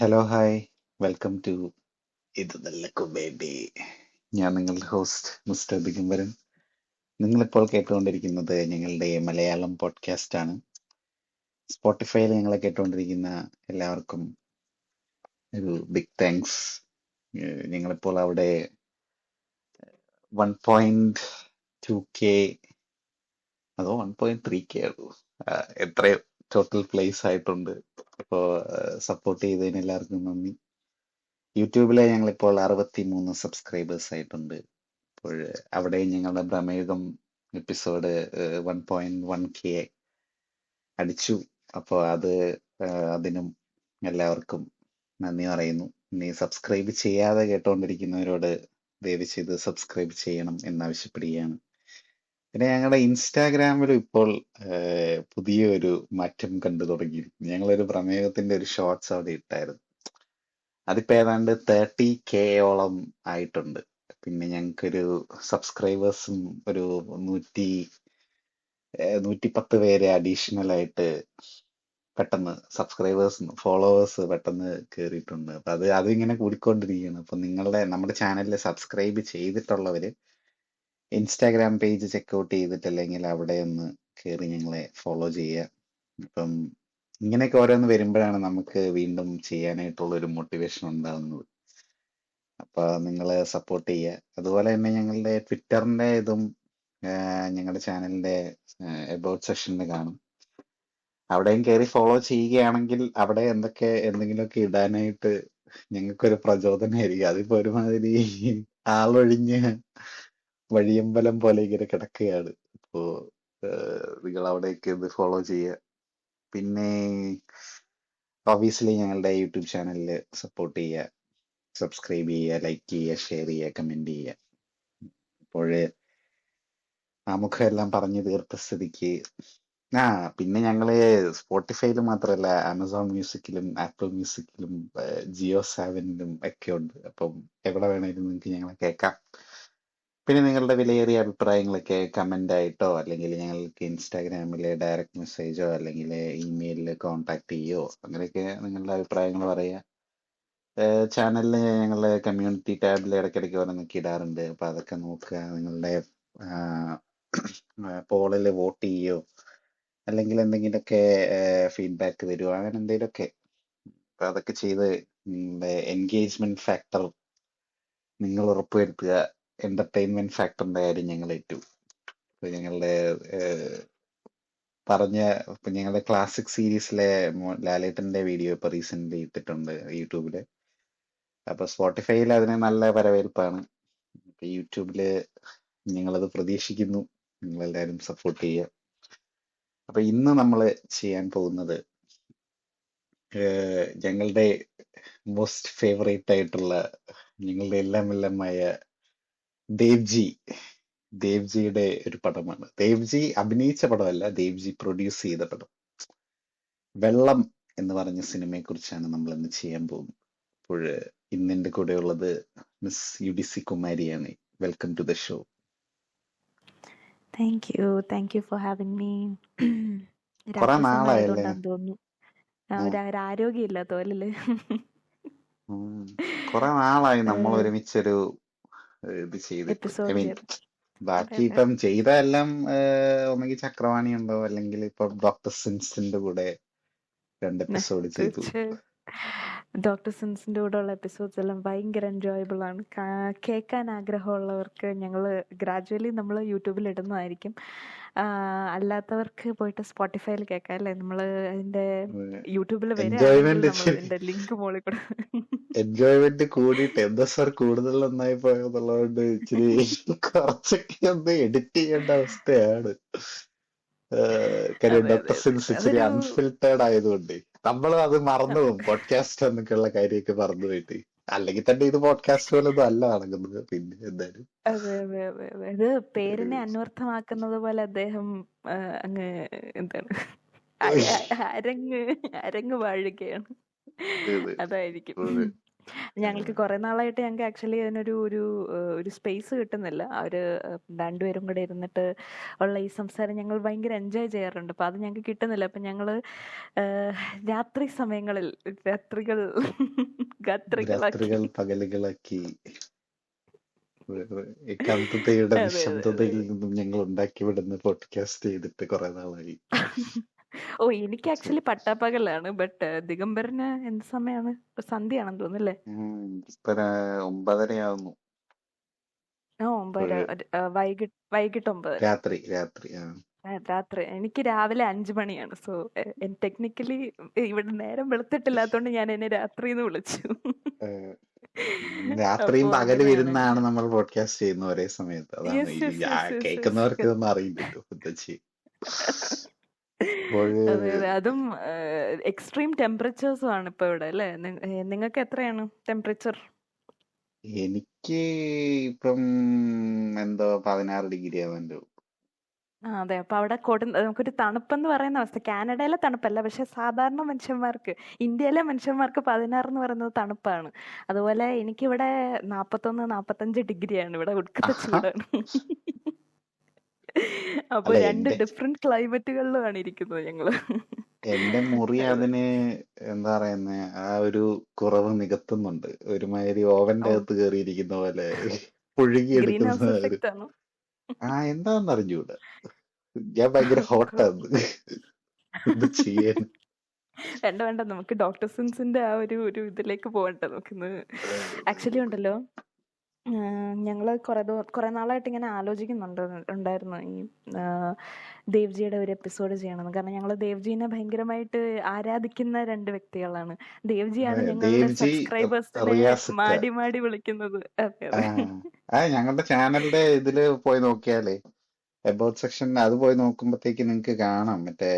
Hello hi welcome to ഇത് നല്ല baby. ഞാൻ നിങ്ങളുടെ ഹോസ്റ്റ് മിസ്റ്റർ ദിഗംബരൻ. നിങ്ങളിപ്പോൾ കേട്ടുകൊണ്ടിരിക്കുന്നത് ഞങ്ങളുടെ മലയാളം പോഡ്കാസ്റ്റ് ആണ്. സ്പോട്ടിഫൈയിൽ ഞങ്ങളെ കേട്ടുകൊണ്ടിരിക്കുന്ന എല്ലാവർക്കും ഒരു ബിഗ് താങ്ക്സ്. ഞങ്ങളിപ്പോൾ അവിടെ 1.2K അതോ 1.3K ഉള്ളൂ, എത്ര ടോട്ടൽ പ്ലേസ് ആയിട്ടുണ്ട്. അപ്പോൾ സപ്പോർട്ട് ചെയ്തതിന് എല്ലാവർക്കും നന്ദി. യൂട്യൂബിലെ ഞങ്ങളിപ്പോൾ 63 സബ്സ്ക്രൈബേഴ്സ് ആയിട്ടുണ്ട്. അപ്പോൾ അവിടെയും ഞങ്ങളുടെ പ്രമേഹം എപ്പിസോഡ് 1.1K അടിച്ചു. അപ്പോൾ അതിനും എല്ലാവർക്കും നന്ദി പറയുന്നു. ഇനി സബ്സ്ക്രൈബ് ചെയ്യാതെ കേട്ടുകൊണ്ടിരിക്കുന്നവരോട് ദയവ് ചെയ്ത് സബ്സ്ക്രൈബ് ചെയ്യണം എന്നാവശ്യപ്പെടുകയാണ്. പിന്നെ ഞങ്ങളുടെ ഇൻസ്റ്റാഗ്രാമിലും ഇപ്പോൾ പുതിയൊരു മാറ്റം കണ്ടു തുടങ്ങി. ഞങ്ങളൊരു പ്രമേഹത്തിന്റെ ഒരു ഷോർട്സ് അവിടെ ഇട്ടായിരുന്നു. അതിപ്പോ ഏതാണ്ട് 30K ഓളം ആയിട്ടുണ്ട്. പിന്നെ ഞങ്ങൾക്കൊരു സബ്സ്ക്രൈബേഴ്സും ഒരു 110 പേര് അഡീഷണൽ ആയിട്ട് പെട്ടെന്ന് ഫോളോവേഴ്സ് പെട്ടെന്ന് കയറിയിട്ടുണ്ട്. അപ്പൊ അതിങ്ങനെ കൂടിക്കൊണ്ടിരിക്കുകയാണ്. അപ്പൊ നമ്മുടെ ചാനലിൽ സബ്സ്ക്രൈബ് ചെയ്തിട്ടുള്ളവര് ഇൻസ്റ്റാഗ്രാം പേജ് ചെക്കൗട്ട് ചെയ്തിട്ടില്ലെങ്കിൽ അവിടെ ഒന്ന് കയറി ഞങ്ങളെ ഫോളോ ചെയ്യുക. അപ്പം ഇങ്ങനെയൊക്കെ ഓരോന്ന് വരുമ്പോഴാണ് നമുക്ക് വീണ്ടും ചെയ്യാനായിട്ടുള്ള ഒരു മോട്ടിവേഷൻ ഉണ്ടാകുന്നത്. അപ്പൊ നിങ്ങൾ സപ്പോർട്ട് ചെയ്യുക. അതുപോലെ തന്നെ ഞങ്ങളുടെ ട്വിറ്ററിന്റെ ഇതും ഞങ്ങളുടെ ചാനലിന്റെ എബൌട്ട് സെക്ഷനിൽ കാണും. അവിടെയും കയറി ഫോളോ ചെയ്യുകയാണെങ്കിൽ അവിടെ എന്തെങ്കിലുമൊക്കെ ഇടാനായിട്ട് ഞങ്ങൾക്കൊരു പ്രചോദനമായിരിക്കും. അതിപ്പോ ഒരുമാതിരി ആളൊഴിഞ്ഞ് വഴിയമ്പലം പോലെ ഇങ്ങനെ കിടക്കുകയാണ്. അപ്പോ നിങ്ങൾ അവിടേക്ക് ഇത് ഫോളോ ചെയ്യുക. പിന്നെ ഒബിയസ്ലി ഞങ്ങളുടെ യൂട്യൂബ് ചാനലിൽ സപ്പോർട്ട് ചെയ്യുക, സബ്സ്ക്രൈബ് ചെയ്യുക, ലൈക്ക് ചെയ്യുക, ഷെയർ ചെയ്യുക, കമന്റ് ചെയ്യുക. അപ്പോൾ ആമുഖം എല്ലാം പറഞ്ഞു തീർത്ത സ്ഥിതിക്ക് പിന്നെ ഞങ്ങള് സ്പോട്ടിഫൈയിൽ മാത്രമല്ല ആമസോൺ മ്യൂസിക്കിലും ആപ്പിൾ മ്യൂസിക്കിലും ജിയോ സാവനിലും ഒക്കെ ഉണ്ട്. അപ്പം എവിടെ വേണേലും നിങ്ങൾക്ക് ഞങ്ങളെ കേൾക്കാം. പിന്നെ നിങ്ങളുടെ വിലയേറിയ അഭിപ്രായങ്ങളൊക്കെ കമന്റ് ആയിട്ടോ അല്ലെങ്കിൽ ഞങ്ങൾക്ക് ഇൻസ്റ്റാഗ്രാമിലെ ഡയറക്റ്റ് മെസ്സേജോ അല്ലെങ്കിൽ ഇമെയിലിൽ കോൺടാക്ട് ചെയ്യോ അങ്ങനെയൊക്കെ നിങ്ങളുടെ അഭിപ്രായങ്ങൾ പറയുക. ചാനലിൽ ഞങ്ങളുടെ കമ്മ്യൂണിറ്റി ടാബിൽ ഇടയ്ക്കിടയ്ക്ക് ഓരോന്നൊക്കെ ഇടാറുണ്ട്. അപ്പൊ അതൊക്കെ നോക്കുക. നിങ്ങളുടെ പോളിൽ വോട്ട് ചെയ്യോ അല്ലെങ്കിൽ എന്തെങ്കിലുമൊക്കെ ഫീഡ്ബാക്ക് തരുമോ, അങ്ങനെ എന്തെങ്കിലുമൊക്കെ. അപ്പൊ അതൊക്കെ ചെയ്ത് നിങ്ങളുടെ എൻഗേജ്മെന്റ് ഫാക്ടർ നിങ്ങൾ ഉറപ്പുവരുത്തുക. എന്റർടൈൻമെന്റ് ഫാക്ടറിന്റെ കാര്യം ഞങ്ങൾ ഏറ്റു. ഇപ്പൊ ഞങ്ങളുടെ ക്ലാസിക് സീരീസിലെ ലാലേട്ടന്റെ വീഡിയോ ഇപ്പൊ റീസെന്റ് ഇട്ടിട്ടുണ്ട് യൂട്യൂബില്. അപ്പൊ സ്പോട്ടിഫൈയിൽ അതിന് നല്ല വരവേൽപ്പാണ്. ഇപ്പൊ യൂട്യൂബില് ഞങ്ങളത് പ്രതീക്ഷിക്കുന്നു. നിങ്ങളെല്ലാവരും സപ്പോർട്ട് ചെയ്യുക. അപ്പൊ ഇന്ന് നമ്മൾ ചെയ്യാൻ പോകുന്നത് ഞങ്ങളുടെ മോസ്റ്റ് ഫേവറേറ്റ് ആയിട്ടുള്ള ഞങ്ങളുടെ എല്ലാമായ ദേവ്ജിയുടെ ഒരു പടമാണ്. ദേവ്ജി അഭിനയിച്ച പടമല്ല, ദേവ്ജി പ്രൊഡ്യൂസ് ചെയ്ത പടം വെള്ളം എന്ന് പറഞ്ഞ സിനിമയെ കുറിച്ചാണ് നമ്മൾ ഇന്ന് ചെയ്യാൻ പോകുന്നത്. അപ്പോൾ ഇന്ന് എന്റെ കൂടെ ഉള്ളത് മിസ് UDC കുമാരിയാണ്. Welcome to the show. Thank you for having me. കുറെ രാത്രി സമയം നാളായല്ലേ? ആയതുകൊണ്ടാന്ന് തോന്നുന്നു ഒരു ആരോഗ്യമില്ല തോലില്. കുറെ നാളായി നമ്മൾ ഒരുമിച്ചൊരു ഇത് ചെയ്തിട്ട്. ഐ എപ്പിസോഡ് മീൻ ചെയ്ത്. ബാക്കി ഇപ്പം ചെയ്തെല്ലാം ഒന്നെങ്കിൽ ചക്രവാണി ഉണ്ടോ അല്ലെങ്കിൽ ഇപ്പൊ ഡോക്ടർ സിൻസിന്റെ കൂടെ 2 എപ്പിസോഡ് ചെയ്തു. ഡോക്ടർ സിൻസിന്റെ കൂടെ ഉള്ള എപ്പിസോഡ്സ് എല്ലാം ഭയങ്കര എൻജോയബിൾ ആണ്. കേൾക്കാൻ ആഗ്രഹമുള്ളവർക്ക് ഞങ്ങൾ ഗ്രാജുവലി നമ്മൾ യൂട്യൂബിൽ ഇടുന്നതായിരിക്കും. അല്ലാത്തവർക്ക് പോയിട്ട് സ്പോട്ടിഫൈയിൽ കേൾക്കാം അല്ലേ. നമ്മള് അതിന്റെ യൂട്യൂബിൽ വരികയാണെങ്കിൽ നമ്മൾ ഇതിന്റെ ലിങ്ക് മോളിൽ കൂടെ എൻജോയ്മെന്റ് കൂടിയിട്ട് എന്താ സാർ കൂടുതൽ നന്നായി പോയെന്നുള്ളതുകൊണ്ട് ഇച്ചിരി കുറച്ചൊക്കെ ഒന്ന് എഡിറ്റ് ചെയ്യേണ്ട അവസ്ഥയാണ്. കാര്യം ഡോക്ടർ സിൻസ് ഇച്ചിരി അൺഫിൽട്ടേർഡ് ആയതുകൊണ്ട് നമ്മൾ അത് മറന്നു പോകും. പോഡ്കാസ്റ്റ് എന്നൊക്കെയുള്ള കാര്യമൊക്കെ മറന്നു പോയിട്ട്. അല്ലെങ്കിൽ തന്നെ ഇത് പോഡ്കാസ്റ്റ് പോലൊന്നും അല്ല നടക്കുന്നത്. പിന്നെ എന്തായാലും അതെ ഇത് പേരിനെ അന്വർത്ഥമാക്കുന്നത് പോലെ അദ്ദേഹം അങ്ങ് എന്താണ് അരങ്ങ് വാഴുകയാണ്. അതായിരിക്കും. ഞങ്ങൾക്ക് കുറെ നാളായിട്ട് ഞങ്ങൾക്ക് ആക്ച്വലി അതിനൊരു ഒരു ഒരു സ്പേസ് കിട്ടുന്നില്ല. അവര് രണ്ടുപേരും കൂടെ ഇരുന്നിട്ട് ഉള്ള ഈ സംസാരം ഞങ്ങൾ ഭയങ്കര എൻജോയ് ചെയ്യാറുണ്ട്. അപ്പൊ അത് ഞങ്ങൾക്ക് കിട്ടുന്നില്ല. അപ്പൊ ഞങ്ങള് രാത്രി സമയങ്ങളിൽ രാത്രികൾ ഗാത്രികളാക്കി. രാത്രികൾ പകലുകളാക്കി ഏകാന്തതയുടെ അതെ അതെ നിശബ്ദതയിൽ അതെ. നിന്നും ഞങ്ങൾ ഉണ്ടാക്കി വിടുന്ന പോഡ്കാസ്റ്റ് ചെയ്തിട്ട് കുറെ നാളായി. ഓ എനിക്ക് ആക്ച്വലി പട്ടാപ്പകലാണ്. ബട്ട് ദിഗംബരന് എന്ത് സമയമാണ്? സന്ധ്യയാണെന്ന് തോന്നുന്നല്ലേ? ഇപ്പൊ 9:30 ആ 9 വൈകിട്ട് 9. രാത്രി രാത്രി. രാത്രി. എനിക്ക് രാവിലെ 5 മണിയാണ്. സോ ടെക്നിക്കലി ഇവിടെ നേരം വെളുത്തിട്ടില്ലാത്തോണ്ട് ഞാൻ എന്നെ രാത്രിന്ന് വിളിച്ചു. രാത്രിയും അപ്പൊ പകലും അങ്ങനെയാണ്. ഇരുന്നാണ് നമ്മൾ പോഡ്കാസ്റ്റ് ചെയ്യുന്ന ഒരേ സമയത്ത്. അതാണ് യെസ് യെസ് യെസ് യെസ് കേൾക്കുന്നവർക്ക് യെസ്. ഇതൊന്നും അറിയില്ലല്ലോ എന്താ ചെയ്യും. അതെ അതെ. അതും എക്സ്ട്രീം ടെമ്പറേച്ചേഴ്സും ആണ് ഇപ്പൊ ഇവിടെ അല്ലേ? നിങ്ങൾക്ക് എത്രയാണ് ടെമ്പറേച്ചർ? എനിക്ക് ഇപ്പം എന്തോ 16 ഡിഗ്രി ആവുന്നുണ്ട്. അതെ. അപ്പൊ അവിടെ നമുക്കൊരു തണുപ്പെന്ന് പറയുന്ന അവസ്ഥ. കാനഡയിലെ തണുപ്പല്ല, പക്ഷെ സാധാരണ മനുഷ്യന്മാർക്ക്, ഇന്ത്യയിലെ മനുഷ്യന്മാർക്ക് 16 എന്ന് പറയുന്നത് തണുപ്പാണ്. അതുപോലെ എനിക്കിവിടെ 41-45 ഡിഗ്രിയാണ്. ഇവിടെ ഉടുക്കത്തെ ചൂടാണ്. അപ്പൊ അല്ല, രണ്ട് ഡിഫറെന്റ് ക്ലൈമറ്റുകളിലുമാണ് ഇരിക്കുന്നത് ഞങ്ങള്. എന്റെ മുറി അതിന് എന്താ പറയുന്നേ, ആ ഒരു കുറവ് നികത്തുന്നുണ്ട്. ഒരുമാതിരി ഓവന്റെ അകത്ത് കയറിയിരിക്കുന്ന പോലെ ഗ്രീൻ പുഴുകിയെടുക്കുന്ന ഹൗസ് ഒരു എഫക്റ്റ് ആണോ? എന്താന്ന് അറിഞ്ഞൂടാ. ഞാൻ ഭയങ്കര ഹോട്ടാണ്. എന്ത് ചെയ്യാൻ. വേണ്ട നമുക്ക് ഡോക്ടർ സിൻസിന്റെ ആ ഒരു ഇതിലേക്ക് പോകണ്ട. നമുക്കിന്ന് ആക്ച്വലി ഉണ്ടല്ലോ, ഞങ്ങള് കുറെ നാളായിട്ട് ഇങ്ങനെ ഉണ്ടായിരുന്നു ഈ ദേവ്ജിയുടെ ഒരു എപ്പിസോഡ് ചെയ്യണമെന്ന്. കാരണം ഞങ്ങള് ദേവ്ജീനെ ഭയങ്കരമായിട്ട് ആരാധിക്കുന്ന 2 വ്യക്തികളാണ്. ദേവ്ജിയാണ് ഞങ്ങളുടെ ദേവ്ജി, സബ്സ്ക്രൈബേഴ്സിനെ റിയാസിക്ക. മാടി വിളിക്കുന്നത്. അതെ അതെ. ഞങ്ങളുടെ ചാനലിന്റെ ഇതില് പോയി നോക്കിയാലേ എബൌട്ട് സെക്ഷൻ അത് പോയി നോക്കുമ്പോഴത്തേക്ക് നിങ്ങൾക്ക് കാണാം. മറ്റേ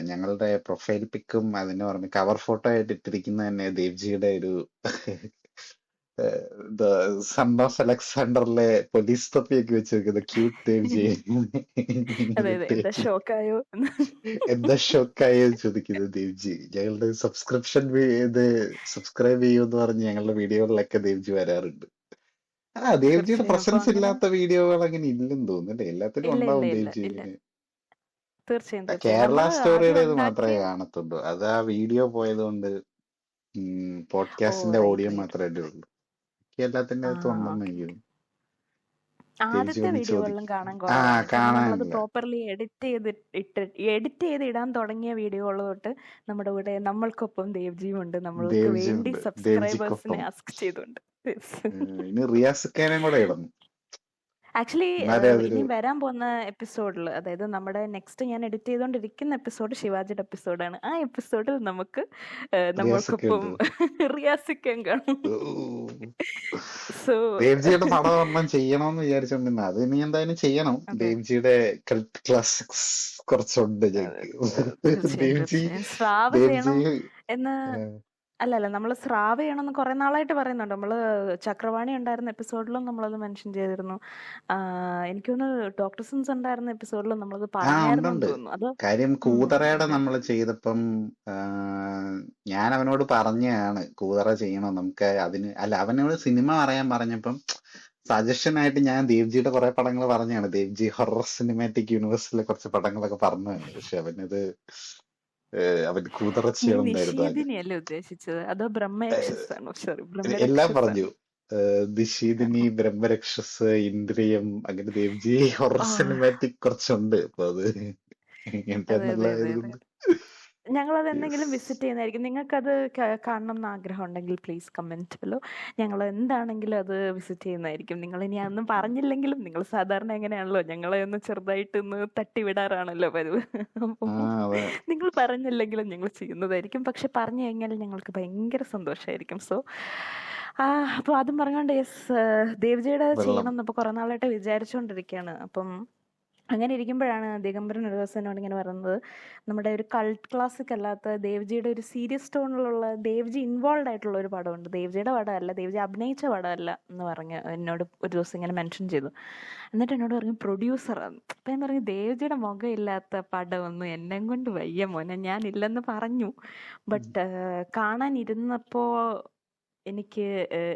ഞങ്ങളുടെ പ്രൊഫൈൽ പിക്കും അതിന് പറഞ്ഞ് കവർ ഫോട്ടോ ആയിട്ട് ഇട്ടിരിക്കുന്ന തന്നെ ദേവ്ജിയുടെ ഒരു സൺ ഓഫ് അലക്സാണ്ടറിലെ പോലീസ് തൊപ്പിയൊക്കെ വെച്ചിരിക്കുന്ന ക്യൂട്ട് ദേവ്ജി. അതെ അതെ. എന്താ ഷോക്കായോ? എന്താ ഷോക്കായോ ചോദിക്കുന്നത് ദേവ്ജി. ഞങ്ങളുടെ സബ്സ്ക്രൈബ് ചെയ്യുമെന്ന് പറഞ്ഞ് ഞങ്ങളുടെ വീഡിയോകളിലൊക്കെ ദേവ്ജി വരാറുണ്ട്. ദേവ്ജിയുടെ തീർച്ചയായും. അപ്പൊ പ്രസൻസ് അങ്ങനെ ഇല്ലാത്ത വീഡിയോകൾ അങ്ങനെ ഇല്ലെന്ന് തോന്നുന്നല്ലേ. എല്ലാത്തിലും ഇല്ല ഉണ്ടാവും ഇല്ല ഇല്ല ദേവ്ജി. ഇല്ല. തീർച്ചയായും കേരള നമ്മള് ആദ്യം സ്റ്റോറിയുടേത് മാത്രമേ ഉണ്ടാക്കിയ കാണത്തുള്ളൂ. അത് ആ വീഡിയോ പോയത് കൊണ്ട് പോഡ്കാസ്റ്റിന്റെ ഓഡിയോ റൈറ്റ്. മാത്രമേ ഉള്ളൂ. എല്ലാത്തിന്റെ അകത്തും ഉണ്ടെന്ന് ഓക്കെ. എനിക്ക് തോന്നുന്നു. ദേവ്ജി ആദ്യത്തെ ഒന്ന് വീഡിയോകളിലും ചോദിക്കും. കാണാൻ കുറവാണ്. പിന്നെ നമ്മളത് കാണാനില്ല. പ്രോപ്പർലി എഡിറ്റ് ചെയ്ത് ഇടാൻ തുടങ്ങിയ വീഡിയോകൾ തൊട്ട് നമ്മുടെ കൂടെ നമ്മൾക്കൊപ്പം ദേവ്ജിയും ഉണ്ട്. നമ്മൾക്ക് ദേവ്ജി വേണ്ടി ഉണ്ട്. സബ്സ്ക്രൈബേഴ്സിനെ ദേവ്ജിക്കൊപ്പം ആസ്ക് ചെയ്തുണ്ട്. ഇനി റിയാസിക്കാനെയും കൂടെ ഇടണം. ആക്ച്വലി എന്നാലേ അതൊരു ഇനി വരാൻ പോകുന്ന എപ്പിസോഡിൽ, അതായത് നമ്മുടെ നെക്സ്റ്റ് ഞാൻ എഡിറ്റ് ചെയ്തുകൊണ്ടിരിക്കുന്ന എപ്പിസോഡ് ശിവാജിയുടെ എപ്പിസോഡാണ്. ആ എപ്പിസോഡിൽ നമുക്ക് റിയാസിക്ക നമ്മൾക്കൊപ്പം ഉണ്ട്. റിയാസിക്കാൻ കാണും. സോ ദേവ്ജിയുടെ പടം ഒരെണ്ണം ചെയ്യണമെന്ന് വിചാരിച്ചോണ്ടിരുന്ന അത് ഇനി എന്തായാലും ചെയ്യണം. ദേവ്ജിയുടെ കൾട്ട് ക്ലാസിക്സ് കുറച്ചുണ്ട് ഞങ്ങൾക്ക്. ദേവ്ജി സ്രാവ് ചെയ്യണം ദേവ്ജി എന്ന് അല്ലല്ല, നമ്മൾ സ്രാവ് ചെയ്യണമെന്ന് കുറെ നാളായിട്ട് പറയുന്നുണ്ട്. നമ്മള് ചക്രവാണി ഉണ്ടായിരുന്ന എപ്പിസോഡിലും നമ്മളത് മെൻഷൻ ചെയ്തിരുന്നു. എനിക്കൊന്ന് ഡോക്ടർ സിൻസ് ഉണ്ടായിരുന്ന എപ്പിസോഡിലും നമ്മളത് പറഞ്ഞായിരുന്നു ഉണ്ട്. തോന്നുന്നു. അത് കാര്യം കൂതറയുടെ നമ്മൾ ചെയ്തപ്പം ഞാൻ അവനോട് പറഞ്ഞാണ് കൂതറ ചെയ്യണം നമുക്ക്. അതിന് അല്ല, അവനോട് സിനിമ പറയാൻ പറഞ്ഞപ്പം സജഷൻ ആയിട്ട് ഞാൻ ദേവ്ജിയുടെ കുറെ പടങ്ങൾ പറഞ്ഞാണ്. ദേവ്ജി ഹൊറർ സിനിമാറ്റിക് യൂണിവേഴ്സിലെ കുറച്ച് പടങ്ങളൊക്കെ പറഞ്ഞാണ്. പക്ഷെ അവൻ കൂതറ ചെയ്യണമെന്നായിരുന്നു ആഗ്രഹം. നിഷേധിനിയല്ലേ ഉദ്ദേശിച്ചത്? അതോ ബ്രഹ്മയക്ഷസാണോ? സോറി, എല്ലാം ബ്രഹ്മരക്ഷസാണ്. പറഞ്ഞു. ദിശീദിനി, ബ്രഹ്മരക്ഷസ്, ഇന്ദ്രിയം, അങ്ങനെ ദേവ്ജി ഹൊറർ സിനിമാറ്റിക് കുറച്ചുണ്ട്. അപ്പൊ അത് അതെ അതെ അതെ അതെ. നല്ലതായതുകൊണ്ട് ഞങ്ങളത് എന്തെങ്കിലും വിസിറ്റ് ചെയ്യുന്നതായിരിക്കും. നിങ്ങൾക്കത് കാണണം എന്ന് ആഗ്രഹം ഉണ്ടെങ്കിൽ പ്ലീസ് കമന്റ് ബിലോ. ഞങ്ങൾ എന്താണെങ്കിലും അത് വിസിറ്റ് ചെയ്യുന്നതായിരിക്കും. നിങ്ങൾ ഇനി അതൊന്നും പറഞ്ഞില്ലെങ്കിലും, നിങ്ങൾ സാധാരണ എങ്ങനെയാണല്ലോ ഞങ്ങളെ ഒന്ന് ചെറുതായിട്ട് ഒന്ന് തട്ടിവിടാറാണല്ലോ പതിവ്. അപ്പം നിങ്ങൾ പറഞ്ഞില്ലെങ്കിലും ഞങ്ങൾ ചെയ്യുന്നതായിരിക്കും. പക്ഷെ പറഞ്ഞു കഴിഞ്ഞാൽ ഞങ്ങൾക്ക് ഭയങ്കര സന്തോഷമായിരിക്കും. സോ അപ്പോൾ അതും പറഞ്ഞുകൊണ്ട് ദേവ്ജിയുടെ ചെയ്യണം എന്നപ്പോൾ കുറെ നാളായിട്ട് വിചാരിച്ചുകൊണ്ടിരിക്കുകയാണ്. അപ്പം അങ്ങനെ ഇരിക്കുമ്പോഴാണ് ദിഗംബരൻ ഒരു ദിവസം എന്നോട് ഇങ്ങനെ പറയുന്നത്, നമ്മുടെ ഒരു കൾട്ട് ക്ലാസിക് അല്ലാത്ത ദേവ്ജിയുടെ ഒരു സീരിയസ് ടോണിലുള്ള ദേവ്ജി ഇൻവോൾവ് ആയിട്ടുള്ള ഒരു പടമുണ്ട്. ദേവ്ജിയുടെ പടമല്ല, ദേവ്ജി അഭിനയിച്ച പടമല്ല എന്ന് പറഞ്ഞ് എന്നോട് ഒരു ദിവസം ഇങ്ങനെ മെൻഷൻ ചെയ്തു. എന്നിട്ട് എന്നോട് പറഞ്ഞു പ്രൊഡ്യൂസറാണ്. അപ്പം ഞാൻ പറഞ്ഞു ദേവ്ജിയുടെ മുഖമില്ലാത്ത പടമൊന്നും എന്നെ കൊണ്ട് വയ്യ മോനെ, ഞാനില്ലെന്ന് പറഞ്ഞു. ബട്ട് കാണാനിരുന്നപ്പോൾ എനിക്ക്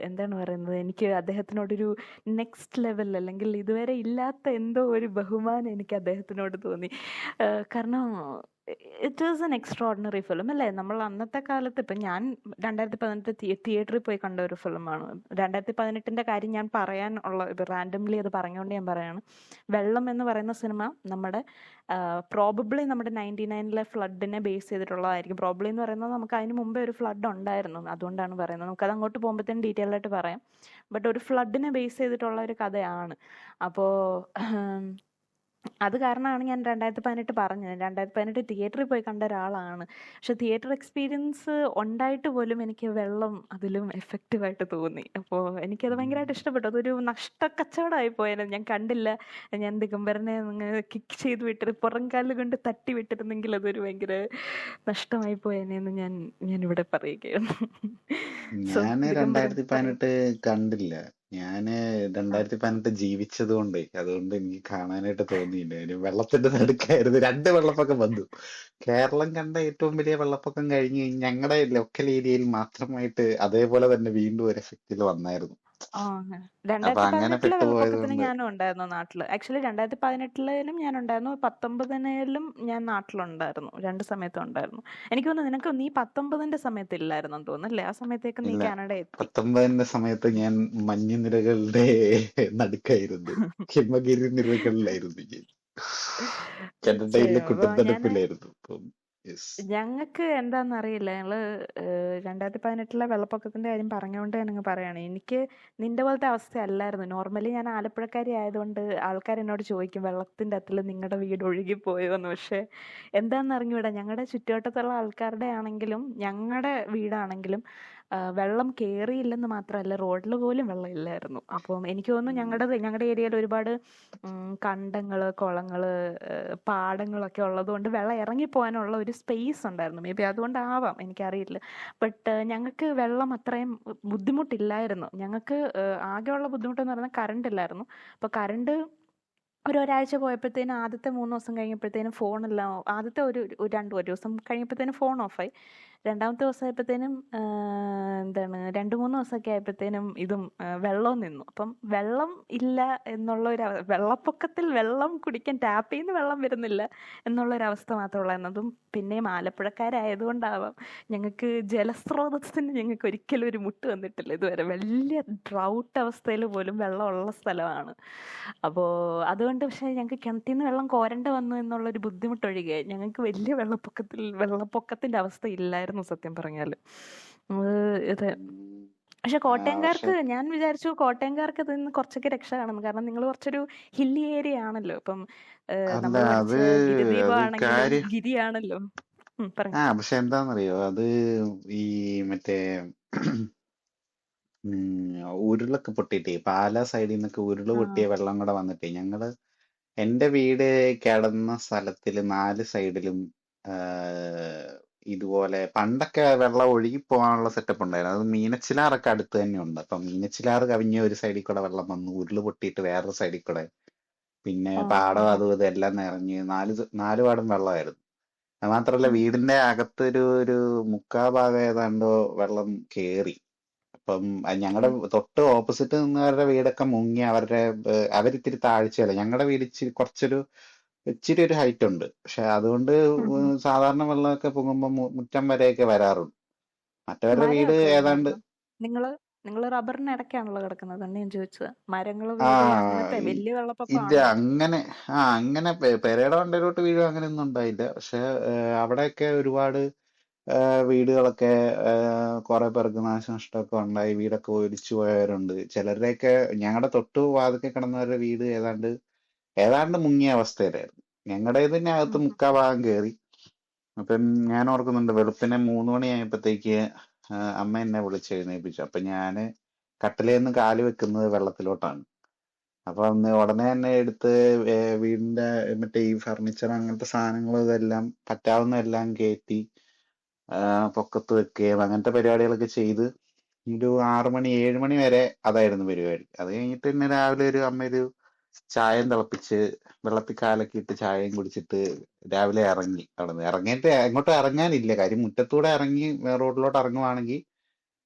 എന്താണ് പറയുന്നത്, എനിക്ക് അദ്ദേഹത്തിനോടൊരു നെക്സ്റ്റ് ലെവൽ അല്ലെങ്കിൽ ഇതുവരെ ഇല്ലാത്ത എന്തോ ഒരു ബഹുമാനം എനിക്ക് അദ്ദേഹത്തിനോട് തോന്നി. കാരണം it is N extraordinary film അല്ലേ. നമ്മൾ അന്നത്തെ കാലത്ത് ഇപ്പം ഞാൻ 2018 തിയേറ്ററിൽ പോയി കണ്ട ഒരു ഫിലിമാണ്. 2018 കാര്യം ഞാൻ പറയാൻ ഉള്ള റാൻഡംലി അത് പറഞ്ഞുകൊണ്ട് ഞാൻ പറയാണ്. വെള്ളം എന്ന് പറയുന്ന സിനിമ നമ്മുടെ പ്രോബബ്ലി നമ്മുടെ 99-ലെ ഫ്ലഡിനെ ബേസ് ചെയ്തിട്ടുള്ളതായിരിക്കും. പ്രോബബ്ലി എന്ന് പറയുന്നത് നമുക്ക് അതിന് മുമ്പേ ഒരു ഫ്ലഡ് ഉണ്ടായിരുന്നു, അതുകൊണ്ടാണ് പറയുന്നത്. നമുക്കത് അങ്ങോട്ട് പോകുമ്പോഴത്തേനും ഡീറ്റെയിൽ ആയിട്ട് പറയാം. ബട്ട് ഒരു ഫ്ലഡിനെ ബേസ് ചെയ്തിട്ടുള്ള ഒരു കഥയാണ്. അപ്പോൾ അത് കാരണമാണ് ഞാൻ 2018 പറഞ്ഞത്. 2018 തിയേറ്ററിൽ പോയി കണ്ട ഒരാളാണ്. പക്ഷെ തിയേറ്റർ എക്സ്പീരിയൻസ് ഉണ്ടായിട്ട് പോലും എനിക്ക് വെള്ളം അതിലും എഫക്റ്റീവായിട്ട് തോന്നി. അപ്പോൾ എനിക്കത് ഭയങ്കരമായിട്ട് ഇഷ്ടപ്പെട്ടു. അതൊരു നഷ്ടക്കച്ചവടമായി പോയത്. ഞാൻ കണ്ടില്ല, ഞാൻ ദിഗംബരനെ അങ്ങ് കിക്ക് ചെയ്ത് വിട്ടിട്ട് പുറംകാല് കൊണ്ട് തട്ടി വിട്ടിരുന്നെങ്കിൽ അതൊരു ഭയങ്കര നഷ്ടമായി പോയേനെന്ന് ഞാനിവിടെ പറയുകയാണ്. സോ ഞാന് ദിഗംബരൻ പറയൂ. 2018 കണ്ടില്ല. ഞാന് 2018 ജീവിച്ചത് കൊണ്ട് അതുകൊണ്ട് എനിക്ക് കാണാനായിട്ട് തോന്നിയില്ല. ഒരു വെള്ളത്തിന്റെ നടുക്കായിരുന്നു, 2 വെള്ളപ്പൊക്കം വന്നു. കേരളം കണ്ട ഏറ്റവും വലിയ വെള്ളപ്പൊക്കം കഴിഞ്ഞ് ഞങ്ങളുടെ ലോക്കൽ ഏരിയയിൽ മാത്രമായിട്ട് അതേപോലെ തന്നെ വീണ്ടും ഒരു എഫക്റ്റിൽ വന്നായിരുന്നു. ആ, അപ്പൊ അങ്ങനെ 2018 പെട്ടുപോയത് വെള്ളപ്പൊക്കത്തിന് കൊണ്ട് ഞാനും ഉണ്ടായിരുന്നു നാട്ടില്. ആക്ച്വലി 2018 ഞാൻ ഉണ്ടായിരുന്നു, 19 ഞാൻ നാട്ടിലുണ്ടായിരുന്നു. 2 സമയത്തും ഉണ്ടായിരുന്നു. എനിക്ക് തോന്നുന്നു നിനക്ക് നീ 19 സമയത്ത് ഇല്ലായിരുന്നു തോന്നുന്നു അല്ലേ? ആ സമയത്തേക്ക് നീ ഇല്ല. കാനഡ എത്തി. 19 സമയത്ത് ഞാൻ മഞ്ഞുനിരകളുടെ നടുക്കായിരുന്നു, ഹിമഗിരി നിരകളിലായിരുന്നു ഞാൻ. കാനഡയിലെ അപ്പൊ ഞാൻ കുട്ടന്തടുപ്പിലായിരുന്നു. അപ്പം yes. ഞങ്ങൾക്ക് എന്താണെന്നറിയില്ല. ഞങ്ങൾ 2018 വെള്ളപ്പൊക്കത്തിൻ്റെ കാര്യം പറഞ്ഞുകൊണ്ട് ഞാനങ്ങ് പറയുകയാണ്. എനിക്ക് നിൻ്റെ പോലത്തെ അവസ്ഥയല്ലായിരുന്നു. നോർമലി ഞാൻ ആലപ്പുഴക്കാരി ആയതുകൊണ്ട് ആൾക്കാർ എന്നോട് ചോദിക്കും വെള്ളത്തിൻ്റെ അകത്തിൽ നിങ്ങളുടെ വീട് ഒഴുകിപ്പോയോ എന്ന്. പക്ഷേ എന്താണെന്ന് അറിഞ്ഞൂടാ, ഞങ്ങളുടെ ചുറ്റുവട്ടത്തുള്ള ആൾക്കാരുടെ ആണെങ്കിലും ഞങ്ങളുടെ വീടാണെങ്കിലും വെള്ളം കയറിയില്ലെന്ന് മാത്രമല്ല, റോഡിൽ പോലും വെള്ളം ഇല്ലായിരുന്നു. അപ്പം എനിക്ക് തോന്നുന്നു ഞങ്ങളുടെ ഏരിയയിൽ ഒരുപാട് കണ്ടങ്ങൾ, കുളങ്ങൾ, പാടങ്ങളൊക്കെ ഉള്ളതുകൊണ്ട് വെള്ളം ഇറങ്ങിപ്പോകാനുള്ള ഒരു സ്പേസ് ഉണ്ടായിരുന്നു. മേ ബി അതുകൊണ്ടാവാം, എനിക്കറിയില്ല. ബട്ട് ഞങ്ങൾക്ക് വെള്ളം അത്രയും ബുദ്ധിമുട്ടില്ലായിരുന്നു. ഞങ്ങൾക്ക് ആകെയുള്ള ബുദ്ധിമുട്ടെന്ന് പറയുന്നത് കറണ്ട് ഇല്ലായിരുന്നു. അപ്പോൾ കറണ്ട് ഒരാഴ്ച പോയപ്പോഴത്തേനും ആദ്യത്തെ 3 ദിവസം കഴിഞ്ഞപ്പോഴത്തേനും ഫോണെല്ലാം, ആദ്യത്തെ ഒരു ദിവസം കഴിഞ്ഞപ്പോഴത്തേനും ഫോൺ ഓഫായി. 2ാമത്തെ ദിവസം ആയപ്പോഴത്തേനും എന്താണ് 2-3 ദിവസമൊക്കെ ആയപ്പോഴത്തേനും ഇതും വെള്ളവും നിന്നു. അപ്പം വെള്ളം ഇല്ല എന്നുള്ള വെള്ളപ്പൊക്കത്തിൽ വെള്ളം കുടിക്കാൻ ടാപ്പിൽ നിന്ന് വെള്ളം വരുന്നില്ല എന്നുള്ളൊരവസ്ഥ മാത്രമുള്ളായിരുന്നു. അതും പിന്നെയും ആലപ്പുഴക്കാരായതുകൊണ്ടാവാം ഞങ്ങൾക്ക് ജലസ്രോതസ്സിന് ഞങ്ങൾക്ക് ഒരിക്കലും ഒരു മുട്ട് വന്നിട്ടില്ല ഇതുവരെ. വലിയ ഡ്രൗട്ട് അവസ്ഥയിൽ പോലും വെള്ളമുള്ള സ്ഥലമാണ്. അപ്പോൾ അതുകൊണ്ട് പക്ഷേ ഞങ്ങൾക്ക് കിണറ്റിൽ നിന്ന് വെള്ളം കോരണ്ട വന്നു എന്നുള്ളൊരു ബുദ്ധിമുട്ടൊഴികെ ഞങ്ങൾക്ക് വലിയ വെള്ളപ്പൊക്കത്തിൻ്റെ അവസ്ഥ ഇല്ലായിരുന്നു സത്യം പറഞ്ഞാൽ. ഇത് പക്ഷെ പക്ഷെ കോട്ടയംകാർക്ക് ഞാൻ വിചാരിച്ചു കോട്ടയംകാർക്ക് ഇതിൽ നിന്ന് കുറച്ചൊക്കെ രക്ഷ കാണുന്നു. കാരണം നിങ്ങൾ കുറച്ചൊരു ഹില്ലി ഏരിയ ആണല്ലോ. ഇപ്പം അല്ല, നമ്മൾ പഠിച്ച അത് ഗിരിദീപം അത് ആണെങ്കിലും കാര്യം. ഗിരിയാണല്ലോ. പറഞ്ഞു. പക്ഷെ എന്താന്നറിയോ, അത് ഈ മറ്റേ ഉരുളൊക്കെ പൊട്ടിയിട്ടേ, പാലാ സൈഡിൽ നിന്നൊക്കെ ഉരുള് ആ, പൊട്ടിയ വെള്ളം കൂടെ വന്നിട്ടേ എന്റെ വീട് കിടന്ന സ്ഥലത്തില് 4 സൈഡിലും ഇതുപോലെ പണ്ടൊക്കെ വെള്ളം ഒഴുകി പോകാനുള്ള സെറ്റപ്പ് ഉണ്ടായിരുന്നു. അത് മീനച്ചിലാറൊക്കെ അടുത്ത് തന്നെ ഉണ്ട്. അപ്പൊ മീനച്ചിലാറ് കവിഞ്ഞ ഒരു സൈഡിൽ കൂടെ വെള്ളം വന്നു, ഉരുള് പൊട്ടിയിട്ട് വേറൊരു സൈഡിൽ കൂടെ, പിന്നെ ആ, പാടം അതും ഇതെല്ലാം നിറഞ്ഞ് നാല് പാടും വെള്ളമായിരുന്നു. അത് മാത്രല്ല, വീടിന്റെ അകത്ത് ഒരു മുക്കാ ഭാഗം ഏതാണ്ടോ വെള്ളം കേറി. അപ്പം ഞങ്ങളുടെ തൊട്ട് ഓപ്പോസിറ്റ് നിന്നവരുടെ വീടൊക്കെ മുങ്ങി. അവരിത്തിരി താഴ്ചയല്ല, ഞങ്ങളുടെ വീട് ഇച്ചിരി ഒരു ഹൈറ്റ് ഉണ്ട്. പക്ഷെ അതുകൊണ്ട് സാധാരണ വെള്ളമൊക്കെ പൊങ്ങുമ്പോ മുറ്റം വരെയൊക്കെ വരാറുണ്ട്. മറ്റവരുടെ വീട് മരമൊക്കെ ഏതാണ്ട് വീണായിരുന്നു. നിങ്ങൾ റബ്ബറിന് ഇടയ്ക്കാണല്ലോ കിടക്കുന്നത്, തന്നെ ഞാൻ ചോദിച്ചത്. മരങ്ങൾ ആ വീഴുക അങ്ങനത്തെ ഇ- വലിയ ഇല്ല വെള്ളപ്പൊക്കമാണോ? അങ്ങനെ പെരയുടെ മണ്ടയിലോട്ട് വീഴുക അങ്ങനെയൊന്നും ഉണ്ടായില്ല. പക്ഷെ അവിടെയൊക്കെ ഒരുപാട് വീടുകളൊക്കെ കുറെ പേർക്ക് നാശനഷ്ടമൊക്കെ ഉണ്ടായി. വീടൊക്കെ ഒലിച്ചു പോയവരുണ്ട്. ചിലരുടെയൊക്കെ ഞങ്ങളുടെ തൊട്ടു വാതിക്കെ കിടന്നവരുടെ വീട് ഏതാണ്ട് മുങ്ങിയ അവസ്ഥയിലായിരുന്നു. ഞങ്ങളുടേത് തന്നെ അകത്ത് മുക്കാ ഭാഗം കയറി. അപ്പം ഞാൻ ഓർക്കുന്നുണ്ട്, വെളുപ്പിനെ 3 മണിയായപ്പോഴത്തേക്ക് അമ്മ എന്നെ വിളിച്ചെഴുന്നേൽപ്പിച്ചു. അപ്പൊ ഞാന് കട്ടിലേന്ന് കാല് വെക്കുന്നത് വെള്ളത്തിലോട്ടാണ്. അപ്പൊ അന്ന് ഉടനെ തന്നെ എടുത്ത് വീടിന്റെ മറ്റേ ഈ ഫർണിച്ചർ അങ്ങനത്തെ സാധനങ്ങളും ഇതെല്ലാം പറ്റാവുന്ന എല്ലാം കയറ്റി പൊക്കത്ത് വെക്കുകയും അങ്ങനത്തെ പരിപാടികളൊക്കെ ചെയ്ത് ഒരു 6 മണി 7 മണി വരെ അതായിരുന്നു പരിപാടി. അത് കഴിഞ്ഞിട്ട് പിന്നെ രാവിലെ അമ്മ ഒരു ചായം തിളപ്പിച്ച് വെള്ളത്തിൽ കാലൊക്കെ ഇട്ട് ചായയും കുടിച്ചിട്ട് രാവിലെ ഇറങ്ങി. അവിടെ നിന്ന് ഇറങ്ങിയിട്ട് എങ്ങോട്ടും ഇറങ്ങാനില്ല. കാര്യം മുറ്റത്തൂടെ ഇറങ്ങി റോഡിലോട്ട് ഇറങ്ങുവാണെങ്കിൽ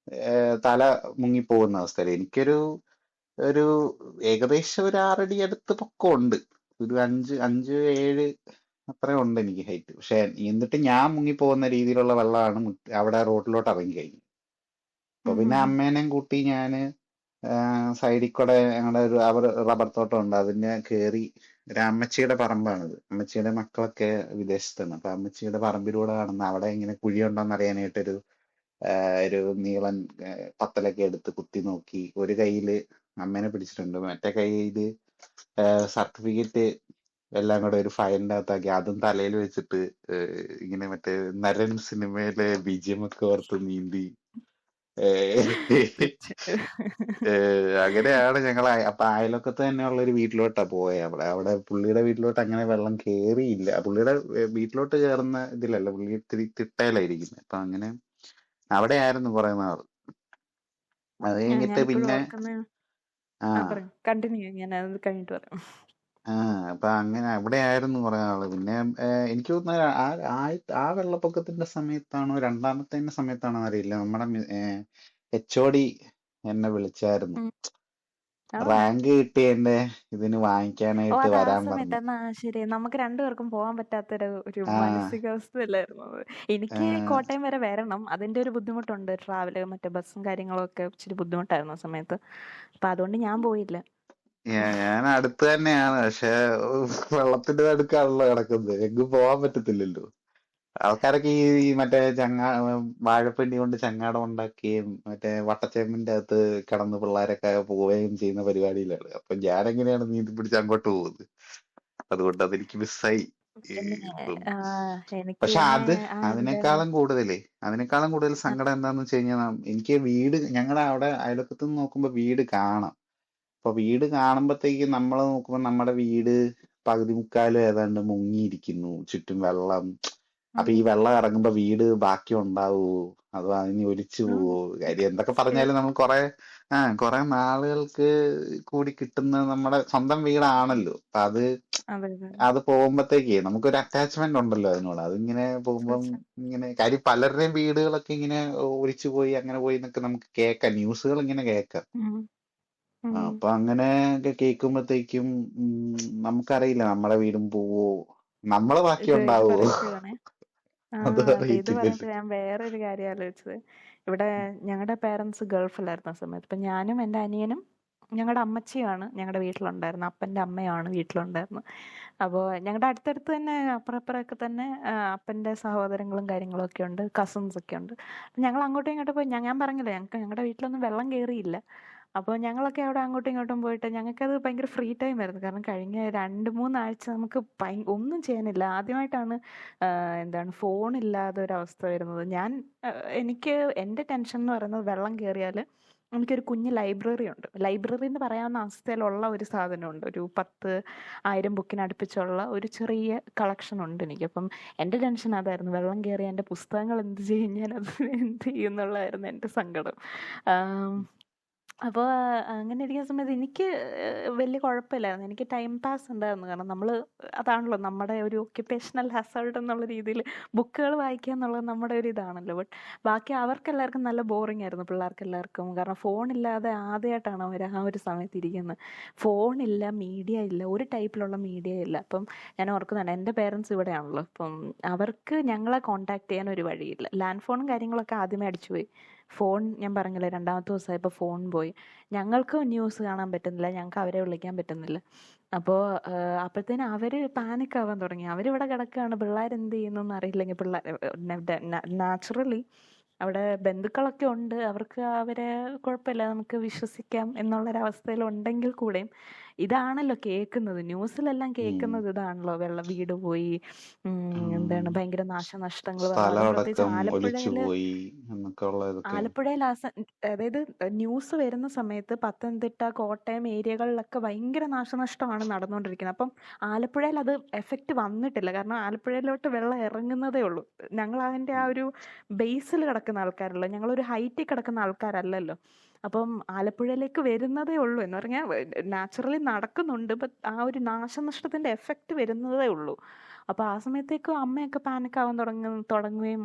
തല മുങ്ങിപ്പോകുന്ന അവസ്ഥയിൽ എനിക്കൊരു ഒരു ഏകദേശം ഒരു 6 അടി അടുത്ത് പൊക്കമുണ്ട്. ഒരു 5, 7 അത്രയും ഉണ്ട് എനിക്ക് ഹൈറ്റ്. പക്ഷെ എന്നിട്ട് ഞാൻ മുങ്ങിപ്പോകുന്ന രീതിയിലുള്ള വെള്ളമാണ് അവിടെ റോഡിലോട്ട് ഇറങ്ങി കഴിഞ്ഞു. അപ്പൊ പിന്നെ അമ്മേനെയും കൂട്ടി ഞാന് സൈഡിൽ കൂടെ ഞങ്ങളുടെ ഒരു റബ്ബർ തോട്ടം ഉണ്ട്, അതിന് കേറി. ഒരു അമ്മച്ചിയുടെ പറമ്പാണിത്. അമ്മച്ചിയുടെ മക്കളൊക്കെ വിദേശത്താണ്. അപ്പൊ അമ്മച്ചിയുടെ പറമ്പിലൂടെ കടന്ന് അവിടെ ഇങ്ങനെ കുഴിയുണ്ടോന്ന് അറിയാനായിട്ടൊരു ഒരു നീളൻ പത്തലൊക്കെ എടുത്ത് കുത്തി നോക്കി. ഒരു കയ്യില് അമ്മേനെ പിടിച്ചിട്ടുണ്ട്, മറ്റേ കയ്യില് സർട്ടിഫിക്കറ്റ് എല്ലാം കൂടെ ഒരു ഫയലിന്റെ അകത്താക്കി അതും തലയിൽ വെച്ചിട്ട് ഇങ്ങനെ മറ്റേ നരൻ സിനിമയിലെ BGM ഒക്കെ ഓർത്ത് നീന്തി. അങ്ങനെയാണ് ഞങ്ങൾ അപ്പൊ അയലൊക്കത്ത് തന്നെയുള്ള ഒരു വീട്ടിലോട്ടാ പോയെ. അവിടെ പുള്ളിയുടെ വീട്ടിലോട്ട് അങ്ങനെ വെള്ളം കേറിയില്ല. പുള്ളിയുടെ വീട്ടിലോട്ട് കയറുന്ന ഇതിലല്ല, പുള്ളി ഇത്തിരി തിട്ടയിലായിരിക്കുന്നത്. അപ്പൊ അങ്ങനെ അവിടെ ആയിരുന്നു കുറെ നാൾ. അത് കഴിഞ്ഞിട്ട് ഞാനിപ്പോഴും പിന്നെ ഓർക്കുന്ന ആ പറയും, കണ്ടിന്യൂ, ഞാൻ അത് കഴിഞ്ഞിട്ട് പറയാം. അപ്പൊ അങ്ങനെ അവിടെ ആയിരുന്നു കുറെ നാള്. പിന്നെ എനിക്ക് തോന്നുന്നത് ആ വെള്ളപ്പൊക്കത്തിന്റെ സമയത്താണോ രണ്ടാമത്തെ സമയത്താണോ അറിയില്ല, നമ്മുടെ HOD എന്നെ വിളിച്ചായിരുന്നു. റാങ്ക് കിട്ടിയതിന്റെ ഇതിന് വാങ്ങിക്കാനായിട്ട് അത് ആ വരാൻ സമയത്ത് പറഞ്ഞു. എന്നാ ശരി, നമുക്ക് രണ്ടുപേർക്കും പോകാൻ പറ്റാത്തൊരു ആ മാനസികാവസ്ഥയല്ലായിരുന്നു അത്. എനിക്ക് ആ, കോട്ടയം വരെ വരണം, അതിന്റെ ഒരു ബുദ്ധിമുട്ടുണ്ട്. ട്രാവല് മറ്റേ ബസ്സും കാര്യങ്ങളും ഒക്കെ ഇച്ചിരി ബുദ്ധിമുട്ടായിരുന്നു ആ സമയത്ത്. അപ്പൊ അതുകൊണ്ട് ഞാൻ പോയില്ല. ഞാൻ അടുത്ത് തന്നെയാണ്, പക്ഷെ വെള്ളത്തിന്റെ നടുക്കാണല്ലോ കിടക്കുന്നത്, എങ്ങും പോവാൻ പറ്റത്തില്ലല്ലോ. ആൾക്കാരൊക്കെ ഈ മറ്റേ വാഴപ്പിണ്ടി കൊണ്ട് ചങ്ങാടം ഉണ്ടാക്കുകയും മറ്റേ വട്ടച്ചേമ്പിന്റെ അകത്ത് കിടന്ന് പിള്ളേരൊക്കെ പോവുകയും ചെയ്യുന്ന പരിപാടിയിലാണ്. അപ്പൊ ഞാൻ എങ്ങനെയാണ് നീന്തി പിടിച്ച് അങ്ങോട്ട് പോകുന്നത്? അതുകൊണ്ട് അതെനിക്ക് മിസ്സായി. പിന്നെ ഇപ്പം എനിക്ക് പക്ഷെ പിന്നെ എന്തായിരുന്നു. അതിനേക്കാളും കൂടുതൽ സങ്കടം എന്താന്ന് വെച്ച് കഴിഞ്ഞാൽ, എനിക്ക് ഞങ്ങളുടെ അവിടെ അയൽവക്കത്ത് നിന്ന് നോക്കുമ്പോ വീട് കാണാം. അപ്പൊ വീട് കാണുമ്പോഴത്തേക്ക് നമ്മൾ നോക്കുമ്പോ നമ്മുടെ വീട് പകുതി മുക്കാലും ഏതാണ്ട് മുങ്ങിയിരിക്കുന്നു, ചുറ്റും വെള്ളം. അപ്പൊ ഈ വെള്ളം ഇറങ്ങുമ്പോ വീട് ബാക്കി ഉണ്ടാവുമോ, അതോ അതിന് ഒലിച്ചു പോവോ? കാര്യം എന്തൊക്കെ പറഞ്ഞാലും നമ്മൾ കുറെ നാളുകൾക്ക് കൂടി കിട്ടുന്ന നമ്മുടെ സ്വന്തം വീടാണല്ലോ. അപ്പൊ അതെ അതെ അത് പോകുമ്പോഴത്തേക്ക് നമുക്കൊരു അറ്റാച്ച്മെന്റ് ഉണ്ടല്ലോ അതിനോട്. അതിങ്ങനെ പോകുമ്പം തീർച്ചയായും. ഇങ്ങനെ കാര്യം പലരുടെയും വീടുകളൊക്കെ ഇങ്ങനെ ഒലിച്ചു പോയി അങ്ങനെ പോയി എന്നൊക്കെ നമുക്ക് കേൾക്കാം, ന്യൂസുകൾ ഇങ്ങനെ കേൾക്കാം. ഉം, ഉം. അപ്പൊ അങ്ങനെയൊക്കെ കേൾക്കുമ്പോഴത്തേക്കും നമുക്കറിയില്ല നമ്മുടെ വീടും പോവോ, നമ്മള് ബാക്കി ഇത് ഉണ്ടാവോ, പറയുമ്പോഴാണ് അത് അതെ, ഇത് അറിയത്തില്ലല്ലോ. പറയുമ്പോൾ ഞാൻ വേറൊരു കാര്യം ആലോചിച്ചത്. ഇവിടെ ഞങ്ങളുടെ പേരൻസ് ഗൾഫിലായിരുന്നു ആ സമയത്ത്. അപ്പം ഞാനും എൻ്റെ അനിയനും ഞങ്ങളുടെ അമ്മച്ചിയാണ് ഞങ്ങളുടെ വീട്ടിലുണ്ടായിരുന്നത്, അപ്പൻ്റെ അമ്മയാണ് വീട്ടിലുണ്ടായിരുന്നത്. അപ്പോൾ ഞങ്ങളുടെ അടുത്തടുത്ത് തന്നെ അപ്പുറമൊക്കെ തന്നെ അപ്പൻ്റെ സഹോദരങ്ങളും കാര്യങ്ങളും ഒക്കെ ഉണ്ട്, കസിൻസ് ഒക്കെ ഉണ്ട്. ഞങ്ങൾ അങ്ങോട്ടും ഇങ്ങോട്ടും പോയി. ഞാൻ പറഞ്ഞില്ലേ, ഞങ്ങളുടെ വീട്ടിലൊന്നും വെള്ളം കയറിയില്ല. അപ്പോൾ ഞങ്ങളൊക്കെ അവിടെ അങ്ങോട്ടും ഇങ്ങോട്ടും പോയിട്ട് ഞങ്ങൾക്കത് ഭയങ്കര ഫ്രീ ടൈം ആയിരുന്നു. കാരണം കഴിഞ്ഞ 2-3 ആഴ്ച നമുക്ക് ഒന്നും ചെയ്യാനില്ല. ആദ്യമായിട്ടാണ് എന്താണ് ഫോണില്ലാതെ ഒരവസ്ഥ വരുന്നത്. എനിക്ക് എൻ്റെ ടെൻഷൻ എന്ന് പറയുന്നത്, വെള്ളം കയറിയാൽ എനിക്കൊരു കുഞ്ഞ് ലൈബ്രറി ഉണ്ട്. ലൈബ്രറി എന്ന് പറയാവുന്ന അവസ്ഥയിലുള്ള ഒരു സാധനമുണ്ട്. ഒരു 10,000 ബുക്കിനടുപ്പിച്ചുള്ള ഒരു ചെറിയ കളക്ഷൻ ഉണ്ട് എനിക്ക്. അപ്പം എൻ്റെ ടെൻഷൻ അതായിരുന്നു, വെള്ളം കയറിയ എൻ്റെ പുസ്തകങ്ങൾ എന്ത് ചെയ്യും, ഞാനത് എന്ത് ചെയ്യും എന്നുള്ളതായിരുന്നു എൻ്റെ സങ്കടം. അപ്പോൾ അങ്ങനെ ഇരിക്കുന്ന സമയത്ത് എനിക്ക് വലിയ കുഴപ്പമില്ലായിരുന്നു. എനിക്ക് ടൈം പാസ് ഉണ്ടായിരുന്നു. കാരണം അതാണല്ലോ നമ്മുടെ ഒരു ഒക്യുപ്പേഷണൽ ഹസാർഡ് എന്നുള്ള രീതിയിൽ ബുക്കുകൾ വായിക്കുക എന്നുള്ളത് നമ്മുടെ ഒരു ഇതാണല്ലോ. ബട്ട് ബാക്കി അവർക്കെല്ലാവർക്കും നല്ല ബോറിംഗ് ആയിരുന്നു, പിള്ളേർക്കെല്ലാവർക്കും. കാരണം ഫോണില്ലാതെ ആദ്യമായിട്ടാണ് അവർ ആ ഒരു സമയത്ത് ഇരിക്കുന്നത്. ഫോണില്ല, മീഡിയ ഇല്ല, ഒരു ടൈപ്പിലുള്ള മീഡിയ ഇല്ല. അപ്പം ഞാൻ ഓർക്കുന്നുണ്ട്, എൻ്റെ പേരൻസ് ഇവിടെയാണല്ലോ, അപ്പം അവർക്ക് ഞങ്ങളെ കോൺടാക്ട് ചെയ്യാൻ ഒരു വഴിയില്ല. ലാൻഡ് ഫോണും കാര്യങ്ങളൊക്കെ ആദ്യമേ അടിച്ചുപോയി. ഫോൺ ഞാൻ പറഞ്ഞില്ലേ, രണ്ടാമത്തെ ദിവസമായപ്പോൾ ഫോൺ പോയി. ഞങ്ങൾക്ക് ന്യൂസ് കാണാൻ പറ്റുന്നില്ല, ഞങ്ങൾക്ക് അവരെ വിളിക്കാൻ പറ്റുന്നില്ല. അപ്പോൾ അപ്പോഴത്തേനും അവർ പാനിക് ആവാൻ തുടങ്ങി. അവരിവിടെ കിടക്കുകയാണ്, പിള്ളേർ എന്ത് ചെയ്യുന്നൊന്നും അറിയില്ലെങ്കിൽ നാച്ചുറലി അവിടെ ബന്ധുക്കളൊക്കെ ഉണ്ട്, അവർക്ക് അവരെ കുഴപ്പമില്ല, നമുക്ക് വിശ്വസിക്കാം എന്നുള്ളൊരവസ്ഥയിലുണ്ടെങ്കിൽ കൂടെയും ഇതാണല്ലോ കേൾക്കുന്നത്, ന്യൂസിലെല്ലാം കേൾക്കുന്നത് ഇതാണല്ലോ, വീട് പോയി, എന്താണ് ഭയങ്കര നാശനഷ്ടങ്ങൾ വന്നു. അതും പ്രത്യേകിച്ച് സ്ഥലമടക്കം ഒലിച്ചുപോയി എന്നൊക്കെ ഉള്ള ഇതൊക്കെ. ആലപ്പുഴയിൽ അതായത് ന്യൂസ് വരുന്ന സമയത്ത് പത്തനംതിട്ട, കോട്ടയം ഏരിയകളിലൊക്കെ ഭയങ്കര നാശനഷ്ടമാണ് നടന്നുകൊണ്ടിരിക്കുന്നത്. അപ്പം ആലപ്പുഴയിൽ അത് എഫക്റ്റ് വന്നിട്ടില്ല, കാരണം ആലപ്പുഴയിലോട്ട് വെള്ളം ഇറങ്ങുന്നതേ ഉള്ളൂ. ഞങ്ങൾ അതിൻ്റെ ആ ഒരു ബേസിൽ കിടക്കുന്ന ആൾക്കാരല്ലോ, ഞങ്ങളൊരു ഹൈറ്റിൽ കിടക്കുന്ന ആൾക്കാരല്ലല്ലോ. അപ്പം ആലപ്പുഴയിലേക്ക് വരുന്നതേ ഉള്ളൂ. എന്ന് പറഞ്ഞാൽ നാച്ചുറലി നടക്കുന്നുണ്ട്, ബട്ട് ആ ഒരു നാശനഷ്ടത്തിൻ്റെ എഫക്റ്റ് വരുന്നതേ ഉള്ളൂ. അപ്പോൾ ആ സമയത്തേക്കും അമ്മയൊക്കെ പാനിക് ആവാൻ തുടങ്ങുകയും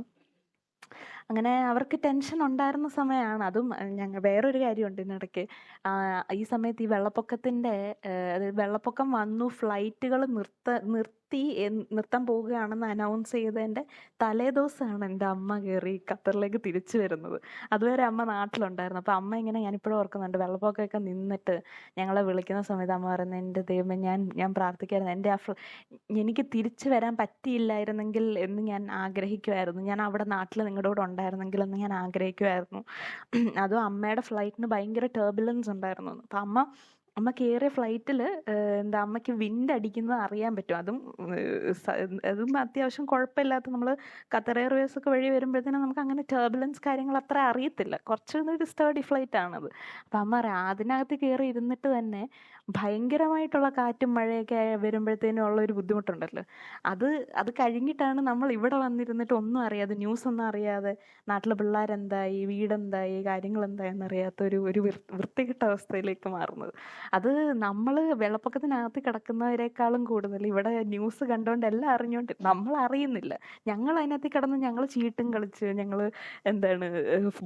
അങ്ങനെ അവർക്ക് ടെൻഷൻ ഉണ്ടായിരുന്ന സമയമാണ്. അതും വേറൊരു കാര്യമുണ്ട് ഇതിനിടയ്ക്ക്. ഈ സമയത്ത് ഈ വെള്ളപ്പൊക്കത്തിൻ്റെ അതായത് വെള്ളപ്പൊക്കം വന്നു, ഫ്ലൈറ്റുകൾ നിർത്താൻ പോവുകയാണെന്ന് അനൗൺസ് ചെയ്തതിൻ്റെ തലേദിവസമാണ് എൻ്റെ അമ്മ കയറി ഖത്തറിലേക്ക് തിരിച്ചു വരുന്നത്. അതുവരെ അമ്മ നാട്ടിലുണ്ടായിരുന്നു. അപ്പോൾ അമ്മ ഇങ്ങനെ, ഞാനിപ്പോഴും ഓർക്കുന്നുണ്ട്, വെള്ളപ്പൊക്കമൊക്കെ നിന്നിട്ട് ഞങ്ങളെ വിളിക്കുന്ന സമയത്ത് അമ്മ പറയുന്നത്, എൻ്റെ ദൈവമേ, ഞാൻ പ്രാർത്ഥിക്കായിരുന്നു, എൻ്റെ എനിക്ക് തിരിച്ചു വരാൻ പറ്റിയില്ലായിരുന്നെങ്കിൽ എന്ന് ഞാൻ ആഗ്രഹിക്കുമായിരുന്നു, ഞാൻ അവിടെ നാട്ടിൽ നിങ്ങളുടെ കൂടെ ഉണ്ടായിരുന്നെങ്കിൽ എന്ന് ഞാൻ ആഗ്രഹിക്കുമായിരുന്നു. അതും അമ്മയുടെ ഫ്ലൈറ്റിന് ഭയങ്കര ടർബുലൻസ് ഉണ്ടായിരുന്നു. അപ്പം അമ്മ കയറിയ ഫ്ലൈറ്റിൽ അമ്മയ്ക്ക് വിൻഡ് അടിക്കുന്നത് അറിയാൻ പറ്റും. അതും അത്യാവശ്യം കുഴപ്പമില്ലാത്ത, നമ്മൾ ഖത്തർ എയർവേസ് ഒക്കെ വഴി വരുമ്പോഴത്തേനും നമുക്ക് അങ്ങനെ ടർബുലൻസ് കാര്യങ്ങൾ അത്ര അറിയത്തില്ല, കുറച്ചൊരു സ്റ്റേഡി ഫ്ലൈറ്റ് ആണത്. അപ്പം അമ്മ പറയാം, അതിനകത്ത് കയറി ഇരുന്നിട്ട് തന്നെ ഭയങ്കരമായിട്ടുള്ള കാറ്റും മഴയൊക്കെ വരുമ്പോഴത്തേനും ഉള്ള ഒരു ബുദ്ധിമുട്ടുണ്ടല്ലോ, അത് കഴിഞ്ഞിട്ടാണ് നമ്മൾ ഇവിടെ വന്നിരുന്നിട്ട് ഒന്നും അറിയാതെ, ന്യൂസ് ഒന്നും അറിയാതെ, നാട്ടിലെ പിള്ളേരെന്തായി, വീടെന്തായി, കാര്യങ്ങൾ എന്തായെന്ന് അറിയാത്ത ഒരു വൃത്തികെട്ട അവസ്ഥയിലേക്ക് മാറുന്നത്. അത് നമ്മൾ വെള്ളപ്പൊക്കത്തിനകത്ത് കിടക്കുന്നവരെക്കാളും കൂടുതൽ ഇവിടെ ന്യൂസ് കണ്ടുകൊണ്ട് എല്ലാം അറിഞ്ഞുകൊണ്ട് നമ്മൾ അറിയുന്നില്ല. ഞങ്ങൾ അതിനകത്ത് കിടന്ന് ഞങ്ങൾ ചീട്ടും കളിച്ച്, ഞങ്ങൾ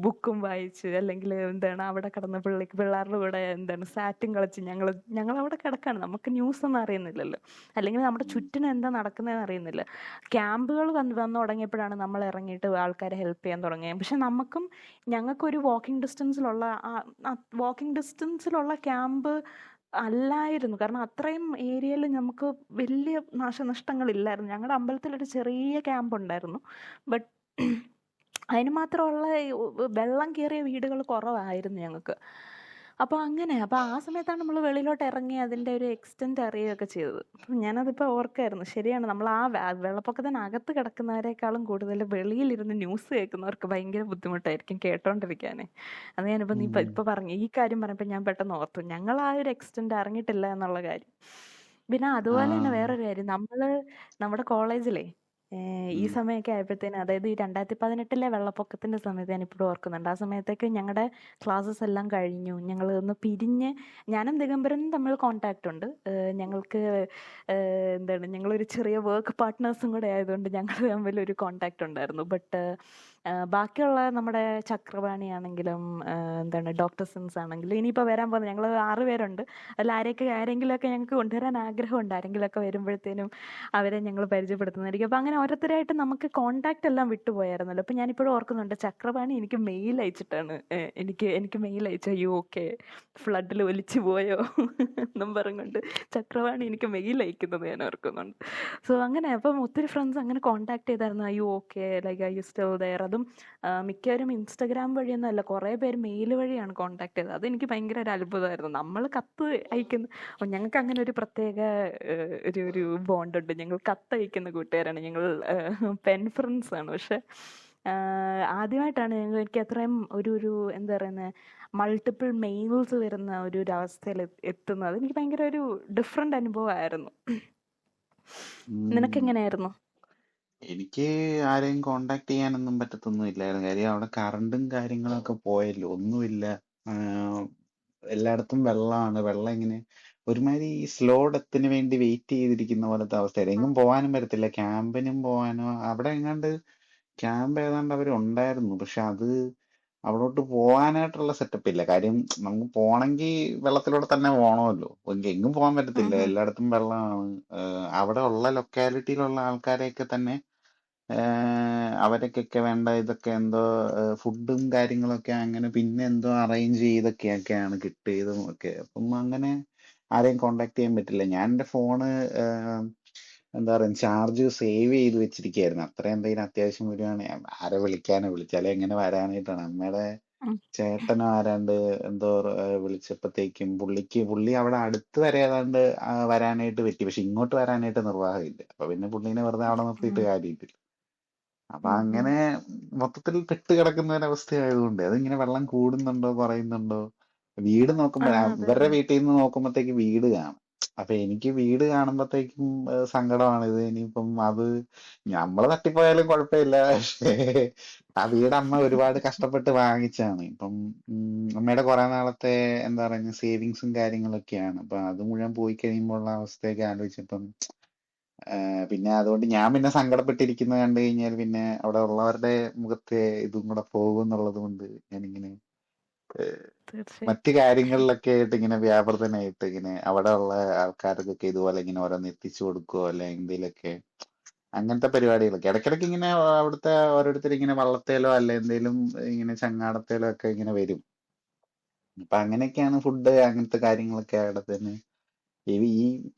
ബുക്കും വായിച്ച്, അല്ലെങ്കിൽ അവിടെ കിടന്ന് പിള്ളേരുടെ കൂടെ സാറ്റും കളിച്ച് ഞങ്ങൾ അവിടെ കിടക്കാണ്. നമുക്ക് ന്യൂസ് ഒന്നും അറിയുന്നില്ലല്ലോ, അല്ലെങ്കിൽ നമ്മുടെ ചുറ്റിനും എന്താ നടക്കുന്നതെന്ന് അറിയുന്നില്ല. ക്യാമ്പുകൾ വന്നു തുടങ്ങിയപ്പോഴാണ് നമ്മൾ ഇറങ്ങിയിട്ട് ആൾക്കാരെ ഹെൽപ്പ് ചെയ്യാൻ തുടങ്ങിയത്. പക്ഷെ ഞങ്ങൾക്കൊരു വാക്കിംഗ് ഡിസ്റ്റൻസിലുള്ള ക്യാമ്പ് അല്ലായിരുന്നു. കാരണം അത്രയും ഏരിയയിൽ നമുക്ക് വലിയ നാശനഷ്ടങ്ങളില്ലായിരുന്നു. ഞങ്ങളുടെ അമ്പലത്തിലൊരു ചെറിയ ക്യാമ്പ് ഉണ്ടായിരുന്നു. ബട്ട് അതിന് മാത്രമുള്ള വെള്ളം കയറിയ വീടുകൾ കുറവായിരുന്നു ഞങ്ങൾക്ക്. അപ്പോൾ ആ സമയത്താണ് നമ്മൾ വെളിയിലോട്ട് ഇറങ്ങി അതിൻ്റെ ഒരു എക്സ്റ്റെൻറ്റ് അറിയുകയൊക്കെ ചെയ്തത്. അപ്പം ഞാനതിപ്പോൾ ഓർക്കായിരുന്നു. ശരിയാണ്, നമ്മൾ വെള്ളപ്പൊക്കത്തിനകത്ത് കിടക്കുന്നവരെക്കാളും കൂടുതൽ വെളിയിലിരുന്ന് ന്യൂസ് കേൾക്കുന്നവർക്ക് ഭയങ്കര ബുദ്ധിമുട്ടായിരിക്കും കേട്ടോണ്ടിരിക്കാനേ. അത് ഞാനിപ്പോൾ നീ ഇപ്പോൾ പറഞ്ഞു ഈ കാര്യം പറഞ്ഞപ്പോൾ ഞാൻ പെട്ടെന്ന് ഓർത്തു, ഞങ്ങൾ ആ ഒരു എക്സ്റ്റെൻറ്റ് അറിഞ്ഞിട്ടില്ല എന്നുള്ള കാര്യം. പിന്നെ അതുപോലെ തന്നെ വേറൊരു കാര്യം, നമ്മുടെ കോളേജിലെ ഈ സമയമൊക്കെ ആയപ്പോഴത്തേനും, അതായത് ഈ 2018 വെള്ളപ്പൊക്കത്തിന്റെ സമയത്ത് ഞാനിപ്പോഴും ഓർക്കുന്നുണ്ട്. ആ സമയത്തേക്ക് ഞങ്ങളുടെ ക്ലാസ്സസ് എല്ലാം കഴിഞ്ഞു, ഞങ്ങൾ ഒന്ന് പിരിഞ്ഞ്, ഞാനും ദിഗംബരനും തമ്മിൽ കോണ്ടാക്ട് ഉണ്ട്. ഞങ്ങൾക്ക് ഞങ്ങളൊരു ചെറിയ വർക്ക് പാർട്ട്നേഴ്സും കൂടെ ആയതുകൊണ്ട് ഞങ്ങൾ തമ്മിൽ ഒരു കോണ്ടാക്ട് ഉണ്ടായിരുന്നു. ബട്ട് ബാക്കിയുള്ള നമ്മുടെ ചക്രവാണി ആണെങ്കിലും ഡോക്ടർ സിൻസ് ആണെങ്കിലും, ഇനിയിപ്പോൾ വരാൻ പോകുന്നത്, ഞങ്ങൾ 6 പേരുണ്ട്. അതിൽ ആരെങ്കിലുമൊക്കെ ഞങ്ങൾക്ക് കൊണ്ടുവരാൻ ആഗ്രഹമുണ്ട്. ആരെങ്കിലുമൊക്കെ വരുമ്പോഴത്തേനും അവരെ ഞങ്ങൾ പരിചയപ്പെടുത്തുന്നതായിരിക്കും. അപ്പോൾ അങ്ങനെ ഓരോരുത്തരായിട്ട് നമുക്ക് കോണ്ടാക്ട് എല്ലാം വിട്ടുപോയായിരുന്നല്ലോ. അപ്പോൾ ഞാനിപ്പോഴും ഓർക്കുന്നുണ്ട്, ചക്രവാണി എനിക്ക് മെയിൽ അയച്ചിട്ടാണ് എനിക്ക് മെയിൽ അയച്ചു, അയ്യോ ഓക്കെ ഫ്ലഡിൽ ഒലിച്ചു പോയോ എന്നും പറഞ്ഞുകൊണ്ട് ചക്രവാണി എനിക്ക് മെയിൽ അയക്കുന്നത് ഞാൻ ഓർക്കുന്നുണ്ട്. സോ അങ്ങനെ അപ്പം ഒത്തിരി ഫ്രണ്ട്സ് അങ്ങനെ കോണ്ടാക്ട് ചെയ്തായിരുന്നു, അയ്യോ okay like I you still there. അതും മിക്കവരും ഇൻസ്റ്റഗ്രാം വഴിയൊന്നും അല്ല, കുറേ പേര് മെയിൽ വഴിയാണ് കോണ്ടാക്ട് ചെയ്തത്. അതെനിക്ക് ഭയങ്കര ഒരു അത്ഭുതമായിരുന്നു. നമ്മൾ കത്ത് അയക്കുന്ന, ഞങ്ങൾക്ക് അങ്ങനെ ഒരു പ്രത്യേക ഒരു ബോണ്ടുണ്ട്. ഞങ്ങൾ കത്തയക്കുന്ന കൂട്ടുകാരാണ്, ഞങ്ങൾ പെൻ ഫ്രണ്ട്സ് ആണ്. പക്ഷെ ആദ്യമായിട്ടാണ് എനിക്ക് അത്രയും ഒരു എന്താ പറയുന്നത്, മൾട്ടിപ്പിൾ മെയിൽസ് വരുന്ന ഒരു അവസ്ഥയിൽ എത്തുന്നത്. എനിക്ക് ഭയങ്കര ഒരു ഡിഫറെന്റ് അനുഭവമായിരുന്നു. നിനക്ക് എങ്ങനെയായിരുന്നു? എനിക്ക് ആരെയും കോണ്ടാക്ട് ചെയ്യാനൊന്നും പറ്റത്തൊന്നും ഇല്ലായിരുന്നു. കാര്യം അവിടെ കറണ്ടും കാര്യങ്ങളൊക്കെ പോയല്ലോ, ഒന്നുമില്ല. എല്ലായിടത്തും വെള്ളമാണ്. വെള്ളം ഇങ്ങനെ ഒരുമാതിരി സ്ലോ ഡെത്തിന് വേണ്ടി വെയിറ്റ് ചെയ്തിരിക്കുന്ന പോലത്തെ അവസ്ഥയായിരുന്നു. എങ്ങും പോകാനും പറ്റത്തില്ല, ക്യാമ്പിനും പോകാനോ. അവിടെ എങ്ങാണ്ട് ക്യാമ്പ് ഏതാണ്ട് അവരുണ്ടായിരുന്നു, പക്ഷെ അത് അവിടോട്ട് പോകാനായിട്ടുള്ള സെറ്റപ്പ് ഇല്ല. കാര്യം നമുക്ക് പോണെങ്കിൽ വെള്ളത്തിലൂടെ തന്നെ പോകണമല്ലോ, എങ്ങും പോകാൻ പറ്റത്തില്ല, എല്ലായിടത്തും വെള്ളമാണ്. അവിടെ ഉള്ള ലൊക്കാലിറ്റിയിലുള്ള ആൾക്കാരെയൊക്കെ തന്നെ അവരൊക്കെ വേണ്ട ഇതൊക്കെ എന്തോ ഫുഡും കാര്യങ്ങളൊക്കെ അങ്ങനെ പിന്നെ എന്തോ അറേഞ്ച് ചെയ്തൊക്കെയാണ് കിട്ടിയതും ഒക്കെ. അപ്പം അങ്ങനെ ആരെയും കോണ്ടാക്ട് ചെയ്യാൻ പറ്റില്ല. ഞാൻ എൻ്റെ ഫോണ് എന്താ പറയുക, ചാർജ് സേവ് ചെയ്ത് വെച്ചിരിക്കുകയായിരുന്നു. അത്ര എന്തെങ്കിലും അത്യാവശ്യം വരികയാണെങ്കിൽ ആരെ വിളിച്ചാലേ എങ്ങനെ വരാനായിട്ടാണ്. അമ്മയുടെ ചേട്ടനോ ആരാണ്ട് എന്തോ വിളിച്ചപ്പോഴത്തേക്കും പുള്ളി അവിടെ അടുത്ത് വരെ ഏതാണ്ട് വരാനായിട്ട് പറ്റി, പക്ഷെ ഇങ്ങോട്ട് വരാനായിട്ട് നിർവാഹമില്ല. അപ്പൊ പിന്നെ പുള്ളീനെ വെറുതെ അവിടെ നിർത്തിയിട്ട് കാര്യമില്ല. അപ്പൊ അങ്ങനെ മൊത്തത്തിൽ പെട്ട് കിടക്കുന്ന ഒരവസ്ഥയായതുകൊണ്ട് അതിങ്ങനെ വെള്ളം കൂടുന്നുണ്ടോ കുറയുന്നുണ്ടോ. വീട് നോക്കുമ്പോ ഇവരുടെ വീട്ടിൽ നിന്ന് നോക്കുമ്പോഴത്തേക്ക് വീട് കാണും. അപ്പൊ എനിക്ക് വീട് കാണുമ്പോഴത്തേക്കും സങ്കടമാണ്. ഇത് ഇനിയിപ്പം അത് നമ്മള് തട്ടിപ്പോയാലും കുഴപ്പമില്ല, പക്ഷേ ആ വീട് അമ്മ ഒരുപാട് കഷ്ടപ്പെട്ട് വാങ്ങിച്ചാണ്. ഇപ്പം അമ്മയുടെ കുറെ നാളത്തെ എന്താ പറയുക സേവിങ്സും കാര്യങ്ങളൊക്കെയാണ്. അപ്പൊ അത് മുഴുവൻ പോയി കഴിയുമ്പോൾ ഉള്ള അവസ്ഥയൊക്കെ ആലോചിച്ചപ്പം പിന്നെ അതുകൊണ്ട് ഞാൻ പിന്നെ സങ്കടപ്പെട്ടിരിക്കുന്നത് കണ്ടു കഴിഞ്ഞാൽ പിന്നെ അവിടെ ഉള്ളവരുടെ മുഖത്തെ ഇതും കൂടെ പോകും എന്നുള്ളത് കൊണ്ട് ഞാനിങ്ങനെ മറ്റു തീർച്ചയായിട്ടും. കാര്യങ്ങളിലൊക്കെ ആയിട്ട് ഇങ്ങനെ വ്യാപൃതനായിട്ട് ഇങ്ങനെ അവിടെ ഉള്ള ആൾക്കാർക്കൊക്കെ ഇതുപോലെ ഇങ്ങനെ ഓരോന്ന് എത്തിച്ചു കൊടുക്കുകയോ അല്ലെ എന്തെങ്കിലുമൊക്കെ അങ്ങനത്തെ പരിപാടികളൊക്കെ ഇടയ്ക്കിടയ്ക്ക് ഇങ്ങനെ അവിടുത്തെ ഓരോരുത്തർ ഇങ്ങനെ വള്ളത്തേലോ അല്ലെ എന്തെങ്കിലും ഇങ്ങനെ ചങ്ങാടത്തേലോ ഒക്കെ ഇങ്ങനെ വരും. അപ്പൊ അങ്ങനെയൊക്കെയാണ് ഫുഡ് അങ്ങനത്തെ കാര്യങ്ങളൊക്കെ അവിടെ തന്നെ ഈ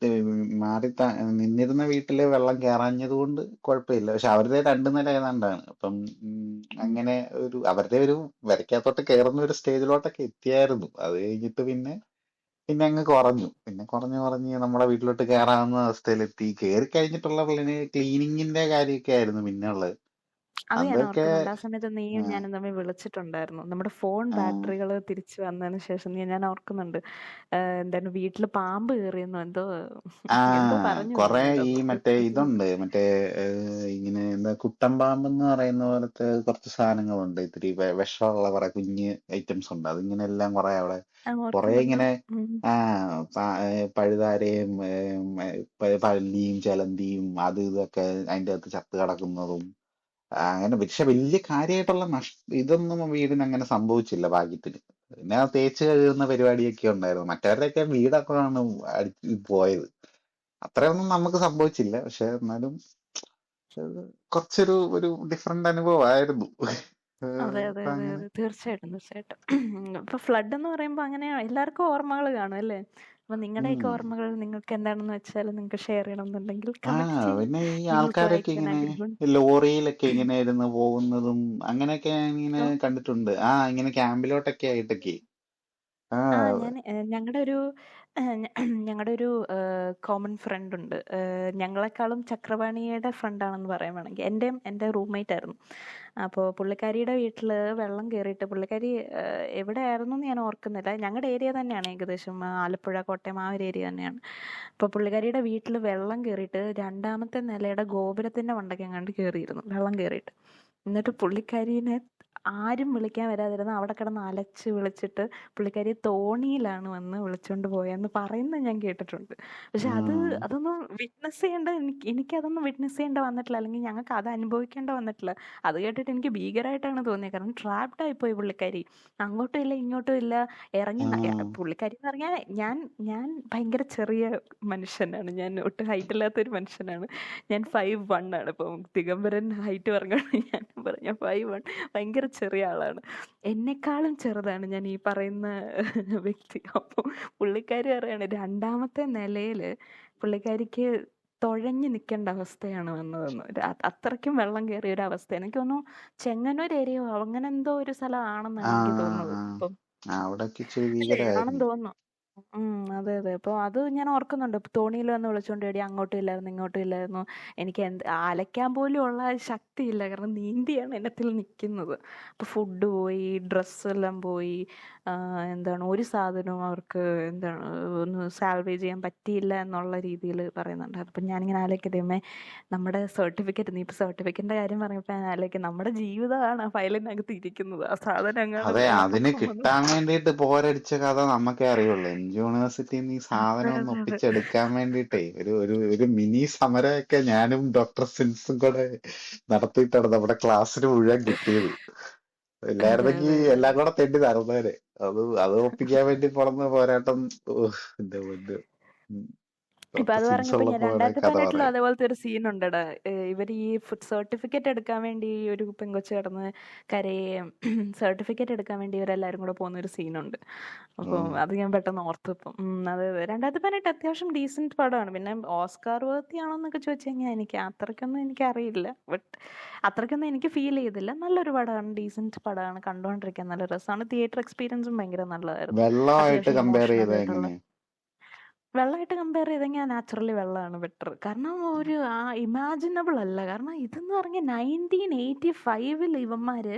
മാറി നിന്നിരുന്ന വീട്ടില് വെള്ളം കയറാഞ്ഞത് കൊണ്ട് കുഴപ്പമില്ല. പക്ഷെ അവരുടെ 2 നില ഏതാണ്ടാണ്. അപ്പം ഉം. അങ്ങനെ അവരുടെ ഒരു വരയ്ക്കകത്തോട്ട് കയറുന്ന ഒരു സ്റ്റേജിലോട്ടൊക്കെ എത്തിയായിരുന്നു. അത് കഴിഞ്ഞിട്ട് പിന്നെ അങ്ങ് കുറഞ്ഞു. പിന്നെ കുറഞ്ഞ് നമ്മുടെ വീട്ടിലോട്ട് കയറാവുന്ന അവസ്ഥയിലെത്തി. കയറി കഴിഞ്ഞിട്ടുള്ള ക്ലീനിങ്ങിന്റെ കാര്യമൊക്കെ ആയിരുന്നു പിന്നെ ഉള്ളത്. അത് ഞാൻ അതൊക്കെ ഓർക്കുന്നുണ്ട്. ആ സമയത്ത് ആ, നീയും ഞാനും തമ്മിൽ വിളിച്ചിട്ടുണ്ടായിരുന്നു. നമ്മുടെ ഫോൺ ആ, ബാറ്ററികൾ തിരിച്ചു വന്നതിന് ശേഷം ഞാൻ ഓർക്കുന്നുണ്ട്. എന്താണ് വീട്ടില് പാമ്പ് കയറിയെന്നോ എന്തോ ആ എന്തോ പറഞ്ഞു നീ കൊറേ എന്നോട് ഈ അന്ന്. മറ്റേ ഇതുണ്ട് മറ്റേ ഇങ്ങനെ എന്താ കുട്ടമ്പാമ്പ് എന്ന് പറയുന്ന പോലത്തെ കുറച്ച് സാധനങ്ങളുണ്ട്. ഇത്തിരി വിഷമുള്ള കുറെ കുഞ്ഞ് ഐറ്റംസ് ഉണ്ട്. അതിങ്ങനെ എല്ലാം കുറെ അവിടെ ആ കുറെ ഓർക്കുന്നുണ്ട്. ഇങ്ങനെ ഉം. ആ പഴുതാരയും പല്ലിയും ചെലന്തിയും അത് ഇതൊക്കെ അതിന്റെ അകത്ത് ചത്ത് കിടക്കുന്നതും അങ്ങനെ. പക്ഷെ വലിയ കാര്യമായിട്ടുള്ള ഇതൊന്നും വീടിന് അങ്ങനെ സംഭവിച്ചില്ല ഭാഗ്യത്തിന്. പിന്നെ ആ തേച്ച് കഴുകുന്ന പരിപാടിയൊക്കെ ഉണ്ടായിരുന്നു. മറ്റവരുടെയൊക്കെ വീടൊക്കെ ആണ് പോയത്. അത്രയൊന്നും നമുക്ക് സംഭവിച്ചില്ല. പക്ഷെ എന്നാലും കുറച്ചൊരു ഡിഫറെന്റ് അനുഭവമായിരുന്നു. അതെ അതെ അപ്പൊ അതെ അങ്ങനെ അതെ തീർച്ചയായിട്ടും തീർച്ചയായിട്ടും. ഇപ്പൊ ഫ്ലഡ് എന്ന് പറയുമ്പോൾ അങ്ങനെ എല്ലാവർക്കും ഓർമ്മകൾ കാണും അല്ലേ? അപ്പൊ നിങ്ങളുടെയൊക്കെ ഉം. ഓർമ്മകൾ നിങ്ങൾക്ക് എന്താണെന്ന് വെച്ചാൽ നിങ്ങൾക്ക് ഷെയർ ചെയ്യണമെന്നുണ്ടെങ്കിൽ ആ കമന്റ് ചെയ്യും. പിന്നെ ഈ ഞങ്ങൾക്ക് ആൾക്കാരൊക്കെ വായിക്കാൻ ഇങ്ങനെ ആഗ്രഹമുണ്ട്. ലോറിയിലൊക്കെ ഇങ്ങനെ ഇരുന്ന് പോകുന്നതും അങ്ങനെയൊക്കെ ഞാൻ ഇങ്ങനെ ഓ, കണ്ടിട്ടുണ്ട്. ഇങ്ങനെ ക്യാമ്പിലോട്ടൊക്കെ ആയിട്ടൊക്കെ. ആ ഞാൻ ഞങ്ങളുടെ ഒരു കോമൺ ഫ്രണ്ട് ഉണ്ട്. ഞങ്ങളെക്കാളും ചക്രവാണിയുടെ ഫ്രണ്ടാണെന്ന് പറയാൻ വേണമെങ്കിൽ എൻ്റെ റൂംമേറ്റ് ആയിരുന്നു. അപ്പോൾ പുള്ളിക്കാരിയുടെ വീട്ടിൽ വെള്ളം കയറിയിട്ട് പുള്ളിക്കാരി എവിടെയായിരുന്നു എന്ന് ഞാൻ ഓർക്കുന്നില്ല. ഞങ്ങളുടെ ഏരിയ തന്നെയാണ്, ഏകദേശം ആലപ്പുഴ കോട്ടയം ആ ഒരു ഏരിയ തന്നെയാണ്. അപ്പോൾ പുള്ളിക്കാരിയുടെ വീട്ടിൽ വെള്ളം കയറിയിട്ട് 2ാമത്തെ നിലയുടെ ഗോപുരത്തിൻ്റെ മണ്ടയ്ക്ക് എങ്ങാണ്ട് കയറിയിരുന്നു വെള്ളം കയറിയിട്ട്. എന്നിട്ട് പുള്ളിക്കാരീനെ ആരും വിളിക്കാൻ വരാതിരുന്ന അവിടെ കിടന്ന് അലച്ച് വിളിച്ചിട്ട് പുള്ളിക്കാരി തോണിയിലാണ് വന്ന് വിളിച്ചോണ്ട് പോയെന്ന് പറയുന്നത് ഞാൻ കേട്ടിട്ടുണ്ട്. പക്ഷെ ഉം. അതൊന്നും വിറ്റ്നസ് ചെയ്യേണ്ട എനിക്കതൊന്നും വിറ്റ്നസ് ചെയ്യേണ്ട വന്നിട്ടില്ല, അല്ലെങ്കിൽ ഞങ്ങൾക്ക് അത് അനുഭവിക്കേണ്ട വന്നിട്ടില്ല. അത് കേട്ടിട്ട് എനിക്ക് ഭീകരമായിട്ടാണ് തോന്നിയത്. കാരണം ട്രാപ്ഡ് ആയിപ്പോയി പുള്ളിക്കാരി. അങ്ങോട്ടും ഇല്ല ഇങ്ങോട്ടും ഇല്ല. ഇറങ്ങി പുള്ളിക്കാരി എന്ന് പറഞ്ഞാൽ ഞാൻ ഞാൻ ഭയങ്കര ചെറിയ മനുഷ്യനാണ്. ഞാൻ ഒട്ടും ഹൈറ്റ് ഇല്ലാത്തൊരു മനുഷ്യനാണ്. ഞാൻ 5'1" ആണ്. ഇപ്പം ദിഗംബരൻ ഹൈറ്റ് പറഞ്ഞാണ് ഞാൻ പറഞ്ഞ 5'1", ഭയങ്കര ചെറിയ ആളാണ്. എന്നെക്കാളും ചെറുതാണ് ഞാൻ ഈ പറയുന്ന വ്യക്തി. അപ്പോൾ പുള്ളിക്കാരി പറയാണ് 2ാമത്തെ നിലയില് പുള്ളിക്കാരിക്ക് തുഴഞ്ഞു നിൽക്കേണ്ട അവസ്ഥയാണ് വന്നതെന്ന്. അത്രയ്ക്കും വെള്ളം കയറിയ ഒരു അവസ്ഥ. എനിക്ക് തോന്നുന്നു ചെങ്ങന്നൂർ ഏരിയ അങ്ങനെ എന്തോ ഒരു സ്ഥലമാണെന്നാണ് ആ എനിക്ക് തോന്നുന്നത്. ആ അപ്പം അവിടൊക്കെ ഇച്ചിരി അല്ലേ ആണെന്ന് ഭീകരമായിരുന്നു. തോന്നുന്നു. അതെ അതെ. അപ്പോൾ അത് ഞാൻ ഓർക്കുന്നുണ്ട്. തോണിയിൽ വന്ന് വിളിച്ചോണ്ട് പോയി അങ്ങോട്ടും ഇല്ലായിരുന്നു ഇങ്ങോട്ടും ഇല്ലായിരുന്നു. എനിക്ക് അലയ്ക്കാൻ പോലും ഉള്ള ശക്തിയില്ല, കാരണം നീന്തിയാണ് ഇനത്തിൽ നിൽക്കുന്നത്. അപ്പോൾ ഫുഡ് പോയി, ഡ്രസ്സെല്ലാം പോയി. എന്താണ് ഒരു സാധനവും അവർക്ക് എന്താണ് ഒന്ന് സാൽവേജ് ചെയ്യാൻ പറ്റിയില്ല എന്നുള്ള രീതിയിൽ പറയുന്നുണ്ട്. അപ്പം ഞാനിങ്ങനെ ആലോചിക്കതേ നമ്മുടെ സർട്ടിഫിക്കറ്റ്, നീ ഇപ്പോൾ സർട്ടിഫിക്കറ്റിൻ്റെ കാര്യം പറഞ്ഞപ്പോൾ ഞാൻ ആലോചിക്കും നമ്മുടെ ജീവിതമാണ് ആ ഫയലിനകത്ത് ഇരിക്കുന്നത്. ആ സാധനം എങ്ങാനും അതെ, അതിന് വെള്ളപ്പൊക്കം വന്ന് കിട്ടാൻ വേണ്ടിയിട്ട് പോരടിച്ച കഥ നമുക്കേ അറിയുള്ളൂ. യൂണിവേഴ്സിറ്റിയിൽ നിന്ന് ഈ അതെ സാധനം ഒന്ന് അതെ അതെ. ഒപ്പിച്ചെടുക്കാൻ വേണ്ടിയിട്ടേ ഒരു മിനി സമരമൊക്കെ ഞാനും ഡോക്ടർ സിൻസും കൂടെ നടത്തിയിട്ടാണ് നമ്മുടെ ക്ലാസ്സിന് മുഴുവൻ കിട്ടിയത്. അതെ ഇല്ലായിരുന്നെങ്കിൽ അതെ അതെ എല്ലാം അതെ. കൂടെ തെണ്ടി നടന്നേനെ. അത് ഒപ്പിക്കാൻ വേണ്ടി പോണ പോരാട്ടം. എന്റെ പൊന്ന്. ഇപ്പൊ ഡോക്ടർ അത് സിൻസ് പറഞ്ഞപ്പോ ഞാൻ ഉള്ളപ്പോ ഓരോ കഥ 2018 പറയാം. അതേപോലത്തെ ഒരു സീൻ ഉണ്ടടാ. ഇവർ ഈ സർട്ടിഫിക്കറ്റ് എടുക്കാൻ വേണ്ടി ഒരു പെങ്കൊച്ച് കിടന്ന് കരയുകയും സർട്ടിഫിക്കറ്റ് എടുക്കാൻ വേണ്ടി ഇവരെല്ലാരും കൂടെ പോകുന്ന ഒരു സീനുണ്ട്. അപ്പോൾ ഉം. അത് ഞാൻ പെട്ടെന്ന് ഓർത്തു ഇപ്പം. അതെ അതെ. 2018 അത്യാവശ്യം ഡീസന്റ് പടമാണ്. പിന്നെ ഓസ്കാർ വേർത്തി ആണോ എന്നൊക്കെ ചോദിച്ചു കഴിഞ്ഞാൽ എനിക്ക് അത്രയ്ക്കൊന്നും എനിക്കറിയില്ല. ബട്ട് അത്രയ്ക്കൊന്നും എനിക്ക് ഫീൽ ചെയ്തില്ല. നല്ലൊരു പടമാണ്, ഡീസന്റ് പടമാണ്, കണ്ടുകൊണ്ടിരിക്കാൻ നല്ല രസമാണ്. തിയേറ്റർ എക്സ്പീരിയൻസും ഭയങ്കര നല്ലതായിരുന്നു. വെള്ളമായിട്ട് അത്യാവശ്യം കമ്പയർ ഇമോഷണൽ ചെയ്ത ആയിട്ടുള്ള. എങ്ങനെ? വെള്ളമായിട്ട് കമ്പയർ ചെയ്തെങ്കിൽ നാച്ചുറലി വെള്ളമാണ് ബെറ്റർ. കാരണം ഒരു ഇമാജിനബിൾ അല്ല. കാരണം ഇതെന്ന് പറഞ്ഞാൽ 1985 ഇവന്മാര്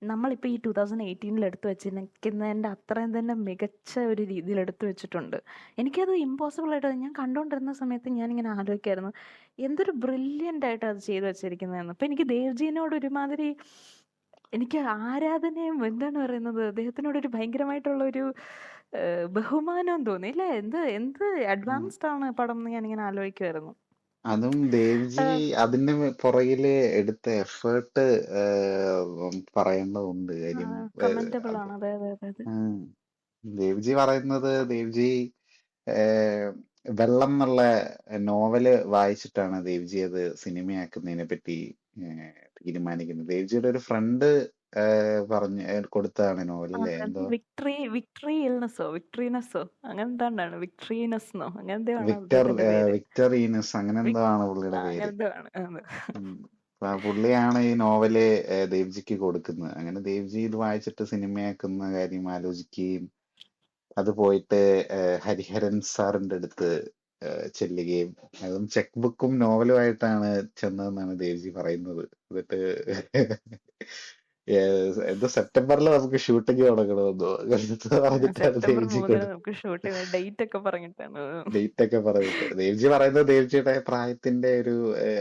നമ്മളിപ്പോൾ ഈ 2018 എടുത്തു വെച്ചിരിക്കുന്നതിൻ്റെ അത്രയും തന്നെ മികച്ച ഒരു രീതിയിൽ എടുത്തു വെച്ചിട്ടുണ്ട്. എനിക്കത് ഇമ്പോസിബിൾ ആയിട്ട് ഞാൻ കണ്ടുകൊണ്ടിരുന്ന സമയത്ത് ഞാനിങ്ങനെ ആലോചിക്കായിരുന്നു എന്തൊരു ബ്രില്യൻ്റ് ആയിട്ട് അത് ചെയ്തു വെച്ചിരിക്കുന്നതെന്ന്. അപ്പം എനിക്ക് ദേവ്ജീനോട് ഒരുമാതിരി എനിക്ക് ആരാധനയും എന്താണ് പറയുന്നത്, അദ്ദേഹത്തിനോട് ഒരു ഭയങ്കരമായിട്ടുള്ള ഒരു ബഹുമാനവും തോന്നി. അല്ലേ? എന്ത് എന്ത് ഉം. അഡ്വാൻസ്ഡ് ആണ് പടം എന്ന് ഞാനിങ്ങനെ ആലോചിക്കുമായിരുന്നു. അതും ദേവ്ജി അതിന്റെ പുറകില് എടുത്ത എഫേർട്ട് പറയേണ്ടതുണ്ട്. കാര്യം കമന്റബിൾ അത് ആണ്. അതെ അതെ അതെ അതെ. ഉം. ദേവ്ജി പറയുന്നത് ദേവ്ജി ഏഹ്, വെള്ളം എന്നുള്ള നോവല് വായിച്ചിട്ടാണ് ദേവ്ജി അത് സിനിമയാക്കുന്നതിനെ പറ്റി തീരുമാനിക്കുന്നത്. ദേവ്ജിയുടെ ഒരു ഫ്രണ്ട് പറഞ്ഞ് കൊടുത്തതാണ് നോവൽ അല്ലേ? എന്തോ വിക്ടറി ഇൽനെസ്സോ വിക്ടറീനസ്സോ അങ്ങനെ എന്താണ്ടാണ്, വിക്ടറീനസ്ന്നോ അങ്ങനെ എന്തോ ആണ് വിക്ടർ അദ്ദേഹത്തിന്റെ പേര്. വിക്ടർ ഈനസ് അങ്ങനെ എന്തോ ആണ് പുള്ളിയുടെ അങ്ങനെ പേര്. എന്തോ ആണ്. അതെ. ഉം. അപ്പൊ ആ പുള്ളിയാണ് ഈ നോവല് ദേവ്ജിക്ക് കൊടുക്കുന്നത്. അങ്ങനെ ദേവ്ജി ഇത് വായിച്ചിട്ട് സിനിമയാക്കുന്ന കാര്യം ആലോചിക്കുകയും അത് പോയിട്ട് ഹരിഹരൻ സാറിന്റെ അടുത്ത് ചെല്ലുകയും, അതും ചെക്ക് ബുക്കും നോവലുമായിട്ടാണ് ചെന്നതെന്നാണ് ദേവ്ജി പറയുന്നത്. എന്നിട്ട് എന്തോ സെപ്റ്റംബറിൽ നമുക്ക് ഷൂട്ടിംഗ് തുടങ്ങണമെന്നോ അങ്ങനത്തെ പറഞ്ഞിട്ടാണ് സെപ്റ്റംബർ ദേവ്ജി 3 നമുക്ക് ഷൂട്ട് ഡേറ്റ് ഒക്കെ പറഞ്ഞിട്ടാണ്. ഡേറ്റ് ഒക്കെ പറഞ്ഞിട്ട്. ദേവ്ജി പറയുന്നത് ദേവ്ജിയുടെ പ്രായത്തിന്റെ ഒരു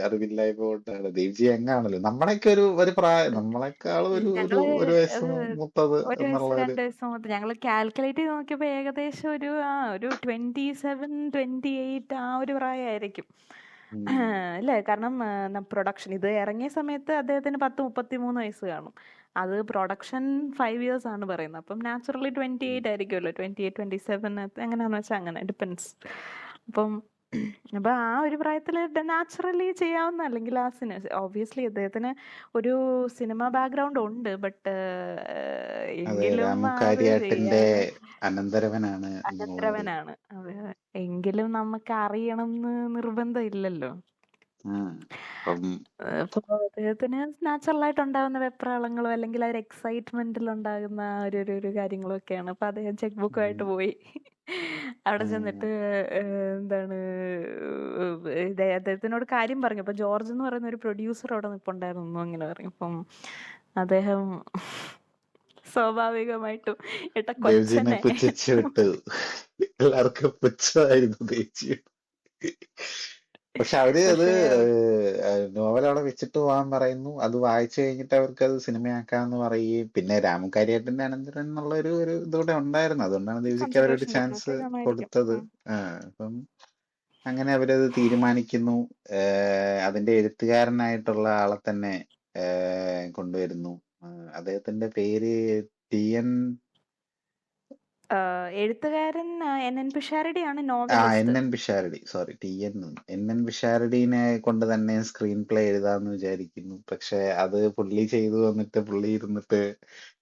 അറിവില്ലായ്മ കൊണ്ടാണ്. ദേവ്ജി എങ്ങാണല്ലോ നമ്മളൊക്കെ ഒരു പ്രായം, നമ്മളെക്കാളും ഒരു ഞങ്ങള് ഒരു വയസ്സ് മൂത്തത് ഒരു എന്നുള്ള വയസ്സ് ഒരു 2 വയസ്സ് മുതൽ ഞങ്ങൾ കാൽക്കുലേറ്റ് ചെയ്ത് നോക്കിയപ്പോ ഏകദേശം ഒരു 27-28 ആ ഒരു പ്രായമായിരിക്കും. അല്ലേ? കാരണം പ്രൊഡക്ഷൻ ഇത് ഇറങ്ങിയ സമയത്ത് അദ്ദേഹത്തിന് 10-33 വയസ്സ് കാണും. അത് പ്രൊഡക്ഷൻ 5 ഇയേഴ്സ് ആണ് പറയുന്നത്. അപ്പം നാച്ചുറലി 28 ആയിരിക്കുമല്ലോ. 28-27 എങ്ങനെയാന്ന് വെച്ചാൽ അങ്ങനെ ഡിപ്പെൻസ്. അപ്പം അപ്പൊ ആ ഒരു പ്രായത്തിൽ നാച്ചുറലി ചെയ്യാവുന്ന, അല്ലെങ്കിൽ ആ ഒബ്വിയസ്ലി അദ്ദേഹത്തിന് ഒരു സിനിമ ബാക്ക്ഗ്രൗണ്ട് ഉണ്ട്. ബട്ട് അതെ, എങ്കിലും രാമു അത് കാര്യാട്ടിന്റെ ചെയ്യാൻ അനന്തരവനാണ് എന്നുള്ളത്. അനന്തരവനാണ്. അതെ. എങ്കിലും നമുക്ക് അറിയണം എന്ന് നിർബന്ധം ഇല്ലല്ലോ. അപ്പം അപ്പൊ അദ്ദേഹത്തിന് നാച്ചുറൽ ആയിട്ട് ഉണ്ടാകുന്ന വെപ്രാളങ്ങളോ അല്ലെങ്കിൽ ആ ഒരു എക്സൈറ്റ്മെന്റിൽ ഉണ്ടാകുന്ന ഒരു കാര്യങ്ങളും ഒക്കെയാണ്. അപ്പൊ അദ്ദേഹം ചെക്ക് ബുക്കുമായിട്ട് പോയി അവിടെ ചെന്നിട്ട് എന്താണ് അദ്ദേഹത്തിനോട് കാര്യം പറഞ്ഞു. അപ്പൊ ജോർജ് എന്ന് പറയുന്ന ഒരു പ്രൊഡ്യൂസർ അവിടെ നിൽപ്പുണ്ടായിരുന്നു അങ്ങനെ പറഞ്ഞു. അപ്പം അദ്ദേഹം സ്വാഭാവികമായിട്ടും ഏട്ടാ ദേവ്ജിനെ കൊച്ചനെ പുച്ഛിച്ചു വിട്ടു. എല്ലാവർക്കും പുച്ഛമായിരുന്നു ദേവ്ജി. പക്ഷെ അവര് അത് നോവൽ അവിടെ വെച്ചിട്ട് പോകാൻ പറയുന്നു. അത് വായിച്ചു കഴിഞ്ഞിട്ട് അവർക്ക് അത് സിനിമയാക്കാന്ന് പറയുകയും, പിന്നെ രാമു കാര്യാട്ടിന്റെ അനന്തരൻ എന്നുള്ള ഒരു ഇതൂടെ ഉണ്ടായിരുന്നു. അതുകൊണ്ടാണ് ദേവ്ജിക്ക് അവരൊരു ചാൻസ് കൊടുത്തത്. അപ്പം അങ്ങനെ അവരത് തീരുമാനിക്കുന്നു. അതിന്റെ എഴുത്തുകാരനായിട്ടുള്ള ആളെ തന്നെ കൊണ്ടുവരുന്നു. അദ്ദേഹത്തിന്റെ പേര് TN എഴുത്തുകാരൻ NN പിഷാരടിയാണ് NN novelist. Pisharody, sorry NN പിഷാരടിനെ കൊണ്ട് തന്നെ സ്ക്രീൻ പ്ലേ എഴുതാന്ന് വിചാരിക്കുന്നു. പക്ഷെ അത് പുള്ളി ചെയ്തു വന്നിട്ട് പുള്ളി ഇരുന്നിട്ട്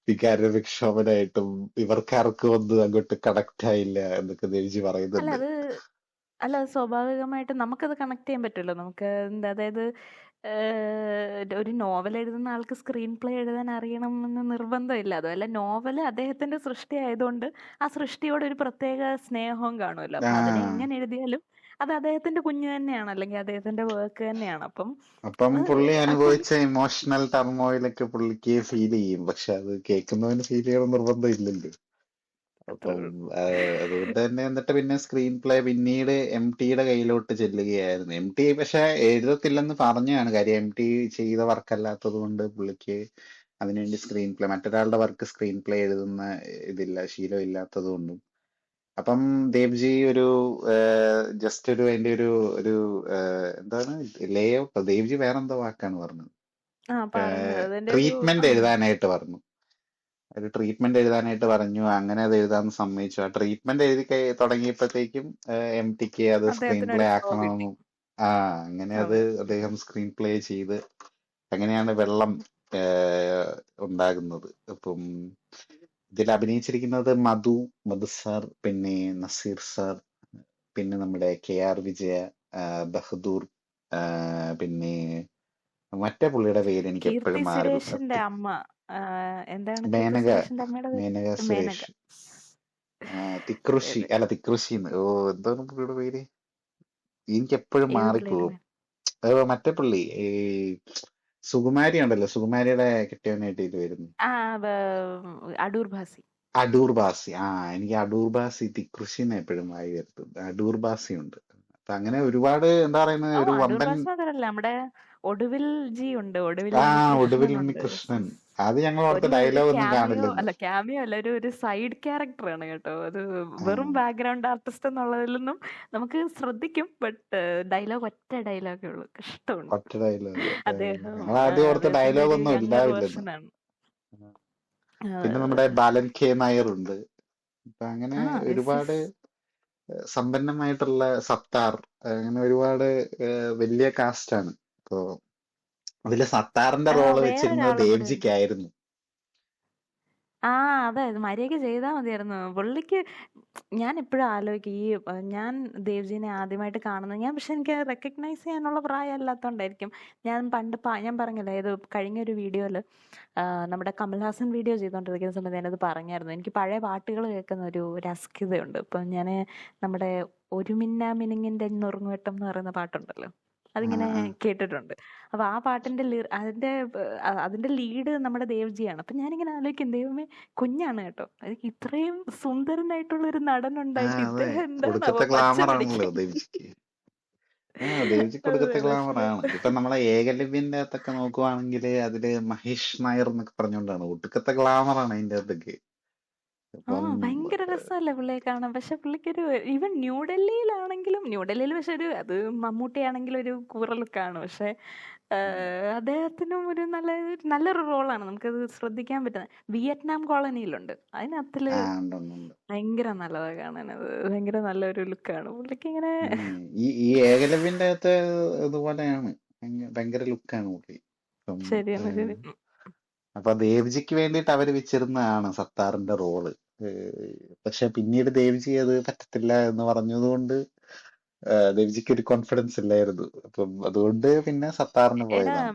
വികാര വിക്ഷോഭനായിട്ടും ഇവർക്കാർക്കും ഒന്നും അങ്ങോട്ട് കണക്ട് ആയില്ല എന്നൊക്കെ ദേവ്ജി പറയുന്നുണ്ട്. അല്ല സ്വാഭാവികമായിട്ടും നമുക്കത് കണക്ട് ചെയ്യാൻ പറ്റുമല്ലോ. നമുക്ക് അതായത് ഒരു നോവൽ എഴുതുന്ന ആൾക്ക് സ്ക്രീൻ പ്ലേ എഴുതാൻ അറിയണമെന്ന് നിർബന്ധമില്ല. അതുമല്ല, നോവൽ അദ്ദേഹത്തിന്റെ സൃഷ്ടി ആയതുകൊണ്ട് ആ സൃഷ്ടിയോട് ഒരു പ്രത്യേക സ്നേഹവും കാണുമല്ലോ. അപ്പൊ അതിനെ എങ്ങനെ എഴുതിയാലും അത് അദ്ദേഹത്തിന്റെ കുഞ്ഞ് തന്നെയാണ്, അല്ലെങ്കിൽ അദ്ദേഹത്തിന്റെ വർക്ക് തന്നെയാണ്. അപ്പം പുള്ളി അനുഭവിച്ച ഇമോഷണൽ ടർമോയിലൊക്കെ പുള്ളിക്ക് ഫീൽ ചെയ്യും. പക്ഷെ അത് കേൾക്കുന്നവന് ഫീൽ ചെയ്യണം നിർബന്ധം ഇല്ലല്ലോ. അപ്പം അതുകൊണ്ട് തന്നെ എന്നിട്ട് പിന്നെ സ്ക്രീൻ പ്ലേ പിന്നീട് MTയുടെ കയ്യിലോട്ട് ചെല്ലുകയായിരുന്നു. MT പക്ഷെ എഴുതത്തില്ലെന്ന് പറഞ്ഞാണ്. കാര്യം MT ചെയ്ത വർക്ക് അല്ലാത്തത് കൊണ്ട് പുള്ളിക്ക് അതിനുവേണ്ടി സ്ക്രീൻ പ്ലേ, മറ്റൊരാളുടെ വർക്ക് സ്ക്രീൻ പ്ലേ എഴുതുന്ന ശീലം ഇല്ലാത്തത് കൊണ്ടും. അപ്പം ദേവ്ജി ഒരു ജസ്റ്റ് അതിന്റെ ഒരു എന്താണ് ലേഔട്ട്, ദേവ്ജി വേറെന്തോ വാക്കാണ് പറഞ്ഞത്, ട്രീറ്റ്മെന്റ് എഴുതാനായിട്ട് പറഞ്ഞു. ഒരു ട്രീറ്റ്മെന്റ് എഴുതാനായിട്ട് പറഞ്ഞു. അങ്ങനെ അത് എഴുതാൻ സമ്മതിച്ചു. ആ ട്രീറ്റ്മെന്റ് എഴുതി തുടങ്ങിയപ്പോഴത്തേക്കും MTക്ക് അത് സ്ക്രീൻ പ്ലേ ആക്കണമെന്നും അങ്ങനെ അത് അദ്ദേഹം സ്ക്രീൻ പ്ലേ ചെയ്ത് അങ്ങനെയാണ് വെള്ളം ഉണ്ടാകുന്നത്. അപ്പം ഇതിൽ അഭിനയിച്ചിരിക്കുന്നത് മധു സാർ, പിന്നെ നസീർ സാർ, പിന്നെ നമ്മുടെ KR വിജയ, ബഹദൂർ, പിന്നെ മറ്റേ പുള്ളിയുടെ പേര് എനിക്ക് എപ്പോഴും മാറി. മേനക സുരേഷ്, തിക്കൃഷി എന്താണ് പുള്ളിയുടെ പേര്, എനിക്ക് എപ്പോഴും മാറിപ്പോകും. മറ്റേ പുള്ളി ഈ സുകുമാരി ഉണ്ടല്ലോ, സുകുമാരിയുടെ കെട്ടിയവനായിട്ട് ഇത് വരുന്നു, അടൂർ ബാസി. എനിക്ക് അടൂർ ബാസി തിക്കൃഷിന്ന് എപ്പോഴും വായി വരുത്തും. അടൂർ ബാസി ഉണ്ട്. അപ്പൊ അങ്ങനെ ഒരുപാട് എന്താ പറയുന്നത്, ഒരു വമ്പൻ നമ്മുടെ ഒടുവിൽ ജി ഉണ്ട്, ഒടുവിൽ ഉണ്ണികൃഷ്ണൻ. അത് ഞങ്ങൾ ഓർത്ത് ഒരു ഡയലോഗ് ഒന്നും ക്യാമിയോ കാണില്ലെന്ന്. അല്ല, ക്യാമിയോ അല്ല, ഒരു സൈഡ് ക്യാരക്ടറാണ് കേട്ടോ അത്. ആ, വെറും ബാക്ക്ഗ്രൗണ്ട് ആർട്ടിസ്റ്റ് എന്നുള്ളതിൽ നിന്നും നമുക്ക് ശ്രദ്ധിക്കും, ബട്ട് ഡയലോഗ് ഒറ്റ ഡയലോഗേ ഉള്ളൂ, കഷ്ടമുണ്ട്. ഒറ്റ ഡയലോഗ്. അദ്ദേഹം ഞങ്ങൾ ആദ്യം ഓർത്ത് അദ്ദേഹത്തിന്റെ ഡയലോഗ് ഒരു ഒന്നും യങ്ങർ ഉണ്ടാവില്ലെന്ന്. വേർഷൻ ആണ്. പിന്നെ നമ്മുടെ ബാലൻ കെ നായർ ഉണ്ട്. അപ്പൊ അങ്ങനെ ആ എസ് ഒരുപാട് എസ് സമ്പന്നമായിട്ടുള്ള സത്താർ, അങ്ങനെ ഒരുപാട് വലിയ കാസ്റ്റാണ്. ഇപ്പോ അതില് സത്താറിന്റെ റോള് വെച്ചിരുന്നത് വേറൊരാളും കൂടെ ഉണ്ട്. ദേവ്ജിക്കായിരുന്നു. ആ അതെ, മര്യാദയ്ക്ക് ചെയ്താൽ മതിയായിരുന്നു പുള്ളിക്ക്. ഞാൻ എപ്പോഴും ആലോചിക്കും ഞാൻ ദേവ്ജിനെ ആദ്യമായിട്ട് കാണുന്നത്, പക്ഷെ എനിക്ക് റെക്കഗ്നൈസ് ചെയ്യാനുള്ള പ്രായം അല്ലാത്തതുകൊണ്ടായിരിക്കും. ഞാൻ പണ്ട് ഞാൻ പറഞ്ഞില്ലേ, ഇത് കഴിഞ്ഞ ഒരു വീഡിയോയിൽ നമ്മുടെ കമൽഹാസൻ വീഡിയോ ചെയ്തുകൊണ്ടിരിക്കുന്ന സമയത്ത് ഞാനത് പറഞ്ഞായിരുന്നു. എനിക്ക് പഴയ പാട്ടുകൾ കേൾക്കുന്ന ഒരു അസ്കിതയുണ്ട്. ഇപ്പം ഞാൻ നമ്മുടെ ഒരു മിന്നാ മിനുങ്ങിൻ്റെ നുറുങ്ങുവെട്ടം എന്ന് പറയുന്ന പാട്ടുണ്ടല്ലോ, അതിങ്ങനെ കേട്ടിട്ടുണ്ട്. അപ്പൊ ആ പാട്ടിന്റെ അതിന്റെ ലീഡ് നമ്മുടെ ദേവ്ജിയാണ്. അപ്പൊ ഞാനിങ്ങനെ ആലോചിക്കും, ദൈവമേ, കുഞ്ഞാണ് കേട്ടോ, എനിക്ക് ഇത്രയും സുന്ദരനായിട്ടുള്ള ഒരു നടൻ ഉണ്ടായിട്ട് അതെ, ഇദ്ദേഹം എന്താണാവോ കൊടുക്കത്തെ പച്ച ഗ്ലാമർ ആണല്ലോ പിടിക്കാൻ. ദേവ്ജിക്ക്. ദേവ്ജിക്ക് അതെ, കൊടുക്കത്തെ ഗ്ലാമർ പക്ഷെ ആണ്. ഇപ്പൊ നമ്മളെ ഏകലവ്യന്റെ അകത്തൊക്കെ നോക്കുവാണെങ്കിൽ അതില് മഹേഷ് നായർ എന്നൊക്കെ പറഞ്ഞുകൊണ്ടാണ്, ഒടുക്കത്തെ ഗ്ലാമർ ആണ് അതിന്റെ അകത്തൊക്കെ. ഇപ്പം ഭയങ്കര രസമല്ലേ പുള്ളിയെ കാണാൻ. പക്ഷെ പുള്ളിക്കൊരു ഈവൻ ന്യൂഡൽഹിയിൽ പക്ഷെ അത് മമ്മൂട്ടിയാണെങ്കിലും ഒരു കൂറ ലുക്കാണ്. പക്ഷെ അദ്ദേഹത്തിനും ഒരു നല്ലൊരു റോളാണ്, നമുക്കത് ശ്രദ്ധിക്കാൻ പറ്റുന്നത്. വിയറ്റ്നാം കോളനിയിലുണ്ട്, അതിനകത്തില് ഉണ്ട്. ഭയങ്കര നല്ലതാ കാണാൻ. അത് ഭയങ്കര നല്ലൊരു ലുക്കാണ് പുള്ളിക്ക് ഇങ്ങനെ. ഈ ഏകലവ്യന്റെ അകത്ത് ഇതുപോലെയാണ്, ഭയങ്കര ലുക്കാണ് പുള്ളി. ഇപ്പം ശരിയാണ്, ശരി. അപ്പൊ ദേവ്ജിക്ക് വേണ്ടിയിട്ട് അവര് വെച്ചിരുന്നതാണ് സത്താറിന്റെ റോള്. പക്ഷെ പിന്നീട് ദേവ്ജി അത് പറ്റത്തില്ല എന്ന് പറഞ്ഞതുകൊണ്ട് ദേവ്ജിക്ക് ഒരു കോൺഫിഡൻസ് ഇല്ലായിരുന്നു. അപ്പം അതുകൊണ്ട് പിന്നെ സത്താറിന് എടാ, പോയതാണ്.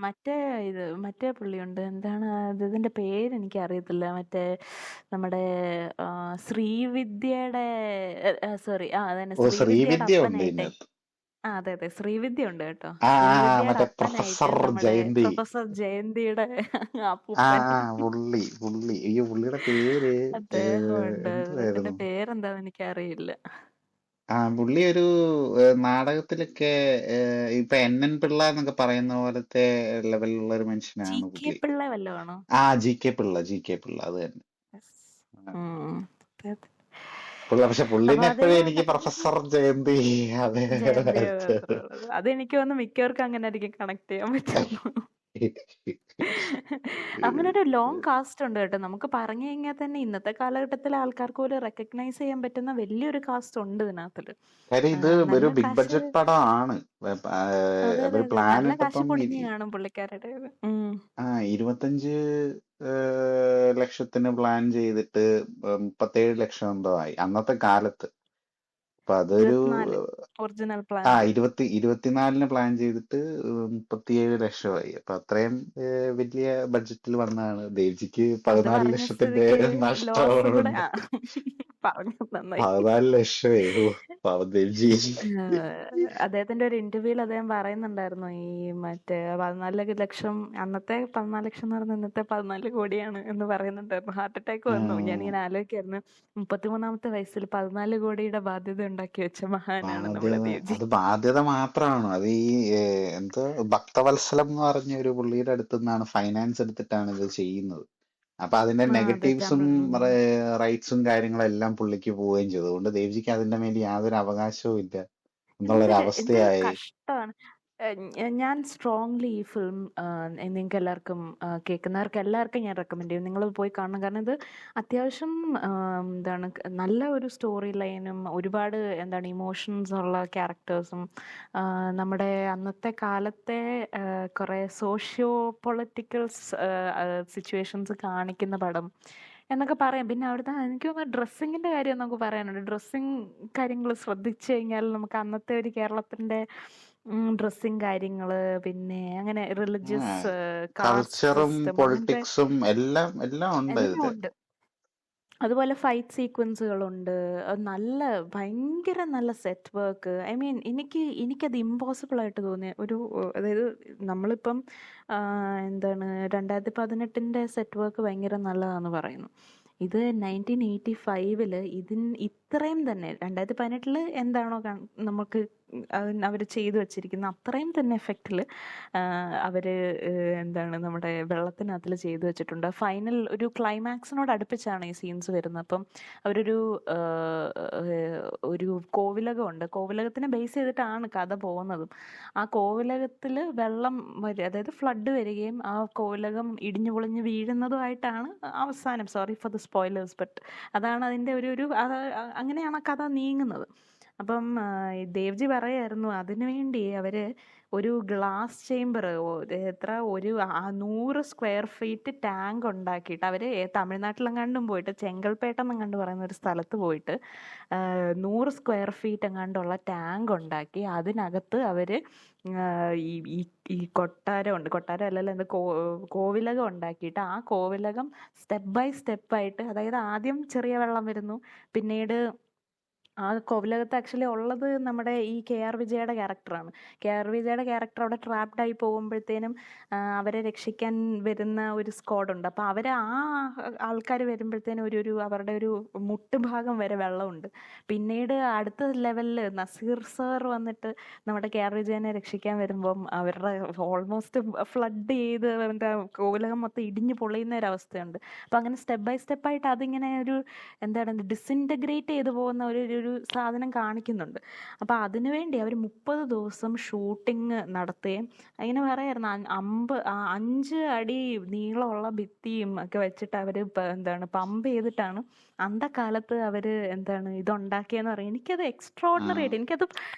മറ്റേ പുള്ളിയുണ്ട്, എന്താണ് ഇതിന്റെ പേര് എനിക്ക് അറിയത്തില്ല, മറ്റേ നമ്മുടെ ശ്രീവിദ്യയുടെ, സോറി, അതന്നെ, ശ്രീവിദ്യയുടെ ശ്രീവിദ്യ ഉണ്ട് അപ്പനായിട്ട്. ഇതിനകത്ത്. അതെ, ശ്രീവിദ്യ ഉണ്ട് കേട്ടോ. ആ ശ്രീവിദ്യയുടെ മറ്റേ അപ്പനായിട്ട് പ്രൊഫസർ നമ്മുടെ ജയന്തി. പ്രൊഫസർ ജയന്തിയുടെ അപ്പൂപ്പൻ. പുള്ളി പുള്ളിയുടെ പേര് അദ്ദേഹം ഉണ്ട്, അദ്ദേഹത്തിന്റെ എന്തുവായിരുന്നു? പേരെന്താന്ന് എനിക്കറിയില്ല. പുള്ളി ഒരു നാടകത്തിലൊക്കെ ഇപ്പൊ NN പിള്ള എന്നൊക്കെ പറയുന്ന പോലത്തെ ലെവലിലുള്ള ഒരു മനുഷ്യനാണ് GK പുള്ളി. പിള്ള വല്ലതാണോ? GK പിള്ള അത് തന്നെ. അദ്ദേഹത്തെ പക്ഷെ അപ്പൊ പുള്ളിനെ എപ്പോഴും അദ്ദേഹം എനിക്ക് പ്രൊഫസർ ജയന്തി അതേ ജയന്തി അതെനിക്ക് തോന്നുന്നു മിക്കവർക്കും അങ്ങനെ ആയിരിക്കും കണക്ട് ചെയ്യാൻ പറ്റുള്ളൂ. അങ്ങനെ ഒരു ലോങ് കാസ്റ്റ് ഉണ്ട് കേട്ടോ. നമുക്ക് പറഞ്ഞു കഴിഞ്ഞാൽ തന്നെ ഇന്നത്തെ കാലഘട്ടത്തിലെ ആൾക്കാർക്ക് പോലും റെക്കഗ്നൈസ് ചെയ്യാൻ പറ്റുന്ന വലിയൊരു കാസ്റ്റ് ഉണ്ട് ഇതിനകത്തില്. കാര്യം ഇത് ഒരു നല്ല ബിഗ് കാശ്, ബഡ്ജറ്റ് പടമാണ്. അതെ അവര് പ്ലാൻ നല്ല കാശ് ഇട്ടപ്പം പൊടിഞ്ഞ് കാണും പുള്ളിക്കാരുടെ. 25 ലക്ഷത്തിന് പ്ലാൻ ചെയ്തിട്ട് 37 ലക്ഷം എന്തോ ആയി അന്നത്തെ കാലത്ത്. അപ്പൊ അതൊരു 24 ഒറിജിനൽ പ്ലാൻ. 24 പ്ലാൻ ചെയ്തിട്ട് 37 ലക്ഷമായി. അപ്പൊ അത്രയും വലിയ ബഡ്ജറ്റിൽ വന്നതാണ്. ദേവ്ജിക്ക് അത് 14 പറഞ്ഞ ലക്ഷത്തിന്റെ സ്ഥിതിക്ക് ലോസും കൂടെ നഷ്ടമുണ്ട്. പറഞ്ഞു നന്നായി. 14 ലക്ഷമേ. പാവം ദേവ്ജി. അദ്ദേഹത്തിന്റെ ഒരു ഇന്റർവ്യൂവിൽ അദ്ദേഹം പറയുന്നുണ്ടായിരുന്നു, ഈ മറ്റേ 14 ലക്ഷം, അന്നത്തെ 14 ലക്ഷം എന്ന് പറയുന്നത് ഇന്നത്തെ 14 കോടിയാണ് എന്ന് പറയുന്നുണ്ടായിരുന്നു. ഹാർട്ട് അറ്റാക്ക് വന്നു. ഞാനിങ്ങനെ ആലോചിക്കായിരുന്നു, 33-ാമത്തെ വയസ്സിൽ 14 കോടിയുടെ ബാധ്യത ഉണ്ടാക്കി വെച്ച മഹാനാണ് നമ്മുടെ ദേവ്ജി. അത് ബാധ്യത മാത്രമാണോ? അത് ഈ എന്തോ ഭക്തവത്സലം എന്ന് പറഞ്ഞ ഒരു പുള്ളിയുടെ അടുത്ത് നിന്നാണ് ഫൈനാൻസ് എടുത്തിട്ടാണ് ഇത് ചെയ്യുന്നത്. അപ്പൊ അതിന്റെ അതെ, നെഗറ്റീവ്സും റൈറ്റ്സും കാര്യങ്ങളും എല്ലാം പുള്ളിക്ക് പോവുകയും ചെയ്തു. അതുകൊണ്ട് ദേവ്ജിക്ക് അതിന്റെ മേലെ യാതൊരു അവകാശവും ഇല്ല എന്നുള്ളൊരു എന്തൊരു അവസ്ഥയായി. കഷ്ടമാണ്. ഞാൻ സ്ട്രോങ്ലി ഈ ഫിലിം നിങ്ങൾക്ക് എല്ലാവർക്കും, കേൾക്കുന്നവർക്ക് എല്ലാവർക്കും ഞാൻ റെക്കമെൻഡ് ചെയ്യും, നിങ്ങൾ പോയി കാണണം. കാരണം ഇത് അത്യാവശ്യം എന്താണ്, നല്ല ഒരു സ്റ്റോറി ലൈനും ഒരുപാട് എന്താണ് ഇമോഷൻസ് ഉള്ള ക്യാരക്ടേഴ്സും, നമ്മുടെ അന്നത്തെ കാലത്തെ കുറേ സോഷ്യോ പൊളിറ്റിക്കൽ സിറ്റുവേഷൻസ് കാണിക്കുന്ന പടം എന്നൊക്കെ പറയാം. പിന്നെ അവിടുത്തെ എനിക്ക് തോന്നുന്നു ഡ്രസ്സിങ്ങിന്റെ കാര്യം നമുക്ക് പറയാനുണ്ട്. ഡ്രസ്സിങ് കാര്യങ്ങൾ ശ്രദ്ധിച്ചു കഴിഞ്ഞാൽ നമുക്ക് അന്നത്തെ ഒരു കേരളത്തിന്റെ ഡ്രസ്സിങ് കാര്യങ്ങള്, പിന്നെ അങ്ങനെ റിലിജിയസ് കാസ്റ്റ് കൾച്ചറും സിസ്റ്റം, അങ്ങനത്തെ പൊളിറ്റിക്സും എല്ലാം ഉണ്ട് എല്ലാം ഇതില്. ഉണ്ട്. അതുപോലെ ഫൈറ്റ് സീക്വൻസുകളുണ്ട്. നല്ല ഭയങ്കര നല്ല സെറ്റ് വർക്ക്. ഐ മീൻ എനിക്കത് ഇമ്പോസിബിൾ ആയിട്ട് തോന്നിയ ഒരു, അതായത് നമ്മളിപ്പം എന്താണ് 2018 സെറ്റ് വർക്ക് ഭയങ്കര നല്ലതാന്ന് പറയുന്നു. ഇത് 1985 ഇത്രയും തന്നെ 2018 എന്താണോ നമുക്ക് അവർ ചെയ്തു വെച്ചിരിക്കുന്ന അത്രയും തന്നെ എഫക്റ്റിൽ അവർ എന്താണ് നമ്മുടെ വെള്ളത്തിനകത്തിൽ ചെയ്തു വെച്ചിട്ടുണ്ട്. ഫൈനൽ ഒരു ക്ലൈമാക്സിനോട് അടുപ്പിച്ചാണ് ഈ സീൻസ് വരുന്നത്. അപ്പം അവരൊരു ഒരു കോവിലകമുണ്ട്, കോവിലകത്തിനെ ബേസ് ചെയ്തിട്ടാണ് കഥ പോകുന്നതും. ആ കോവിലകത്തിൽ വെള്ളം അതായത് ഫ്ലഡ് വരികയും ആ കോവിലകം ഇടിഞ്ഞു പൊളിഞ്ഞ് വീഴുന്നതുമായിട്ടാണ് അവസാനം. Sorry for the spoilers, but അതാണ് അതിൻ്റെ അങ്ങനെയാണ് ആ കഥ നീങ്ങുന്നത്. അപ്പം ഈ ദേവ്ജി പറയായിരുന്നു അതിനു വേണ്ടി അവര് ഒരു ഗ്ലാസ് ചേംബർ എത്ര 100 സ്ക്വയർ ഫീറ്റ് ടാങ്ക് ഉണ്ടാക്കിയിട്ട് അവര് തമിഴ്നാട്ടിലെങ്ങാണ്ടും പോയിട്ട് ചെങ്കൽപ്പേട്ടെന്നും കണ്ട് പറയുന്ന ഒരു സ്ഥലത്ത് പോയിട്ട് 100 സ്ക്വയർ ഫീറ്റ് എങ്ങാണ്ടുള്ള ടാങ്ക് ഉണ്ടാക്കി അതിനകത്ത് അവര് ഈ ഈ ഈ കൊട്ടാരം അല്ലല്ലോ എന്ത് കോവിലകം ഉണ്ടാക്കിയിട്ട് ആ കോവിലകം സ്റ്റെപ്പ് ബൈ സ്റ്റെപ്പായിട്ട്, അതായത് ആദ്യം ചെറിയ വെള്ളം വരുന്നു, പിന്നീട് ആ കോവിലകത്ത് ആക്ച്വലി ഉള്ളത് നമ്മുടെ ഈ KR വിജയുടെ ക്യാരക്ടറാണ്. KR വിജയുടെ ക്യാരക്ടർ അവിടെ ട്രാപ്ഡ് ആയി പോകുമ്പോഴത്തേനും അവരെ രക്ഷിക്കാൻ വരുന്ന ഒരു സ്ക്വാഡുണ്ട്. അപ്പോൾ അവർ ആ ആൾക്കാർ വരുമ്പോഴത്തേനും ഒരു അവരുടെ ഒരു മുട്ടുഭാഗം വരെ വെള്ളമുണ്ട്. പിന്നീട് അടുത്ത ലെവലിൽ നസീർ സർ വന്നിട്ട് നമ്മുടെ KR വിജയനെ രക്ഷിക്കാൻ വരുമ്പം അവരുടെ ഓൾമോസ്റ്റ് ഫ്ലഡ് ചെയ്ത് എന്താ കോവിലകം മൊത്തം ഇടിഞ്ഞു പൊളിയുന്ന ഒരു അവസ്ഥയുണ്ട്. അപ്പം അങ്ങനെ സ്റ്റെപ്പ് ബൈ സ്റ്റെപ്പായിട്ട് അതിങ്ങനെ ഒരു എന്താണ് ഡിസിൻറ്റഗ്രേറ്റ് ചെയ്ത് പോകുന്ന ഒരു സാധനം കാണിക്കുന്നുണ്ട്. അപ്പോൾ അതിനു വേണ്ടി അവർ 30 ദിവസം ഷൂട്ടിങ് നടത്തുകയും അങ്ങനെ പറയായിരുന്നു 5 അടി നീളമുള്ള ഭിത്തിയും ഒക്കെ വെച്ചിട്ട് അവർ എന്താണ് പമ്പ് ചെയ്തിട്ടാണ് അന്തക്കാലത്ത് അവർ എന്താണ് ഇതുണ്ടാക്കിയെന്ന് പറയും. എനിക്കത് എക്സ്ട്രോർഡിനറി ആയിട്ട് എനിക്കത്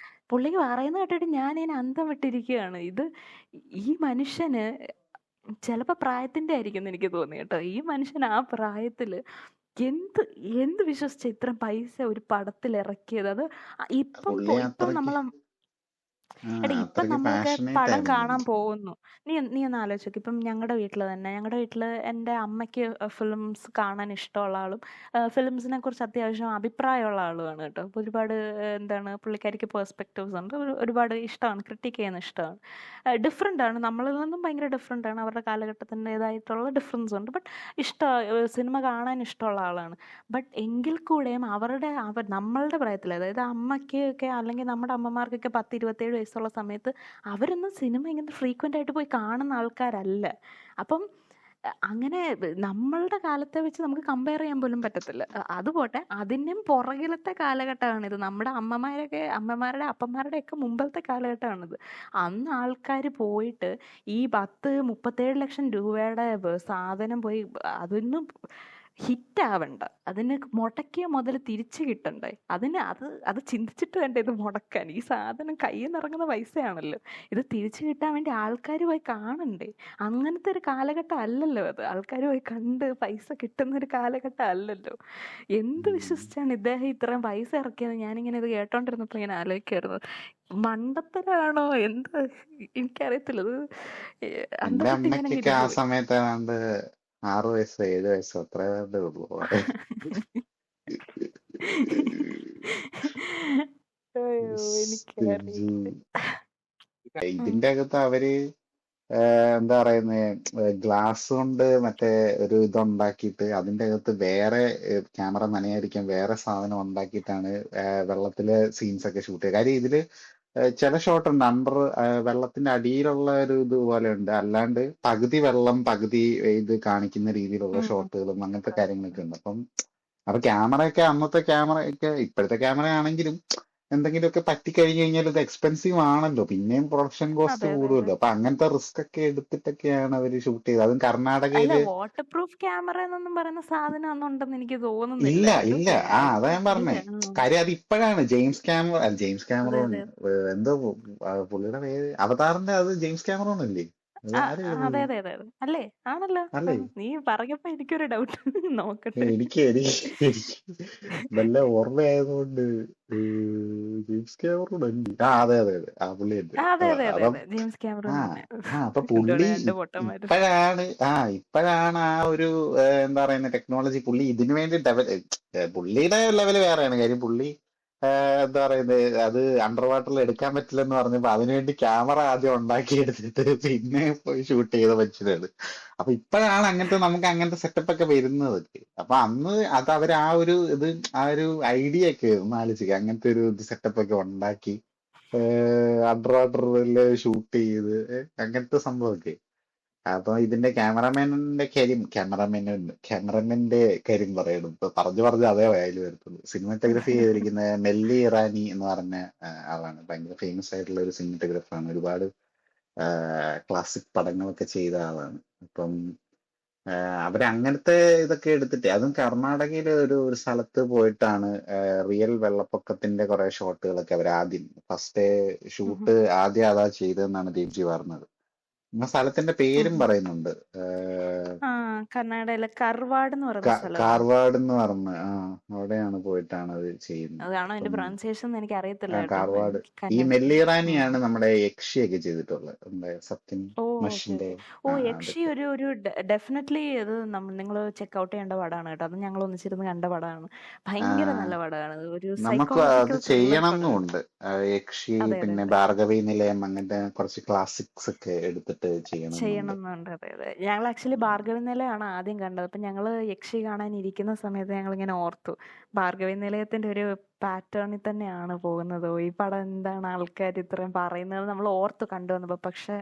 പുള്ളിക്ക് പറയുന്ന കേട്ടിട്ട് ഞാനിതിനെ അന്തം വിട്ടിരിക്കുകയാണ്. ഈ മനുഷ്യന് ചിലപ്പോൾ പ്രായത്തിൻ്റെ ആയിരിക്കും എനിക്ക് തോന്നി കേട്ടോ. ഈ മനുഷ്യൻ ആ പ്രായത്തിൽ എന്ത് വിശ്വസിച്ച ഇത്രയും പൈസ ഒരു പടത്തിൽ ഇറക്കിയത്? അത് ഇപ്പം നമ്മളെ എടാ ഇപ്പം നമ്മളൊക്കെ പടം കാണാൻ പോകുന്നു. നീ ഒന്ന് ആലോചിച്ച് നോക്ക്. ഇപ്പം ഞങ്ങളുടെ വീട്ടിൽ എൻ്റെ അമ്മയ്ക്ക് ഫിലിംസ് കാണാൻ ഇഷ്ടമുള്ള ആളും ഫിലിംസിനെ കുറിച്ച് അത്യാവശ്യം അഭിപ്രായമുള്ള ആളുമാണ് കേട്ടോ. അപ്പോൾ ഒരുപാട് എന്താണ് പുള്ളിക്കാരിക്ക് പേഴ്സ്പെക്റ്റീവ്സ് ഉണ്ട്, ഒരുപാട് ഇഷ്ടമാണ്, ക്രിട്ടിക്ക് ചെയ്യുന്ന ഇഷ്ടമാണ്. ഡിഫറെൻ്റ് ആണ്, നമ്മളിൽ നിന്നും ഭയങ്കര ഡിഫറെൻ്റ് ആണ്, അവരുടെ കാലഘട്ടത്തിൻ്റെതായിട്ടുള്ള ഡിഫറൻസ് ഉണ്ട്. ബട്ട് സിനിമ കാണാൻ ഇഷ്ടമുള്ള ആളാണ്. ബട്ട് എങ്കിൽ കൂടെയും നമ്മളുടെ പ്രായത്തിൽ, അതായത് അമ്മയ്ക്കൊക്കെ അല്ലെങ്കിൽ നമ്മുടെ അമ്മമാർക്കൊക്കെ 10-27 വയസ്സുള്ള സമയത്ത് അവരൊന്നും സിനിമ ഇങ്ങനെ ഫ്രീക്വൻ്റ് ആയിട്ട് പോയി കാണുന്ന ആൾക്കാരല്ല. അപ്പം അങ്ങനെ നമ്മളുടെ കാലത്തെ വെച്ച് നമുക്ക് കമ്പയർ ചെയ്യാൻ പോലും പറ്റത്തില്ല. അതുപോട്ടെ അതിനും പുറകിലത്തെ കാലഘട്ടമാണിത്. നമ്മുടെ അമ്മമാരുടെ അപ്പന്മാരുടെയൊക്കെ മുമ്പത്തെ കാലഘട്ടമാണിത്. അന്ന് ആൾക്കാർ പോയിട്ട് ഈ 37 ലക്ഷം രൂപയുടെ സാധനം പോയി അതൊന്നും ഹിറ്റാവണ്ട, അതിന് മുടക്കിയ മുതൽ തിരിച്ചു കിട്ടണ്ടേ, അത് ചിന്തിച്ചിട്ട് വേണ്ട ഇത് മുടക്കാൻ. ഈ സാധനം കയ്യിൽ നിന്ന് ഇറങ്ങുന്ന പൈസയാണല്ലോ, ഇത് തിരിച്ചു കിട്ടാൻ വേണ്ടി ആൾക്കാർ പോയി കാണണ്ടേ. അങ്ങനത്തെ ഒരു കാലഘട്ടം അല്ലല്ലോ അത്. ആൾക്കാർ പോയി കണ്ട് പൈസ കിട്ടുന്ന ഒരു കാലഘട്ടം അല്ലല്ലോ. എന്ത് വിശ്വസിച്ചാണ് ഇദ്ദേഹം ഇത്രയും പൈസ ഇറക്കിയത്? ഞാനിങ്ങനെ ഇത് കേട്ടോണ്ടിരുന്നപ്പോൾ ഇങ്ങനെ ആലോചിക്കായിരുന്നു, മണ്ടത്തരാണോ എന്ത് എനിക്കറിയത്തില്ല. എന്റെ അമ്മയ്ക്കൊക്കെ ആ സമയത്ത് 6 വയസ്സോ 7 വയസ്സോ അത്രേ ഉള്ളൂ. ഇതിന്റെ അകത്ത് അവര് എന്താ പറയുന്നത്, ഗ്ലാസ് കൊണ്ട് മറ്റേ ഒരു ഇതുണ്ടാക്കിയിട്ട് അതിന്റെ അകത്ത് വേറെ ക്യാമറ നനയായിരിക്കാൻ വേറെ സാധനം ഉണ്ടാക്കിയിട്ടാണ് വെള്ളത്തിലെ സീൻസ് ഒക്കെ ഷൂട്ട് ചെയ്യുക. കാര്യം ഇതില് ചില ഷോട്ട് ഉണ്ട് വെള്ളത്തിന്റെ അടിയിലുള്ള ഒരു ഇതുപോലെ ഉണ്ട്, അല്ലാണ്ട് പകുതി വെള്ളം പകുതി ഇത് കാണിക്കുന്ന രീതിയിലുള്ള ഷോട്ടുകളും അങ്ങനത്തെ കാര്യങ്ങളൊക്കെ ഉണ്ട്. അപ്പൊ ക്യാമറയൊക്കെ അന്നത്തെ ക്യാമറയൊക്കെ ഇപ്പോഴത്തെ ക്യാമറ ആണെങ്കിലും എന്തെങ്കിലുമൊക്കെ പറ്റിക്കഴിഞ്ഞു കഴിഞ്ഞാൽ ഇത് എക്സ്പെൻസീവ് ആണല്ലോ, പിന്നെയും പ്രൊഡക്ഷൻ കോസ്റ്റ് കൂടുമല്ലോ. അപ്പൊ അങ്ങനത്തെ റിസ്ക് ഒക്കെ എടുത്തിട്ടൊക്കെയാണ് അവര് ഷൂട്ട് ചെയ്തത്. അതും കർണാടകയില് വാട്ടർ പ്രൂഫ് ക്യാമറ എന്നൊന്നും പറയുന്ന സാധനം ഒന്നുണ്ടെന്ന് എനിക്ക് തോന്നുന്നില്ല. ഇല്ല അതാ ഞാൻ പറഞ്ഞേ. കാര്യം അത് ഇപ്പോഴാണ് ജെയിംസ് ക്യാമറോൺ എന്തോ പുള്ളിയുടെ പേര്, അവതാറിന്റെ അത് ജെയിംസ് ക്യാമറോൺ അല്ലേ? അതെ അല്ലേ? ആണല്ലോ. നീ പറഞ്ഞപ്പോ എനിക്കൊരു ഡൗട്ട്. നോക്കട്ടെ, എനിക്ക് നല്ല ഓർമ്മയായതുകൊണ്ട് ജെയിംസ് ക്യാമറോൺ അല്ലേ? അതെ ആ പുള്ളി ജെയിംസ് ക്യാമറോൺ. അപ്പൊ പുള്ളി ഇപ്പോഴാണ് ആ ഒരു എന്താ പറയുന്ന ടെക്നോളജി പുള്ളി ഇതിനു വേണ്ടി പുള്ളിയുടെ ലെവല് വേറെയാണ്. കാര്യം പുള്ളി എന്താ പറയുന്നത്, അത് അണ്ടർ വാട്ടറിൽ എടുക്കാൻ പറ്റില്ലെന്ന് പറഞ്ഞപ്പോ അതിനുവേണ്ടി ക്യാമറ ആദ്യം ഉണ്ടാക്കിയെടുത്തിട്ട് പിന്നെ പോയി ഷൂട്ട് ചെയ്ത മനുഷ്യരാണ്. അപ്പൊ ഇപ്പോഴാണ് നമുക്ക് അങ്ങനത്തെ സെറ്റപ്പ് ഒക്കെ വരുന്നത്. അപ്പൊ അന്ന് അത് അവർ ആ ഒരു ഐഡിയ ഒക്കെ ഒന്ന് ആലോചിക്കുക, അങ്ങനത്തെ ഒരു സെറ്റപ്പ് ഒക്കെ ഉണ്ടാക്കി അണ്ടർ വാട്ടറില് ഷൂട്ട് ചെയ്ത് അങ്ങനത്തെ സംഭവമൊക്കെ. അപ്പൊ ഇതിന്റെ ക്യാമറമാന്റെ കാര്യം പറയണം. ഇപ്പൊ പറഞ്ഞു പറഞ്ഞ് അതേ വയല് വരത്തുള്ളൂ. സിനിമാറ്റോഗ്രഫി ചെയ്തിരിക്കുന്ന മെല്ലി ഇറാനി എന്ന് പറഞ്ഞ ആളാണ്. ഭയങ്കര ഫേമസ് ആയിട്ടുള്ള ഒരു സിനിമാറ്റോഗ്രാഫറാണ്. ഒരുപാട് ക്ലാസിക് പടങ്ങളൊക്കെ ചെയ്ത ആളാണ്. അപ്പം അവര് അങ്ങനത്തെ ഇതൊക്കെ എടുത്തിട്ട്, അതും കർണാടകയിലെ ഒരു സ്ഥലത്ത് പോയിട്ടാണ് റിയൽ വെള്ളപ്പൊക്കത്തിന്റെ കുറെ ഷോട്ടുകളൊക്കെ അവർ ആദ്യം ഫസ്റ്റ് ഷൂട്ട് ആദ്യം അതാ ചെയ്തതെന്നാണ് ദേവ്ജി പറഞ്ഞത്. ആ സ്ഥലത്തിന്റെ പേരും പറയുന്നുണ്ട്. ആ കർണാടകയിലെ കർവാട് എന്ന് പറയുന്ന സ്ഥലമാണ്. കാർവാഡ് എന്ന് പറഞ്ഞ അവിടെയാണ് പോയിട്ടാണ് അത് ചെയ്യുന്നത്. അതാണോ അതിന്റെ പ്രൊനൗൺസിയേഷൻ എനിക്ക് അറിയത്തില്ല കേട്ടോ. കാർവാഡ്. എനിക്ക് ഈ കന്നഡ. മെല്ലി ഇറാനിയാണ് നമ്മുടെ യക്ഷിയൊക്കെ ചെയ്തിട്ടുള്ളത്. നമ്മുടെ സത്യൻ ഓ ഓക്കെ മഷിന്റെ ഓ യക്ഷി അതൊക്കെ. ഒരു ഡെഫിനറ്റ്ലി അത് നിങ്ങൾ ചെക്ക്ഔട്ട് ചെയ്യേണ്ട പടമാണ് കേട്ടോ. അത് ഞങ്ങൾ ഒന്നിച്ചിരുന്ന് കണ്ട പടമാണ്. ഭയങ്കര നല്ല പടമാണ്. ഒരു നമുക്ക് അത് സൈക്കോളജിക്കൽ ത്രില്ലർ പടമാണ്. ചെയ്യണമെന്നുണ്ട്. യക്ഷി, അതെ അതെ പിന്നെ അതെ ഭാർഗവി നിലയം, അങ്ങനത്തെ കുറച്ച് ക്ലാസിക്സ് ഒക്കെ എടുത്തിട്ട് ചെയ്യണമെന്നുണ്ട്. ചെയ്യണമെന്നുണ്ട്. അതെ അതെ ഞങ്ങൾ ആക്ച്വലി ഭാർഗവി നിലയാണ് ആദ്യം കണ്ടത്. അപ്പം ഞങ്ങൾ യക്ഷി കാണാൻ ഇരിക്കുന്ന സമയത്ത് ഞങ്ങൾ ഇങ്ങനെ ഓർത്തു, ഭാർഗവി നിലയത്തിന്റെ ഒരു പാറ്റേണിൽ തന്നെയാണ് പോകുന്നത്. ഈ പടം എന്താണ് ആൾക്കാർ ഇത്രയും പറയുന്നത് നമ്മൾ ഓർത്തു കണ്ടു വന്നപ്പോൾ. പക്ഷെ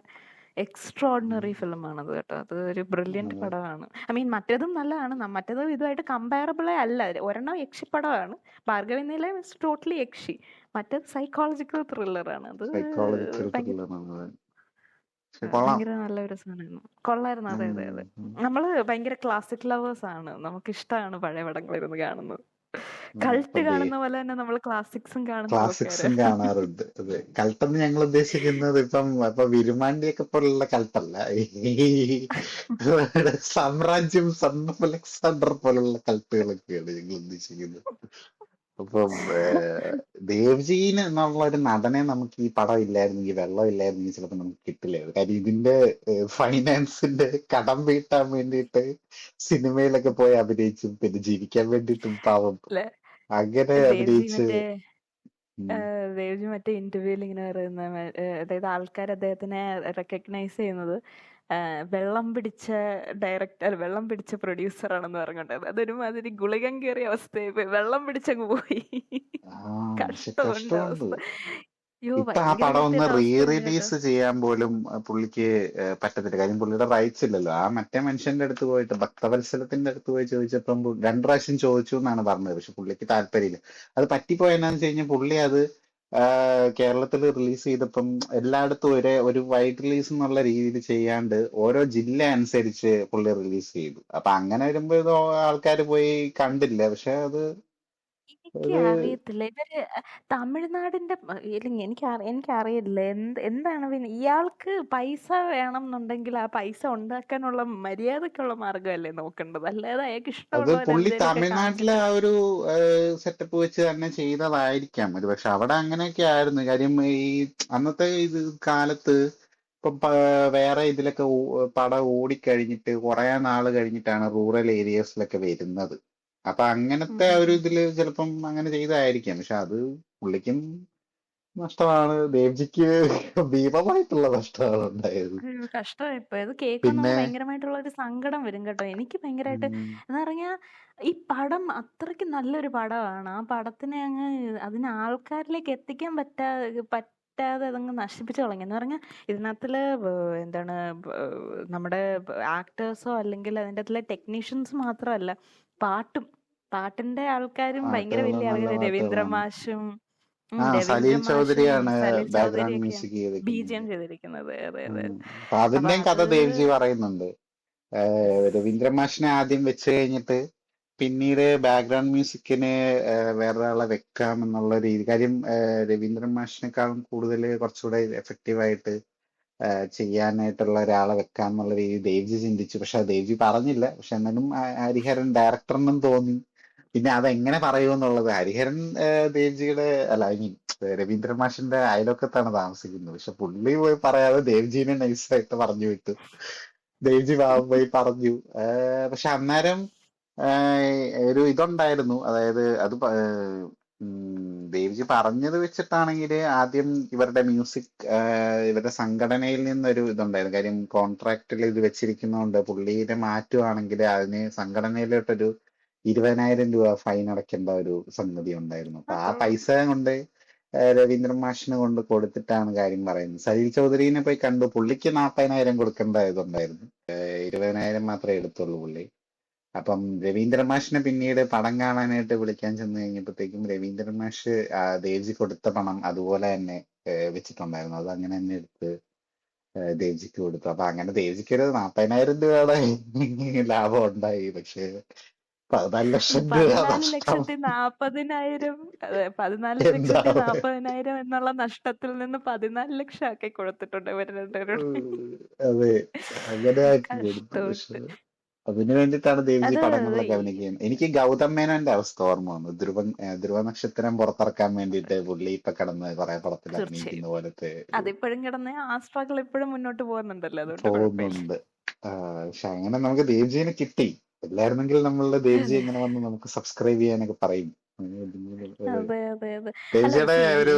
എക്സ്ട്രാ ഓർഡിനറി ഫിലിമാണത് കേട്ടോ. അത് ഒരു ബ്രില്യൻറ്റ് പടമാണ്. ഐ മീൻ മറ്റേതും നല്ലതാണ്. മറ്റേതും ഇതുമായിട്ട് കമ്പയറബിളേ അല്ല. ഒരെണ്ണം യക്ഷി പടമാണ്, ഭാർഗവി നിലയം ഇസ് ടോട്ടലി യക്ഷി. മറ്റേത് സൈക്കോളജിക്കൽ ത്രില്ലറാണ്. അത് സൈക്കോളജിക്കൽ ഭയങ്കര ത്രില്ലറാണ്. കൊള്ളാം. ഭയങ്കര നല്ലൊരു സാധനമായിരുന്നു. കൊള്ളായിരുന്നു. അതെ അതെ അതെ. നമ്മള് ഭയങ്കര ക്ലാസിക് ലവേഴ്സ് ആണ്. നമുക്ക് ഇഷ്ടമാണ് പഴയ പടങ്ങളിരുന്ന് കാണുന്നത്. കൾട്ട് കാണുന്ന പോലെ തന്നെ നമ്മൾ ക്ലാസിക്സും കാണുന്ന ക്ലാസിക്സും ആൾക്കാരാണ്. കാണാറുണ്ട്. അതെ, കൾട്ടെന്ന് ഞങ്ങൾ ഉദ്ദേശിക്കുന്നത് ഇപ്പൊ വിരുമാണ്ടിയൊക്കെ പോലുള്ള കൾട്ടല്ല. സാമ്രാജ്യം, സൺ ഓഫ് അലക്സാണ്ടർ പോലുള്ള കൾട്ടുകളൊക്കെയാണ് ഞങ്ങൾ ഉദ്ദേശിക്കുന്നത്. അപ്പം ദേവ്ജീന് എന്നുള്ള ഒരു നടനെ നമുക്ക് ഈ പടം ഇല്ലായിരുന്നെങ്കിൽ, വെള്ളം ഇല്ലായിരുന്നെങ്കിൽ ചിലപ്പോൾ നമുക്ക് കിട്ടില്ലായിരുന്നു. കാര്യം ഇതിന്റെ ഫൈനാൻസിന്റെ കടം വീട്ടാൻ വേണ്ടിയിട്ട് സിനിമയിലൊക്കെ പോയി അഭിനയിച്ചും പിന്നെ ജീവിക്കാൻ വേണ്ടിയിട്ടും പാവം അല്ലെ? അങ്ങനെ ദേവ്ജി അഭിനയിച്ച്. മറ്റേ ദേവ്ജി മറ്റേ ഇന്റർവ്യൂവിൽ ഇങ്ങനെ പറയുന്ന, അതായത് ആൾക്കാർ അദ്ദേഹത്തിനെ റെക്കഗ്നൈസ് ചെയ്യുന്നത് വെള്ളം പിടിച്ച ഡയറക്ടർ, വെള്ളം പിടിച്ച പ്രൊഡ്യൂസർ ആണെന്ന് പറഞ്ഞോണ്ടത്. അതൊരുമാതിരി ഗുളികം കയറിയ അവസ്ഥയായി പോയി. വെള്ളം പിടിച്ചങ്ങ് പോയി. പക്ഷെ കഷ്ടമുണ്ട് കഷ്ടമുണ്ട്. അവസ്ഥ. അയ്യോ ഇപ്പൊ ആ ഭയങ്കര പടം ഒന്ന് വൃത്തികെട്ട റീ അവസ്ഥയാണ് കേട്ടോ. റിലീസ് ചെയ്യാൻ പോലും പുള്ളിക്ക് പറ്റത്തില്ല. കാര്യം പുള്ളിയുടെ റൈറ്റ്സ് ഇല്ലല്ലോ. ആ മറ്റേ മനുഷ്യന്റെ അടുത്ത് പോയിട്ട്, ഭക്തവത്സലത്തിന്റെ അടുത്ത് പോയി ചോദിച്ചപ്പം 2 പ്രാവശ്യം ചോദിച്ചു എന്നാണ് പറഞ്ഞത്. പക്ഷെ പുള്ളിക്ക് താല്പര്യമില്ല. അത് പറ്റിപ്പോയെന്നാന്ന് വെച്ച് കഴിഞ്ഞാൽ പുള്ളി അത് കേരളത്തിൽ റിലീസ് ചെയ്തപ്പം എല്ലായിടത്തും ഒരു വൈഡ് റിലീസ് എന്നുള്ള രീതിയിൽ ചെയ്യാണ്ട് ഓരോ ജില്ല അനുസരിച്ച് പുള്ളി റിലീസ് ചെയ്തു. അപ്പൊ അങ്ങനെ വരുമ്പോ ഇത് ആൾക്കാർ പോയി കണ്ടില്ല. പക്ഷെ അത് എനിക്ക് അറിയത്തില്ല ഇവര് തമിഴ്നാടിന്റെ ഇല്ലെങ്കിൽ എനിക്കറിയില്ല എന്താണ് പിന്നെ ഇയാൾക്ക് പൈസ വേണം എന്നുണ്ടെങ്കിൽ ആ പൈസ ഉണ്ടാക്കാനുള്ള മര്യാദക്കുള്ള മാർഗമല്ലേ നോക്കേണ്ടത്. അല്ലാതെ അയാൾക്ക് അത് ഇഷ്ടമുള്ള പോലെ പുള്ളി എന്തെങ്കിലുമൊക്കെ തമിഴ്നാട്ടിലെ കാണിച്ചിട്ട്. ആ ഒരു സെറ്റപ്പ് വെച്ച് തന്നെ ചെയ്തതായിരിക്കാം ഒരു പക്ഷെ. അവിടെ അങ്ങനെയൊക്കെ ആയിരുന്നു. കാര്യം ഈ അന്നത്തെ ഇത് കാലത്ത് ഇപ്പം വേറെ ഇതിലൊക്കെ പടം ഓടിക്കഴിഞ്ഞിട്ട് കുറെ നാള് കഴിഞ്ഞിട്ടാണ് റൂറൽ ഏരിയസിലൊക്കെ വരുന്നത്. അപ്പൊ അങ്ങനത്തെ ഒരു ഇതില് ചിലപ്പം അങ്ങനെ ചെയ്തതായിരിക്കാം. പക്ഷെ അത് പുള്ളിക്കും നഷ്ടമാണ്, ദേവ്ജിക്ക് ഭീമമായിട്ടുള്ള നഷ്ടമാണ് ഉണ്ടായത്. കഷ്ടമായിപ്പോയി. അത് കേൾക്കുമ്പോൾ പിന്നെ നമുക്ക് ഭയങ്കരമായിട്ടുള്ള ഒരു സങ്കടം വരും കേട്ടോ. എനിക്ക് ഭയങ്കരമായിട്ട് എന്ന് പറഞ്ഞാൽ ഈ പടം അത്രയ്ക്ക് നല്ലൊരു പടമാണ്. ആ പടത്തിനെ അങ്ങ് അതിന് ആൾക്കാരിലേക്ക് എത്തിക്കാൻ പറ്റാതെ അതങ്ങ് നശിപ്പിച്ചു കളഞ്ഞു. എന്ന് പറഞ്ഞാൽ ഇതിനകത്തില് എന്താണ് നമ്മുടെ ആക്ടേഴ്സോ അല്ലെങ്കിൽ അതിൻ്റെ അകത്തിലെ ടെക്നീഷ്യൻസ് മാത്രമല്ല, പാട്ടിന്റെ ആൾക്കാരും ഭയങ്കര പാട്ടുകളും വലിയ നല്ല ആൾക്കാർ. രവീന്ദ്ര പാട്ടുകളാണ്. മാഷും സലീൽ രവീന്ദ്ര മാഷും ചൗധരിയാണ് സലിൽ ബാക്ക്ഗ്രൗണ്ട് ചൗധരിയൊക്കെയാണ് മ്യൂസിക് ചെയ്തിരിക്കുന്നത്. ബിജിഎം ചെയ്തിരിക്കുന്നത്. അതെ അതെ. അപ്പൊ അപ്പൊ അതിന്റെയും കഥ അത് ദേവ്ജി പറയുന്നുണ്ട്. രവീന്ദ്ര മാഷിനെ ആദ്യം വെച്ച് കഴിഞ്ഞിട്ട് പിന്നീട് ബാക്ക്ഗ്രൗണ്ട് മ്യൂസിക്കിന് വേറൊരാളെ വെക്കാം എന്നുള്ള രീതി. കാര്യം രവീന്ദ്ര മാഷിനെക്കാളും കൂടുതൽ കുറച്ചുകൂടെ എഫക്റ്റീവായിട്ട് ചെയ്യാനായിട്ടുള്ള ഒരാളെ വെക്കാം എന്നുള്ള രീതി ദേവ്ജി ചിന്തിച്ചു. പക്ഷെ അത് ദേവ്ജി പറഞ്ഞില്ല. പക്ഷെ എന്നാലും ഹരിഹരൻ ഡയറക്ടറിനും തോന്നി. പിന്നെ അതെങ്ങനെ പറയുമെന്നുള്ളത് ഹരിഹരൻ ദേവ്ജിയുടെ അല്ല, ഐ മീൻ രവീന്ദ്ര മാഷിന്റെ അയൽവക്കത്താണ് താമസിക്കുന്നത്. പക്ഷെ പുള്ളി പോയി പറയാതെ ദേവ്ജീനെ നൈസായിട്ട് പറഞ്ഞു വിട്ടു. ദേവ്ജി പാവം പോയി പറഞ്ഞു. പക്ഷെ അന്നേരം ഒരു ഇതുണ്ടായിരുന്നു. അതായത് അത് ദേവ്ജി പറഞ്ഞത് വെച്ചിട്ടാണെങ്കിൽ ആദ്യം ഇവരുടെ മ്യൂസിക് ഇവരുടെ സംഘടനയിൽ നിന്നൊരു ഇതുണ്ടായിരുന്നു. കാര്യം കോൺട്രാക്റ്റിൽ ഇത് വെച്ചിരിക്കുന്നതുകൊണ്ട് പുള്ളിയെ മാറ്റുവാണെങ്കിൽ അതിന് സംഘടനയിലോട്ടൊരു 20,000 രൂപ ഫൈൻ അടയ്ക്കേണ്ട ഒരു സംഗതി ഉണ്ടായിരുന്നു. അപ്പൊ ആ പൈസ കൊണ്ട് രവീന്ദ്രൻ മാഷിന് കൊണ്ട് കൊടുത്തിട്ടാണ് കാര്യം പറയുന്നത്. സലിൽ ചൗധരിനെ പോയി കണ്ടു. പുള്ളിക്ക് 40,000 കൊടുക്കേണ്ട ഇതുണ്ടായിരുന്നു. 20,000 മാത്രമേ എടുത്തുള്ളൂ പുള്ളി. അപ്പം രവീന്ദ്രൻ മാഷിനെ പിന്നീട് പടം കാണാനായിട്ട് വിളിക്കാൻ ചെന്ന് കഴിഞ്ഞപ്പോഴത്തേക്കും രവീന്ദ്രൻ മാഷ് ദേവ്ജി കൊടുത്ത പണം അതുപോലെ തന്നെ വെച്ചിട്ടുണ്ടായിരുന്നു. അത് അങ്ങനെ തന്നെ എടുത്ത് ദേവ്ജിക്ക് കൊടുത്തു. അപ്പൊ അങ്ങനെ ദേവ്ജിക്ക് ഒരു 40,000 രൂപയുടെ ലാഭം ഉണ്ടായി. പക്ഷെ 14 ലക്ഷം രൂപ 14,40,000 എന്താണ് 14,40,000 എന്നുള്ള നഷ്ടത്തിൽ നിന്ന് 14 ലക്ഷം ആക്കി കൊടുത്തിട്ടുണ്ട് ഇവർ രണ്ടുപേരും. അതെ, അങ്ങനെ ആക്കി കൊടുത്തു. പക്ഷെ കഷ്ടമുണ്ട്. അതിനു വേണ്ടിയിട്ടാണ് ദേവ്ജി അത് പടങ്ങളിലൊക്കെ ഈ- അഭിനയിക്കുന്നത്. എനിക്ക് ഗൗതം മേനോന്റെ അവസ്ഥ ഓർമ്മ വന്നു. ധ്രുവ നക്ഷത്രം പുറത്തിറക്കാൻ വേണ്ടിയിട്ട് പുള്ളി ഇപ്പൊ കിടന്ന് കുറെ പടത്തിൽ അഭിനയിക്കുന്ന തീർച്ചയായും പോലത്തെ അതിപ്പോഴും കിടന്ന് ആ സ്ട്രഗിൾ ഇപ്പോഴും മുന്നോട്ട് പോകുന്നുണ്ടല്ലോ, അതുകൊണ്ട് കുഴപ്പമില്ല. പോകുന്നുണ്ട്. പക്ഷെ അങ്ങനെ നമുക്ക് ദേവ്ജിനെ കിട്ടി. ഇല്ലായിരുന്നെങ്കിൽ നമ്മളുടെ ദേവ്ജി അതെ ഇങ്ങനെ വന്ന് നമുക്ക് സബ്സ്ക്രൈബ് ചെയ്യാനൊക്കെ പറയും. അതെ അതെ അതെ. അല്ല ദേവ്ജിയുടെ see, ഒരു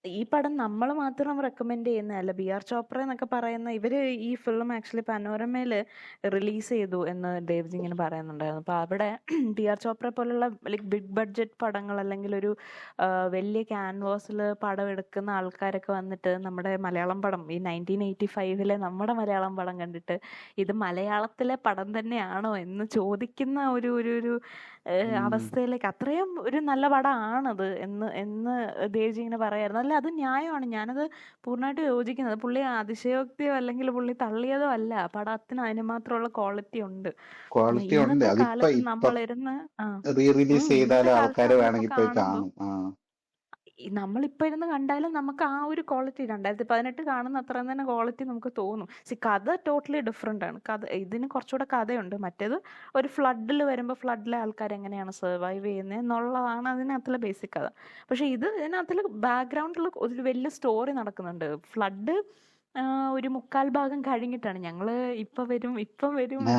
ഈ പടം നമ്മൾ മാത്രം റെക്കമെൻഡ് ചെയ്യുന്നതല്ല. ബി ആർ ചോപ്ര എന്നൊക്കെ പറയുന്ന ഇവര് ഈ ഫിലിം ആക്ച്വലി പനോരമയിൽ റിലീസ് ചെയ്തു എന്ന് ദേവ്ജി ഇങ്ങനെ പറയുന്നുണ്ടായിരുന്നു. അപ്പോൾ അവിടെ ബി ആർ ചോപ്ര പോലുള്ള ലൈക്ക് ബിഗ് ബഡ്ജറ്റ് പടങ്ങൾ അല്ലെങ്കിൽ ഒരു വലിയ ക്യാൻവാസിൽ പടം എടുക്കുന്ന ആൾക്കാരൊക്കെ വന്നിട്ട് നമ്മുടെ മലയാളം പടം ഈ 1985 നമ്മുടെ മലയാളം പടം കണ്ടിട്ട് ഇത് മലയാളത്തിലെ പടം തന്നെയാണോ എന്ന് ചോദിക്കുന്ന ഒരു ഒരു ഒരു അവസ്ഥയിലേക്ക്, അത്രയും ഒരു നല്ല പടമാണത് എന്ന് എന്ന് ദേവ്ജി ഇങ്ങനെ പറയായിരുന്നു. അല്ല അത് ന്യായമാണ്, ഞാനത് പൂർണ്ണമായിട്ട് യോജിക്കുന്നത്. പുള്ളി അതിശയോക്തിയോ അല്ലെങ്കിൽ പുള്ളി തള്ളിയതോ അല്ല, പടത്തിന് അതിന് മാത്രമുള്ള ക്വാളിറ്റി ഉണ്ട്. ക്വാളിറ്റി ഉണ്ട്. ഇന്നത്തെ അതിപ്പോ കാലത്ത് ഇപ്പൊ നമ്മളിരുന്ന് റീ റിലീസ് ഇന്നത്തെ ചെയ്താലും കാലത്ത് ആൾക്കാർ നമ്മളിപ്പോ വേണമെങ്കിൽ പോയി കാണുമ്പോൾ കാണും. നമ്മളിപ്പോൾ ഇരുന്ന് കണ്ടാലും നമുക്ക് ആ ഒരു ക്വാളിറ്റി 2018 കാണുന്ന അത്രയും തന്നെ ക്വാളിറ്റി നമുക്ക് തോന്നും. കഥ ടോട്ടലി ഡിഫറെൻ്റ് ആണ്. കഥ ഇതിന് കുറച്ചുകൂടെ കഥയുണ്ട്. മറ്റേത് ഒരു ഫ്ലഡിൽ വരുമ്പോൾ ഫ്ലഡിലെ ആൾക്കാർ എങ്ങനെയാണ് സർവൈവ് ചെയ്യുന്നത് എന്നുള്ളതാണ് അതിനകത്തുള്ള ബേസിക് കഥ. പക്ഷെ ഇതിനകത്തിൽ ബാക്ക്ഗ്രൗണ്ടിൽ ഒരു വലിയ സ്റ്റോറി നടക്കുന്നുണ്ട്. ഫ്ലഡ് ഒരു 1/4 ഭാഗം കഴിഞ്ഞിട്ടാണ് ഞങ്ങള് ഇപ്പം വരും ഇവിടെ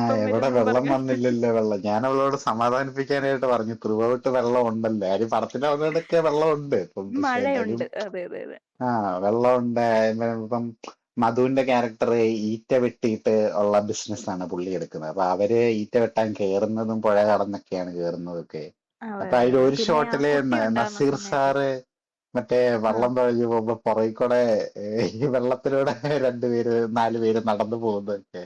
എന്ന് വെള്ളം പറഞ്ഞു. വന്നില്ലല്ലോ. വെള്ളം ഞാൻ അവളോട് സമാധാനിപ്പിക്കാനായിട്ട് പറഞ്ഞു, ത്രൂഔട്ട് വെള്ളം ഉണ്ടല്ലോ. ആര് പടത്തിന്റെ അവതോടൊക്കെ വെള്ളം ഉണ്ട് ഇപ്പം. പക്ഷെ എന്നാലും മഴയുണ്ട്. അതെ അതെ അതെ. വെള്ളമുണ്ട്. ഇപ്പം മധുവിന്റെ ക്യാരക്ടർ ഈറ്റ വെട്ടിയിട്ട് ഉള്ള ബിസിനസ്സാണ് പുള്ളി എടുക്കുന്നത്. അപ്പൊ അവര് ഈറ്റ വെട്ടാൻ കേറുന്നതും പുഴ കടന്നൊക്കെയാണ് കേറുന്നതൊക്കെ. അതെ അപ്പൊ അതെ അതിൽ അതെ. ഒരു പിന്നെ ആ ഷോട്ടില് കുട്ടി ഉണ്ടാകുന്ന നസീർ സമയത്ത് സാറ് മറ്റേ ആ വെള്ളം തുഴഞ്ഞു പോകുമ്പോ പുറകെ കൂടെ ഈ വെള്ളത്തിലൂടെ 4 പേര് നടന്നു പോകുന്നതൊക്കെ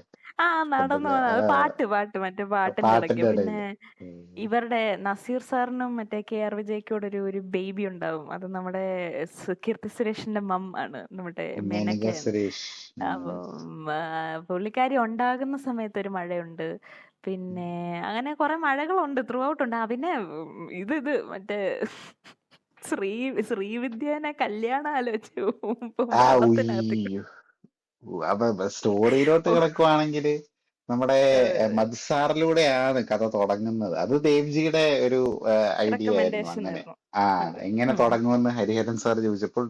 നടന്നു എന്തൊക്കെ പോകുന്ന അത് മറ്റേ പാട്ടിന്റെ ഇടയ്ക്ക്. പാട്ടിന്റെ പിന്നെ ഇടയില്. ഇവരുടെ നസീർ സാറിനും മറ്റേ KR വിജയ്ക്കൂടെ ഒരു ബേബി ഉണ്ടാവും. അത് നമ്മുടെ കീർത്തി സുരേഷിന്റെ മം ആണ്, നമ്മുടെ മേനക മെനക്ക. സുരേഷ്. അപ്പം പുള്ളിക്കാരി ഉണ്ടാകുന്ന സമയത്ത് ഒരു മഴയുണ്ട്. പിന്നെ അങ്ങനെ കുറെ മഴകളുണ്ട്, ത്രൂ ഔട്ട് ഉണ്ട്. പിന്നെ ഇത് മറ്റേ ശ്രീവിദ്യനെ കല്യാണം ആലോചിച്ചു വെള്ളത്തിനകത്ത്. ഉയ്യോ. അപ്പൊ സ്റ്റോറിയിലോട്ട് കിടക്കുവാണെങ്കിൽ നമ്മുടെ മധുസാറിലൂടെയാണ് കഥ തുടങ്ങുന്നത്. അത് ദേവ്ജിയുടെ ഒരു ഐഡിയ ആയിരുന്നു. റെക്കമെൻഡേഷൻ അങ്ങനെ ആയിരുന്നു. അതെ. എങ്ങനെ തുടങ്ങുമെന്ന് ഹരിഹരൻ സാർ ചോദിച്ചപ്പോൾ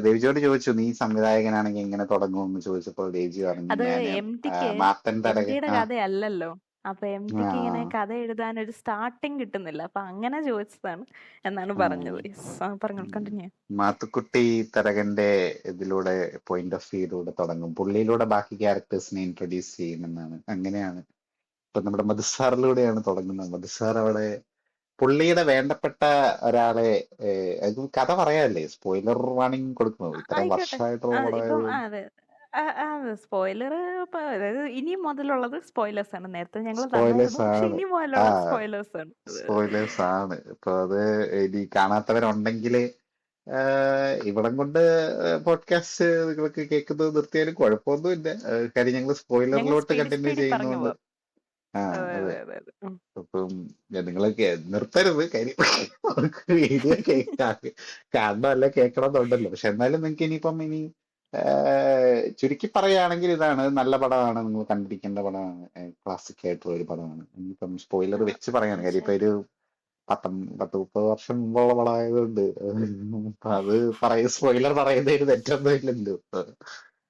ദേവ്ജിയോട് ചോദിച്ചു, നീ സംവിധായകനാണെങ്കിൽ എങ്ങനെ തുടങ്ങുമെന്ന് ചോദിച്ചപ്പോൾ ദേവ്ജി പറഞ്ഞു, അത് ഞാന് MTക്ക് മാത്തൻ തരകൻ. MTയുടെ കഥയല്ലല്ലോ. അപ്പൊ MTക്ക് ഇങ്ങനെ ആ കഥ എഴുതാൻ ഒരു സ്റ്റാർട്ടിങ് കിട്ടുന്നില്ല. അപ്പൊ അങ്ങനെ ചോദിച്ചതാണ് എന്നാണ് പറഞ്ഞത്. പറഞ്ഞു, കണ്ടിന്യൂ. മാത്തുക്കുട്ടി തരകന്റെ ഇതിലൂടെ പോയിന്റ് ഓഫ് വ്യൂയിലൂടെ തുടങ്ങും. പുള്ളിയിലൂടെ ബാക്കി ക്യാരക്ടേഴ്സിനെ ഇൻട്രൊഡ്യൂസ് ചെയ്യുമെന്നാണ്. അങ്ങനെയാണ് ഇപ്പൊ നമ്മുടെ മധുസാറിലൂടെയാണ് തുടങ്ങുന്നത്. മധുസാർ അവിടെ പുള്ളിയുടെ വേണ്ടപ്പെട്ട ഒരാളെ അത് കഥ പറയാല്ലേ, സ്പോയിലർ വാർണിംഗ് കൊടുക്കുന്നത് ഇത്ര ആയിക്കോട്ടെ. വർഷമായിട്ടുള്ള ഇപ്പം പടമായത്. അതെ സ്പോയിലർ. അതായത് ഇനി മുതലുള്ളത് സ്പോയിലേഴ്സ് ആണ്. നേരത്തെ ഞങ്ങൾ സ്പോയിലേഴ്സ് തന്നായിരുന്നു, പക്ഷെ ആണ്. ഇനി ആ മുതലുള്ളത് സ്പോയിലേഴ്സ് ആണ്. സ്പോയിലേഴ്സ് ആണ്. ഇപ്പൊ അത് ഇനി കാണാത്തവരുണ്ടെങ്കിൽ ഇവിടം കൊണ്ട് പോഡ്കാസ്റ്റ് നിങ്ങൾക്ക് കേൾക്കുന്നത് നിർത്തിയാലും കുഴപ്പമൊന്നുമില്ല. കാര്യം ഞങ്ങൾ ഞങ്ങൾ സ്പോയിലറിലോട്ട് സ്പീഡി കണ്ടിന്യൂ പറഞ്ഞു ചെയ്യുന്നോണ്ട്. പോവാം. അതെ അതെ. അതെ അതെ അതെ. അപ്പം നിങ്ങൾ നിർത്തരുത്. കാര്യം നമുക്ക് വീഡിയോ കാണണമല്ല കേൾക്കണം എന്നുണ്ടല്ലോ. പക്ഷെ എന്നാലും നിങ്ങൾക്ക് ഇനി ചുരുക്കി പറയുകയാണെങ്കിൽ ഇതാണ് നല്ല പടമാണ്, നിങ്ങൾ കണ്ടിരിക്കേണ്ട പടമാണ്, ക്ലാസിക് ആയിട്ടുള്ള ഒരു പടമാണ്. ഇനിയിപ്പം സ്പോയിലർ വെച്ച് പറയാണ്. കാര്യം ഇപ്പൊ തീർച്ചയായിട്ടും. ഒരു 30 വർഷം മുമ്പുള്ള പടമായതുകൊണ്ട് അപ്പൊ അത് സ്പോയിലർ പറയുന്നതിന് തെറ്റൊന്നും ഇല്ലല്ലോ.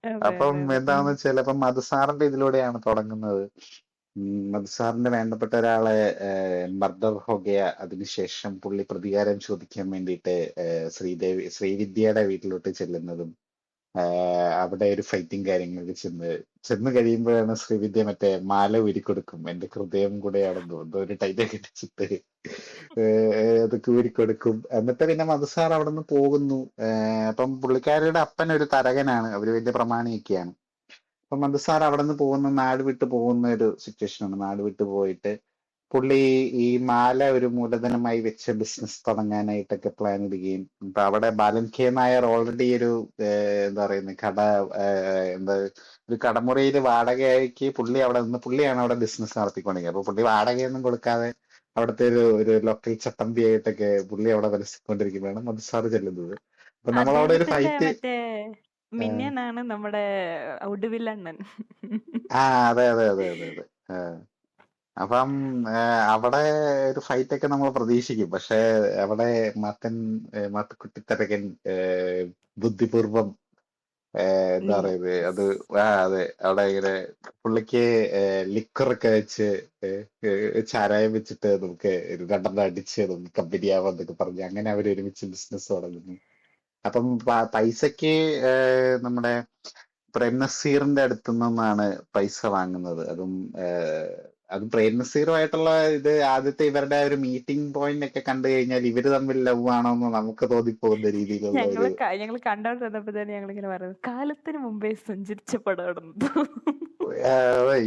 അതെ അപ്പം അതെ അതെ. എന്താന്ന് വെച്ചാൽ അപ്പം മധുസാറിന്റെ ഇതിലൂടെയാണ് തുടങ്ങുന്നത്. മധുസാറിന്റെ വേണ്ടപ്പെട്ട ഒരാളെ മർഡർ ഹോഗയ. അതിനുശേഷം പുള്ളി പ്രതികാരം ചോദിക്കാൻ വേണ്ടിയിട്ട് ശ്രീവിദ്യയുടെ വീട്ടിലോട്ട് ചെല്ലുന്നതും അവിടെ ഒരു ഫൈറ്റിങ് കാര്യങ്ങളൊക്കെ ചെന്ന് കഴിയുമ്പോഴാണ് ശ്രീവിദ്യ മറ്റേ മാല ഊരിക്കൊടുക്കും, എന്റെ ഹൃദയം കൂടെയാണെന്നോ എന്തോ ഒരു ടൈറ്റൊക്കെ ഇട്ടിട്ട് അതൊക്കെ ഊരിക്കൊടുക്കും. എന്നിട്ട് പിന്നെ മധുസാർ അവിടെ നിന്ന് പോകുന്നു. അപ്പം പുള്ളിക്കാരിയുടെ അപ്പൻ ഒരു തരകനാണ്, അവര് വലിയ പ്രമാണിയൊക്കെയാണ്. അപ്പൊ മധുസാർ അവിടെ നിന്ന് പോകുന്ന, നാട് വിട്ടു പോകുന്ന ഒരു സിറ്റുവേഷൻ ആണ്. നാട് വിട്ടു പോയിട്ട് പുള്ളി ഈ മാല ഒരു മൂലധനമായി വെച്ച് ബിസിനസ് തുടങ്ങാനായിട്ടൊക്കെ പ്ലാൻ ഇടുകയും, ഇപ്പൊ അവിടെ ബാലൻ കെ നായർ ഓൾറെഡി ഒരു എന്താ പറയുന്നത് എന്താ ഒരു കടമുറിയിൽ വാടകയ്ക്ക് പുള്ളി അവിടെ നിന്ന് പുള്ളിയാണ് അവിടെ ബിസിനസ് നടത്തിക്കൊണ്ടിരിക്കുന്നത്. അപ്പൊ പുള്ളി വാടകയൊന്നും കൊടുക്കാതെ അവിടുത്തെ ഒരു ലോക്കൽ ചട്ടമ്പിയായിട്ടൊക്കെ പുള്ളി അവിടെ വലസിക്കൊണ്ടിരിക്കുമ്പോഴാണ് മധുസാർ ചെല്ലുന്നത്. അപ്പൊ നമ്മളവിടെ ഒരു അദ്ദേഹത്തിന്റെ ഫൈറ്റ്. മറ്റേ മിന്യനാണ് നമ്മുടെ ഒടുവിലണ്ണൻ. അതെ അതെ അതെ അതെ അതെ. അപ്പം അവിടെ ഒരു ഫൈറ്റ് ഒക്കെ നമ്മൾ പ്രതീക്ഷിക്കും. പക്ഷെ അവിടെ മാത്തുക്കുട്ടിത്തരകൻ ബുദ്ധിപൂർവം എന്താ പറയുന്നത് അത്, അതെ, അവിടെ ഇങ്ങനെ പുള്ളിക്ക് ലിക്കറൊക്കെ വെച്ച് ചാരായം വെച്ചിട്ട് നമുക്ക് രണ്ടെണ്ണം അടിച്ച് നമുക്ക് കമ്പനിയാവാന്നൊക്കെ പറഞ്ഞ് അങ്ങനെ അവർ ഒരുമിച്ച് ബിസിനസ് തുടങ്ങുന്നു. അപ്പം പൈസക്ക് നമ്മുടെ പ്രേം നസീറിന്റെ അടുത്തു നിന്നാണ് പൈസ വാങ്ങുന്നത്. അതും പ്രേം നസീറുമായിട്ടുള്ള ഇത് ആദ്യത്തെ ഇവരുടെ ഒരു മീറ്റിംഗ് പോയിന്റ് ഒക്കെ കണ്ടു കഴിഞ്ഞാൽ ഇവര് തമ്മിൽ ലവ് ആണോന്ന് നമുക്ക് തോന്നിപ്പോകുന്ന രീതിയിലുള്ള ഒരു ഞങ്ങള് കണ്ടോണ്ടിരുന്നപ്പോ തന്നെ ഞങ്ങളിങ്ങനെ പറയുന്നത് കാലത്തിന് മുമ്പേ സഞ്ചരിച്ച പടമാണെന്ന്.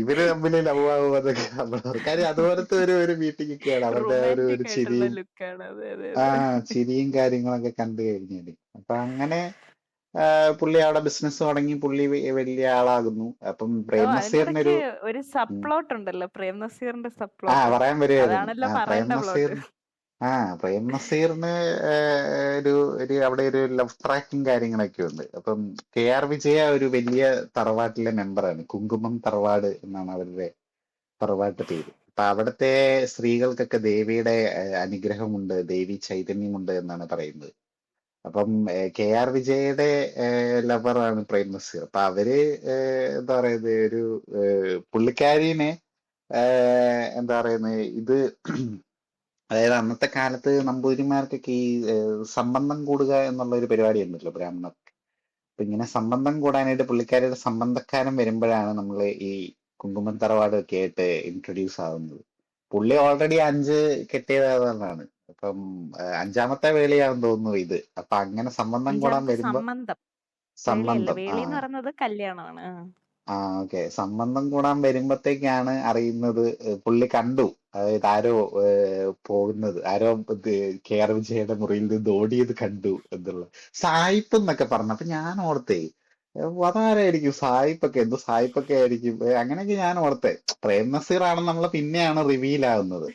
ഇവര് തമ്മിൽ ലവ് ആവുന്നതൊക്കെ നമ്മൾ കാര്യം അതുപോലത്തെ ഒരു മീറ്റിംഗ് ഒക്കെയാണ് അവരുടെ ഒരു റൊമാൻറ്റിക് ആയിട്ടുള്ള ചിരിയും ലുക്കാണ്. അതെ അതെ ചിരിയും കാര്യങ്ങളൊക്കെ കണ്ടു കഴിഞ്ഞാല്. അപ്പൊ അങ്ങനെ പുള്ളി അവിടെ ബിസിനസ് തുടങ്ങി, പുള്ളി വലിയ ആളാകുന്നു. അപ്പം പ്രേം നസീറിനൊരു ഒരു സബ്പ്ലോട്ട് ഉണ്ടല്ലോ, പ്രേം നസീറിന്റെ സബ്പ്ലോട്ട്. പറയാൻ വരുമായിരുന്നു. അതാണല്ലോ പ്രേം പറയേണ്ട പ്ലോട്ട്. നസീറിന് പ്രേം നസീറിന് അവിടെ ഒരു ലവ് ട്രാക്കും കാര്യങ്ങളൊക്കെ ഉണ്ട്. അപ്പം KR വിജയ ഒരു വലിയ തറവാട്ടിലെ മെമ്പറാണ്. കുങ്കുമം തറവാട് എന്നാണ് അവരുടെ തറവാട്ട് പേര്. അപ്പൊ അവിടുത്തെ സ്ത്രീകൾക്കൊക്കെ ദേവിയുടെ അനുഗ്രഹമുണ്ട്, ദേവി ചൈതന്യമുണ്ട് എന്നാണ് പറയുന്നത്. അപ്പം KR വിജയുടെ ലവറാണ് പ്രേം നസീർ. അപ്പൊ അവര് എന്താ പറയുന്നത് ഒരു പുള്ളിക്കാരിനെ എന്താ പറയുന്നത് ഇത് അതായത് അന്നത്തെ കാലത്ത് നമ്പൂതിരിമാർക്കൊക്കെ ഈ സംബന്ധം കൂടുക എന്നുള്ള ഒരു പരിപാടി ഉണ്ടല്ലോ ബ്രാഹ്മണർക്ക്. അപ്പൊ ഇങ്ങനെ സംബന്ധം കൂടാനായിട്ട് പുള്ളിക്കാരിയുടെ സംബന്ധക്കാരൻ വരുമ്പോഴാണ് നമ്മൾ ഈ കുങ്കുമം തറവാടൊക്കെ ആയിട്ട് ഇൻട്രൊഡ്യൂസ് ആവുന്നത്. പുള്ളി ഓൾറെഡി 5 കെട്ടിയതാണ്. അപ്പം 5ാമത്തെ വേളിയാണെന്ന് തോന്നുന്നു ഇത്. അപ്പൊ അങ്ങനെ സംബന്ധം കൂടാൻ വരുമ്പോ സംബന്ധം സംബന്ധം വേളി എന്ന് പറയുന്നത് കല്യാണമാണ്. ഓക്കെ, സംബന്ധം കൂടാൻ വരുമ്പത്തേക്കാണ് അറിയുന്നത് പുള്ളി കണ്ടു. അതായത് ആരോ ആരോ KR വിജയുടെ മുറിയിൽ നിന്ന് ഓടിയത് കണ്ടു എന്നുള്ള സായിപ്പ് എന്നൊക്കെ പറഞ്ഞു. അപ്പൊ ഞാൻ ഓർത്തേ അതാരായിരിക്കും സായിപ്പൊക്കെ, എന്തോ സായിപ്പൊക്കെ ആയിരിക്കും അങ്ങനെയൊക്കെ ഞാൻ ഓർത്തേ. പ്രേം നസീർ ആണെന്ന് നമ്മൾ പിന്നെയാണ് റിവീൽ ആവുന്നത്.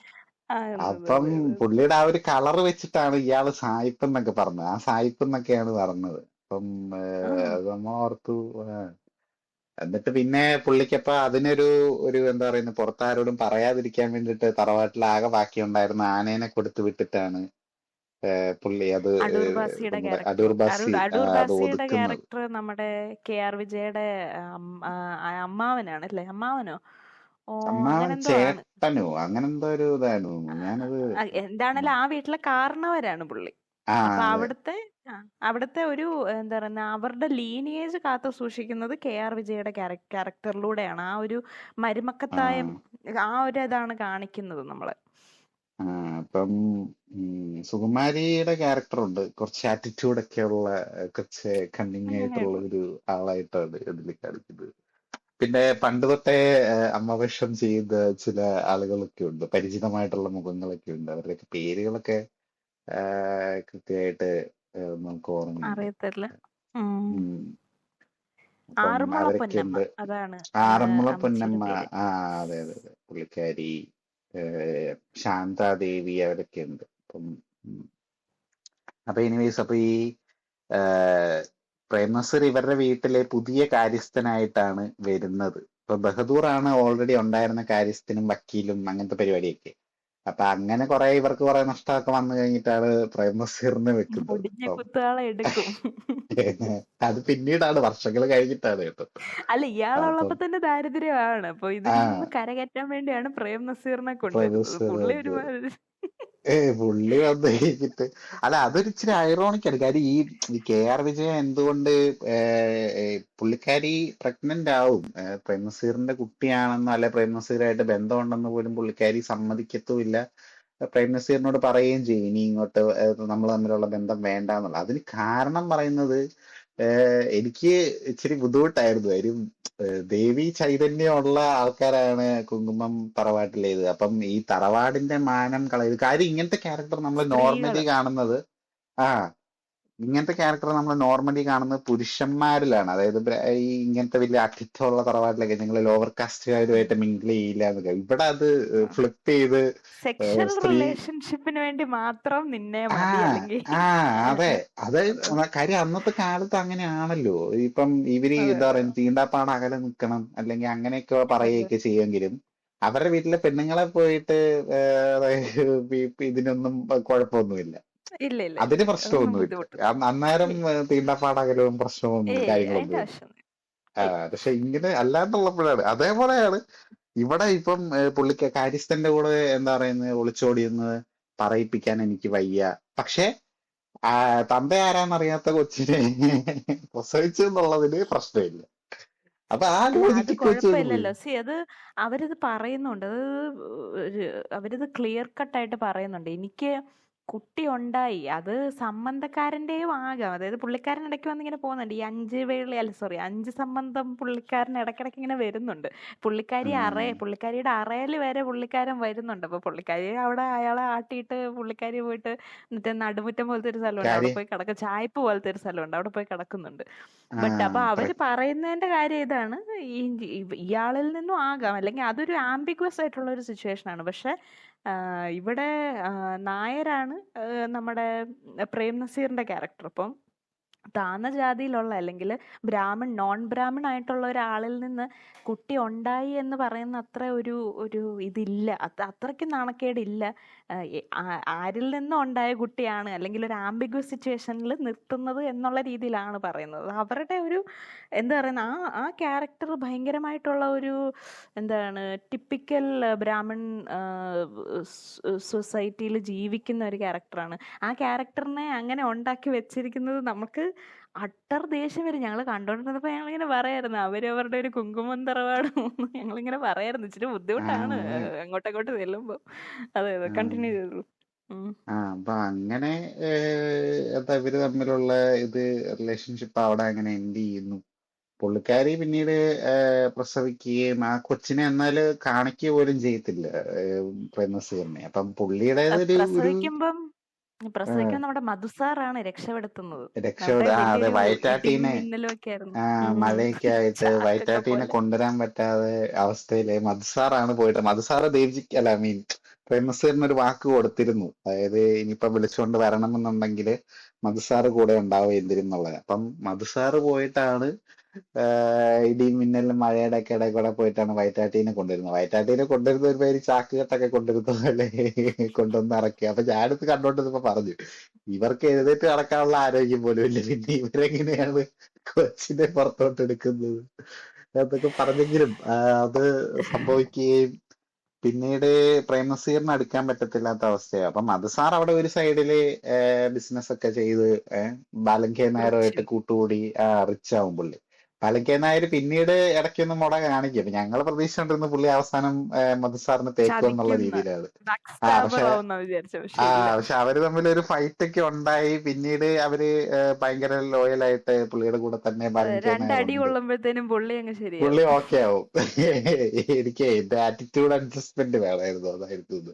അപ്പം പുള്ളിയുടെ ആ ഒരു കളർ വെച്ചിട്ടാണ് ഇയാള് സായിപ്പ് എന്നൊക്കെ പറഞ്ഞത്. ആ സായിപ്പ് എന്നൊക്കെയാണ് പറഞ്ഞത്. അപ്പം അത് നമ്മൾ ഓർത്തു. എന്നിട്ട് പിന്നെ പുള്ളിക്കപ്പ അതിനൊരു എന്താ പറയുന്നത് പുറത്താരോടും പറയാതിരിക്കാൻ വേണ്ടിയിട്ട് തറവാട്ടിൽ ആകെ ബാക്കിയുണ്ടായിരുന്ന ആനേനെ കൊടുത്തു വിട്ടിട്ടാണ് പുള്ളി അത് നമ്മുടെ അടൂർ ബാസി അത് ബാസിയുടെ ഒതുക്കുന്നത്. ക്യാരക്ടർ നമ്മുടെ KR വിജയുടെ അമ്മാവനാണ് അല്ലേ? അമ്മാവനോ ചേട്ടനോ അങ്ങനെന്തോ ഒരു ഇതായിരുന്നു. ഞാനത് എന്താണല്ലോ ആ വീട്ടിലെ കാരണവരാണ് പുള്ളി. അപ്പൊ അവിടുത്തെ ഒരു എന്താ പറയുക അവരുടെ ലീനിയേജ് കാത്തു സൂക്ഷിക്കുന്നത് KR വിജയുടെ ക്യാരക്ടറിലൂടെയാണ്. ആ ഒരു മരുമക്കത്തായം ആ ഒരു ഇതാണ് കാണിക്കുന്നത് നമ്മള്. അപ്പം സുകുമാരിയുടെ ക്യാരക്ടറുണ്ട്, കുറച്ച് ആറ്റിറ്റ്യൂഡ് ഒക്കെ ഉള്ള, കുറച്ച് കണ്ണിങ് ആയിട്ടുള്ള ഒരു ആളായിട്ടാണ് ഇതിൽ കാണിക്കുന്നത്. പിന്നെ പണ്ട് തൊട്ടേ അമ്മവേഷം ചെയ്ത ചില ആളുകളൊക്കെ ഉണ്ട്, പരിചിതമായിട്ടുള്ള മുഖങ്ങളൊക്കെ ഉണ്ട്. അവരുടെയൊക്കെ പേരുകളൊക്കെ കൃത്യമായിട്ട് നമുക്ക് ഓർമ്മ അറിയത്തില്ല. അവരൊക്കെ ഉണ്ട്. ആറന്മുള പൊന്നമ്മ, അതെ അതെ അതെ, പുള്ളിക്കാരി ശാന്താദേവി അവരൊക്കെ ഉണ്ട്. അപ്പൊ എനിവേസ്, അപ്പൊ ഈ പ്രേം നസീർ ഇവരുടെ വീട്ടിലെ പുതിയ കാര്യസ്ഥനായിട്ടാണ് വരുന്നത്. ഇപ്പൊ ബഹദൂർ ആണ് ഓൾറെഡി ഉണ്ടായിരുന്ന കാര്യസ്ഥനും വക്കീലും അങ്ങനത്തെ പരിപാടിയൊക്കെ. അപ്പൊ അങ്ങനെ ഇവർക്ക് കുറെ നഷ്ടമൊക്കെ വന്നു കഴിഞ്ഞിട്ടാണ് പ്രേം നസീറിനെ വെക്കുന്നത്. അത് പിന്നീടാണ്, വർഷങ്ങൾ കഴിഞ്ഞിട്ടാണ് കേട്ടോ. അല്ല, ഇയാളുള്ളപ്പോ തന്നെ ദാരിദ്ര്യമാണ്. അപ്പൊ ഇതിൽ നിന്ന് കരകയറ്റാൻ വേണ്ടിയാണ് പ്രേം നസീറിനെ കൊണ്ടുവരുന്നത്. പുള്ളി ഒരുമാതിരി പുള്ളി വന്നു കഴിഞ്ഞിട്ട് അല്ല അതൊരു ഇച്ചിരി ഐറോണിക് ആണ്. കാര്യം ഈ കെ ആർ വിജയ എന്തുകൊണ്ട് പുള്ളിക്കാരി പ്രഗ്നന്റ് ആവും, പ്രേംനസീറിന്റെ കുട്ടിയാണെന്നോ അല്ലെ പ്രേംനസീറായിട്ട് ബന്ധമുണ്ടെന്ന് പോലും പുള്ളിക്കാരി സമ്മതിക്കത്തുമില്ല. പ്രേംനസീറിനോട് പറയുകയും ചെയ്യും ഇനി ഇങ്ങോട്ട് നമ്മൾ തമ്മിലുള്ള ബന്ധം വേണ്ട എന്നുള്ളത്. അതിന് കാരണം പറയുന്നത് എനിക്ക് ഇച്ചിരി ബുദ്ധിമുട്ടായിരുന്നു. കാര്യം ദേവി ചൈതന്യമുള്ള ആൾക്കാരാണ് കുങ്കുമം തറവാട്ടിലേത്. അപ്പം ഈ തറവാടിന്റെ മാനം കളയത്. കാര്യം ഇങ്ങനത്തെ ക്യാരക്ടർ നമ്മൾ നോർമലി സ്ത്രീകള് കാണുന്നത് ആ ഇങ്ങനത്തെ ക്യാരക്ടർ നമ്മൾ നോർമലി കാണുന്നത് പുരുഷന്മാരിലാണ്. അതായത് ഈ ഇങ്ങനത്തെ വലിയ അടിത്തമുള്ള തറവാട്ടിലൊക്കെ നിങ്ങൾ ലോവർ കാസ്റ്റുകാരുമായിട്ട് മിങ്കിൾ ചെയ്യില്ല എന്നൊക്കെ. ഇവിടെ അത് ഫ്ലിപ്പ് ചെയ്ത് സെക്ഷൽ സ്ത്രീ റിലേഷൻഷിപ്പിന് വേണ്ടി മാത്രം നിന്നെ ആ മതി അല്ലെങ്കിൽ ആ അതെ അത് കാര്യം അന്നത്തെ കാലത്ത് അങ്ങനെയാണല്ലോ. ഇപ്പം ഇവര് എന്താ പറയുക തീണ്ടാപ്പാട് അകലെ നിൽക്കണം അല്ലെങ്കിൽ അങ്ങനെയൊക്കെ പറയുകയൊക്കെ ചെയ്യുമെങ്കിലും അവരുടെ വീട്ടിലെ പെണ്ണുങ്ങളെ പോയിട്ട് ഇതിനൊന്നും കുഴപ്പമൊന്നുമില്ല. ഇല്ല ഇല്ല ഇല്ല അതിന് ഇല്ല അതൊന്നും പ്രശ്നമൊന്നുമില്ല. ബുദ്ധിമുട്ടൊന്നും അന്നേരം തീണ്ടാപ്പാടകലവും പ്രശ്നമൊന്നും അതിന്റെ കാര്യങ്ങളൊന്നുമില്ല. ആവശ്യമൊന്നും പക്ഷെ ഇങ്ങനെ അല്ലാണ്ടുള്ളപ്പോഴാണ് അതേപോലെയാണ് ഇവിടെ ഇപ്പം കാര്യസ്ഥന്റെ കൂടെ എന്താ പറയുന്നത് ഒളിച്ചോടിയെന്ന് പറയിപ്പിക്കാൻ എനിക്ക് വയ്യ. പക്ഷെ തന്ത ആരാന്നറിയാത്ത കൊച്ചിനെ പ്രസവിച്ചു എന്നുള്ളതിന് പ്രശ്നമില്ല. അപ്പൊ ആ അല്ല അത് ലോജിക്ക് വെച്ച് പോയി. കുഴപ്പമില്ലല്ലോ. അത് അവരിത് പറയുന്നുണ്ട്. അത് അവരിത് ക്ലിയർ കട്ടായിട്ട് പറയുന്നുണ്ട്. എനിക്ക് കുട്ടി ഉണ്ടായി. അത് സംബന്ധക്കാരന്റെയും ആകാം. അതായത് പുള്ളിക്കാരൻ ഇടയ്ക്ക് വന്നിങ്ങനെ പോകുന്നുണ്ട്. ഈ 5 സംബന്ധം പുള്ളിക്കാരൻ ഇടയ്ക്കിടയ്ക്ക് ഇങ്ങനെ വരുന്നുണ്ട്. പുള്ളിക്കാരിയുടെ അറയിൽ വരെ പുള്ളിക്കാരൻ വരുന്നുണ്ട്. അപ്പൊ പുള്ളിക്കാരി അവിടെ അയാളെ ആട്ടിയിട്ട് പുള്ളിക്കാരി പോയിട്ട് മറ്റേ നടുമുറ്റം പോലത്തെ ഒരു സ്ഥലമുണ്ട്. അവിടെ കാര്യം പോയി കിടക്കുക. ചായ്പ് പോലത്തെ ഒരു സ്ഥലമുണ്ട്. അവിടെ പോയി കിടക്കുന്നുണ്ട്. ബട്ട് അപ്പൊ അവര് പറയുന്നതിന്റെ കാര്യം ഇതാണ്. ഇയാളിൽ നിന്നും ആകാം, അല്ലെങ്കിൽ അതൊരു ആംബിഗ്വസ് ആയിട്ടുള്ള ഒരു സിറ്റുവേഷൻ ആണ്. പക്ഷെ ഇവിടെ നായരാണ് നമ്മുടെ പ്രേം നസീറിന്റെ ക്യാരക്ടർ. അപ്പം താന്ന ജാതിയിലുള്ള അല്ലെങ്കിൽ നോൺ ബ്രാഹ്മൺ ആയിട്ടുള്ള ഒരാളിൽ നിന്ന് കുട്ടി ഉണ്ടായി എന്ന് പറയുന്ന അത്ര ഒരു ഇതില്ല. അത്രയ്ക്ക് നാണക്കേടില്ല. ആരിൽ നിന്നും ഉണ്ടായ കുട്ടിയാണ് അല്ലെങ്കിൽ ഒരു ആംബിഗ്വസ് സിറ്റുവേഷനിൽ നിർത്തുന്നത് എന്നുള്ള രീതിയിലാണ് പറയുന്നത്. അവരുടെ ഒരു എന്താ പറയുന്ന ആ ക്യാരക്ടർ ഭയങ്കരമായിട്ടുള്ള ഒരു എന്താണ് ടിപ്പിക്കൽ ബ്രാഹ്മൺ സൊസൈറ്റിയിൽ ജീവിക്കുന്ന ഒരു ക്യാരക്ടറാണ്. ആ ക്യാരക്ടറിനെ അങ്ങനെ ഉണ്ടാക്കി വെച്ചിരിക്കുന്നത് നമുക്ക് അട്ടർ ദേഷ്യം വരും. ഞങ്ങൾ കണ്ടോണ്ടിരുന്നപ്പോ ഞങ്ങളിങ്ങനെ പറയായിരുന്നു അവരവരുടെ ഒരു കുങ്കുമം തറവാടും ഞങ്ങളിങ്ങനെ പറയായിരുന്നു. ഇച്ചിരി ബുദ്ധിമുട്ടാണ് അങ്ങോട്ടങ്ങോട്ട് ചെല്ലുമ്പോ. അതെ കണ്ടിന്യൂ ചെയ്തോളൂ. അപ്പൊ അങ്ങനെ എന്താ ഇവര് തമ്മിലുള്ള ഇത് റിലേഷൻഷിപ്പ് അവിടെ അങ്ങനെ എൻഡ് ചെയ്യുന്നു. പുള്ളിക്കാരി പിന്നീട് പ്രസവിക്കുകയും ആ കൊച്ചിനെ എന്നാല് കാണിക്കുക പോലും ചെയ്യത്തില്ല പ്രേംനസീറിനെ. അപ്പം പുള്ളിയുടേതൊരു പ്രസവിക്കുമ്പോ നമ്മുടെ മധുസാറാണ് രക്ഷപ്പെടുത്തുന്നത്. രക്ഷപ്പെട അവിടെ അതെ വലിയൊരു ഇടിയും വയറ്റാട്ടീനെ മിന്നലും ഒക്കെ ആയിരുന്നു. മഴയൊക്കെ ആയിട്ട് ചാക്കൊക്കെ വയറ്റാട്ടീനെ പോലെ. കൊണ്ടുവരാൻ പറ്റാതെ അവസ്ഥയില് മധുസാറാണ് പോയിട്ട്. മധുസാറ് ദേവ്ജിക്ക് അല്ല മീൻ പ്രേംനസീറിന് ഒരു വാക്ക് കൊടുത്തിരുന്നു. അതായത് ഇനിയിപ്പൊ വിളിച്ചുകൊണ്ട് വരണമെന്നുണ്ടെങ്കിൽ മധുസാറ് കൂടെ ഉണ്ടാവും എന്തിനുള്ളത്. അപ്പം മധുസാറ് പോയിട്ടാണ് ഇടിയും മിന്നലും മഴയുടെ ഒക്കെ ഇടയിൽ കൂടെ പോയിട്ടാണ് വയറ്റാട്ടീനെ കൊണ്ടുവരുന്നത്. വയറ്റാട്ടീനെ കൊണ്ടുവരുന്ന ഒരു പേര് ചാക്കുകെട്ടൊക്കെ കൊണ്ടുവരുന്ന പോലെ കൊണ്ടുവന്ന് ഇറക്കി. അപ്പൊ ഞാനിത് കണ്ടോണ്ടിരുന്നപ്പോ പറഞ്ഞു ഇവർക്ക് എഴുന്നേറ്റ് നടക്കാനുള്ള ആരോഗ്യം പോലും ഇല്ല, പിന്നെ ഇവരെങ്ങനെയാണ് കൊച്ചിനെ പുറത്തോട്ട് എടുക്കുന്നത് എന്നൊക്കെ പറഞ്ഞെങ്കിലും അത് സംഭവിക്കുകയും പിന്നീട് പ്രേംനസീറിന് അടുക്കാൻ പറ്റത്തില്ലാത്ത അവസ്ഥയാണ്. അപ്പം മധുസാർ അവിടെ ഒരു സൈഡില് ബിസിനസ് ഒക്കെ ചെയ്ത് ബാലൻ കെ നായരുമായിട്ട് കൂട്ടുകൂടി റിച്ച് ആവും പുള്ളി. ബാലൻ കെ നായർ പിന്നീട് ഇടയ്ക്കൊന്ന് മുട കാണിക്കും. ഞങ്ങൾ പ്രതീക്ഷിച്ചോണ്ടിരുന്ന പുള്ളി അവസാനം മധുസാറിന് തേക്കും എന്നുള്ള രീതിയിലാണ്. പക്ഷെ പക്ഷെ അവര് തമ്മിൽ ഒരു ഫൈറ്റ് ഒക്കെ ഉണ്ടായി. പിന്നീട് അവര് ഭയങ്കര ലോയൽ ആയിട്ട് പുള്ളിയുടെ കൂടെ തന്നെ ബാലൻ കെ നായർ രണ്ടടി ഉണ്ട്. കൊള്ളുമ്പോഴത്തേനും പുള്ളി അങ്ങ് പുള്ളി ശരിയാവും. ഓക്കെ ആവും. എനിക്ക് എന്റെ ആറ്റിറ്റ്യൂഡ് അഡ്ജസ്റ്റ്മെന്റ് വേണമായിരുന്നു, അതായിരുന്നു ഇത്.